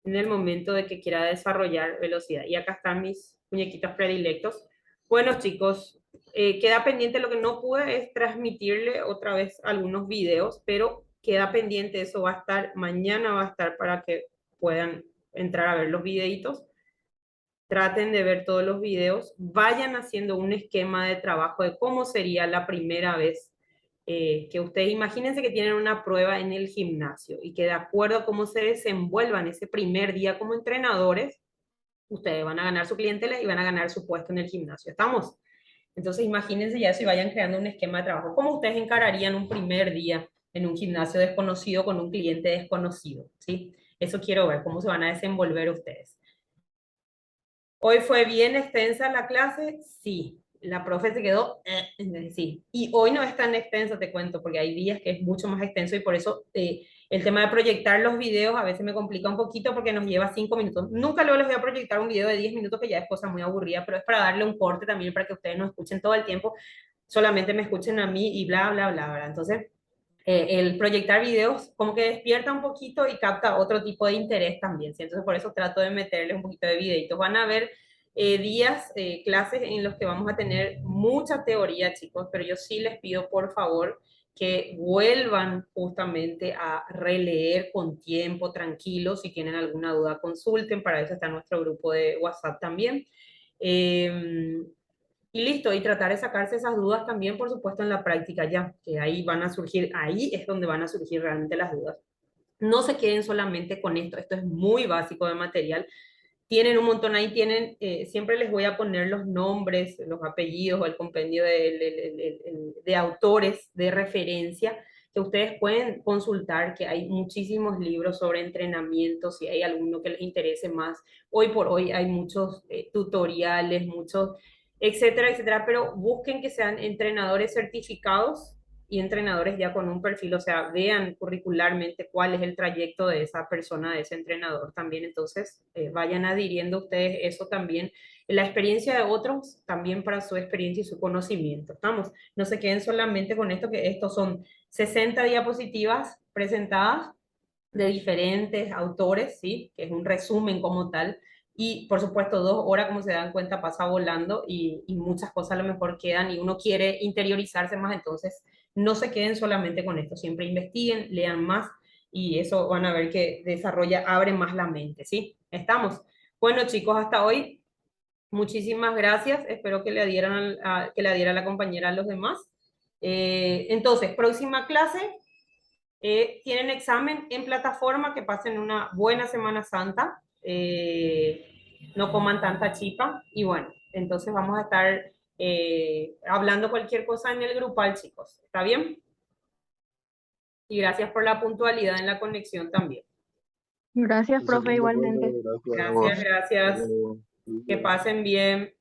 en el momento de que quiera desarrollar velocidad. Y acá están mis muñequitos predilectos. Bueno, chicos, queda pendiente, lo que no pude es transmitirle otra vez algunos videos, pero queda pendiente, eso va a estar, mañana va a estar para que puedan entrar a ver los videitos. Traten de ver todos los videos, vayan haciendo un esquema de trabajo de cómo sería la primera vez que ustedes imagínense que tienen una prueba en el gimnasio y que de acuerdo a cómo se desenvuelvan ese primer día como entrenadores, ustedes van a ganar su clientela y van a ganar su puesto en el gimnasio. ¿Estamos? Entonces imagínense ya eso y vayan creando un esquema de trabajo. ¿Cómo ustedes encararían un primer día en un gimnasio desconocido con un cliente desconocido? ¿Sí? Eso quiero ver, cómo se van a desenvolver ustedes. ¿Hoy fue bien extensa la clase? Sí. La profe se quedó, sí. Y hoy no es tan extenso, te cuento, porque hay días que es mucho más extenso y por eso el tema de proyectar los videos a veces me complica un poquito porque nos lleva 5 minutos. Nunca luego les voy a proyectar un video de 10 minutos que ya es cosa muy aburrida, pero es para darle un corte también para que ustedes no escuchen todo el tiempo, solamente me escuchen a mí y bla, bla, bla, ¿verdad? Entonces, el proyectar videos como que despierta un poquito y capta otro tipo de interés también, ¿sí? Entonces por eso trato de meterles un poquito de videitos. Van a ver días, clases en los que vamos a tener mucha teoría, chicos, pero yo sí les pido por favor que vuelvan justamente a releer con tiempo, tranquilos. Si tienen alguna duda, consulten. Para eso está nuestro grupo de WhatsApp también. Y listo, y tratar de sacarse esas dudas también, por supuesto, en la práctica ya, que ahí van a surgir, ahí es donde van a surgir realmente las dudas. No se queden solamente con esto, esto es muy básico de material. Tienen un montón ahí, tienen, siempre les voy a poner los nombres, los apellidos o el compendio de autores de referencia que ustedes pueden consultar, que hay muchísimos libros sobre entrenamiento, si hay alguno que les interese más. Hoy por hoy hay muchos tutoriales, muchos, etcétera, etcétera, pero busquen que sean entrenadores certificados y entrenadores ya con un perfil, o sea, vean curricularmente cuál es el trayecto de esa persona, de ese entrenador también, entonces vayan adhiriendo ustedes eso también, la experiencia de otros también para su experiencia y su conocimiento, ¿estamos? No se queden solamente con esto, que estos son 60 diapositivas presentadas de diferentes autores, ¿sí? Que es un resumen como tal. Y por supuesto 2 horas, como se dan cuenta, pasa volando y muchas cosas a lo mejor quedan y uno quiere interiorizarse más, entonces no se queden solamente con esto, siempre investiguen, lean más y eso van a ver que desarrolla, abre más la mente, ¿sí? ¿Estamos? Bueno, chicos, hasta hoy, muchísimas gracias, espero que le dieran que le diera la compañera a los demás. Entonces, próxima clase, tienen examen en plataforma, que pasen una buena Semana Santa, no coman tanta chipa y bueno, entonces vamos a estar hablando cualquier cosa en el grupal, chicos. ¿Está bien? Y gracias por la puntualidad en la conexión también. Gracias, profe, Excelente, profe, igualmente. gracias a Gracias, vos. Hasta gracias. luego. Que pasen bien.